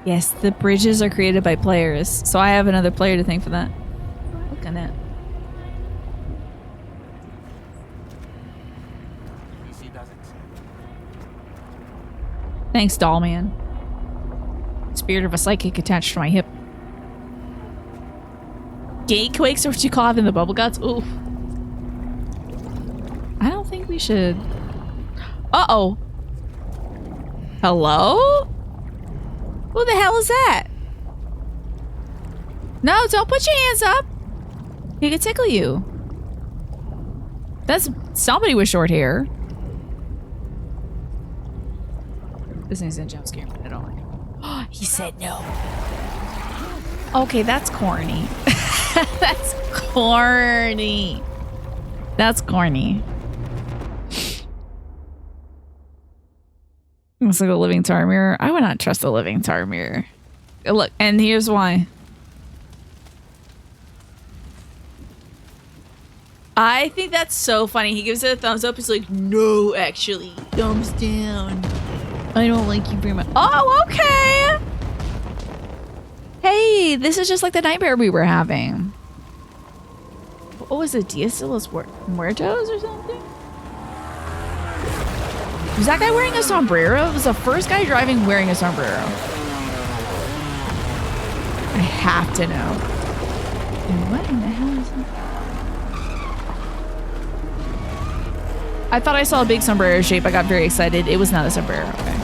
Yes, the bridges are created by players, so I have another player to thank for that. Look at that. Thanks, doll man. Spirit of a psychic attached to my hip. Gate quakes are what you call it in the bubble guts? Oof. I don't think we should. Uh-oh. Hello? Who the hell is that? No, don't put your hands up. He could tickle you. That's somebody with short hair. This thing's gonna jump scare me. I don't like it. Oh, he said no. Okay, that's corny. That's corny. That's corny. Looks like a living tar mirror. I would not trust a living tar mirror. Look, and here's why. I think that's so funny. He gives it a thumbs up. He's like, no, actually, thumbs down. I don't like you very much. Oh, okay. Hey, this is just like the nightmare we were having. What was it? Dias de los Muertos or something? Was that guy wearing a sombrero? It was the first guy driving wearing a sombrero. I have to know. What in the hell is that? I thought I saw a big sombrero shape. I got very excited. It was not a sombrero. Okay.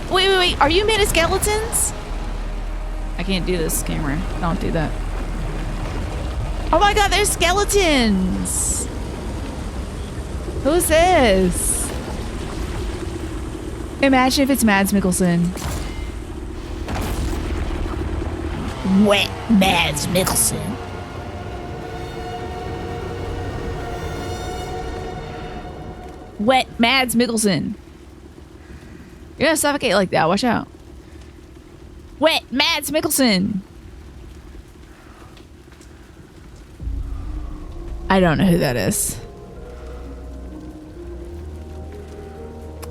Wait. Are you made of skeletons? I can't do this, camera. Don't do that. Oh my god, there's skeletons! Who's this? Imagine if it's Mads Mikkelsen. Wet Mads Mikkelsen. Wet Mads Mikkelsen. You're gonna suffocate like that. Watch out. Wet Mads Mikkelsen. I don't know who that is.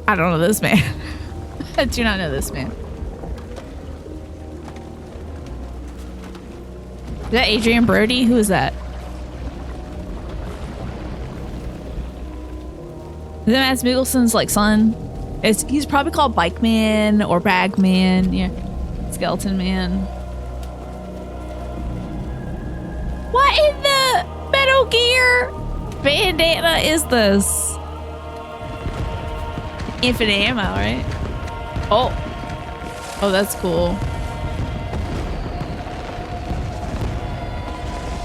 I don't know this man. I do not know this man. Is that Adrian Brody? Who is that? Is that Mads Mikkelsen's like son? He's probably called Bike Man or Bag Man. Yeah. Skeleton Man. What in the Metal Gear bandana is this? Infinite ammo, right? Oh. Oh, that's cool.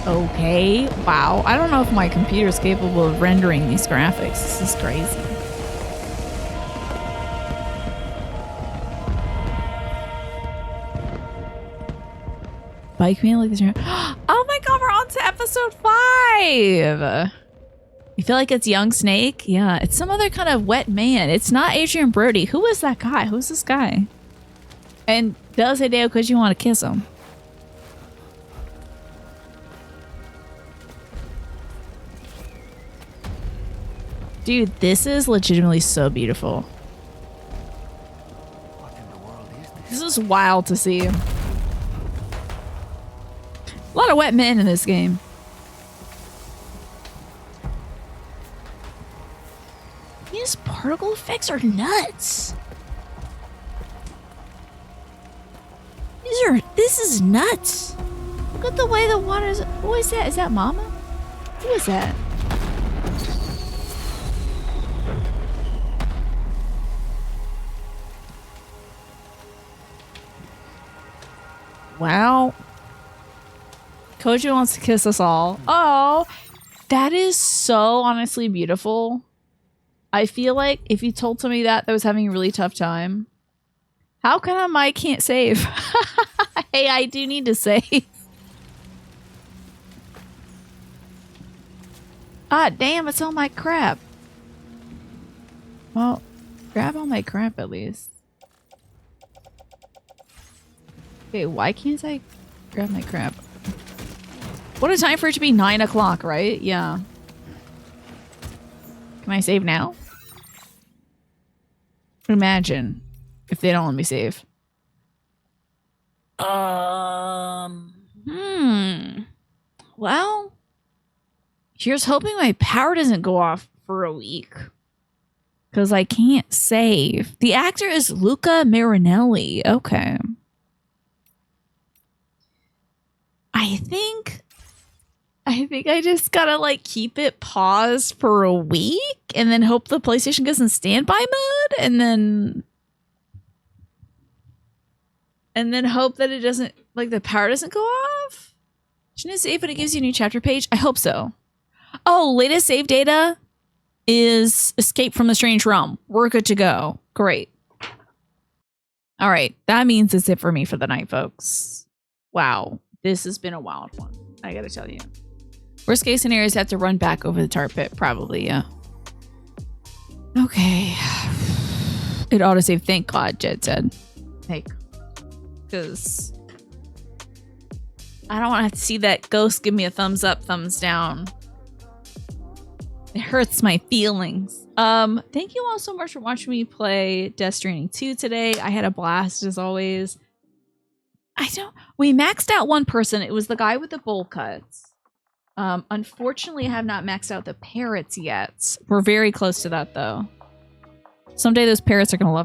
Okay. Wow. I don't know if my computer's capable of rendering these graphics. This is crazy. Bike Man like this. Oh my god, we're on to episode 5. You feel like it's Young Snake? Yeah, it's some other kind of wet man. It's not Adrian Brody. Who is that guy? Who's this guy? And does Hideo Kojima want to kiss him? Dude, this is legitimately so beautiful. What in the world is this? This is wild to see. A lot of wet men in this game. These particle effects are nuts. This is nuts. Look at the way the water's. What is that? Is that Mama? Who is that? Wow. Koji wants to kiss us all. Oh, that is so honestly beautiful. I feel like if you told somebody that was having a really tough time, how come I can't save? Hey, I do need to save. Ah, damn, it's all my crap. Well, grab all my crap at least. Okay, why can't I grab my crap? What a time for it to be 9 o'clock, right? Yeah. Can I save now? Imagine if they don't let me save. Well, here's hoping my power doesn't go off for a week. Because I can't save. The actor is Luca Marinelli. Okay. I think I just gotta like keep it paused for a week and then hope the PlayStation goes in standby mode and then hope that it doesn't like the power doesn't go off. Shouldn't it save when it gives you a new chapter page? I hope so. Oh, latest save data is Escape from the Strange Realm. We're good to go. Great. All right. That means it's it for me for the night, folks. Wow. This has been a wild one. I gotta tell you. Worst case scenario is have to run back over the tar pit. Probably, yeah. Okay. It autosave. Thank God, Jed said. Thank God. Because I don't want to have to see that ghost give me a thumbs up, thumbs down. It hurts my feelings. Thank you all so much for watching me play Death Stranding 2 today. I had a blast as always. We maxed out one person. It was the guy with the bowl cuts. Unfortunately, I have not maxed out the parrots yet. We're very close to that though. Someday those parrots are gonna love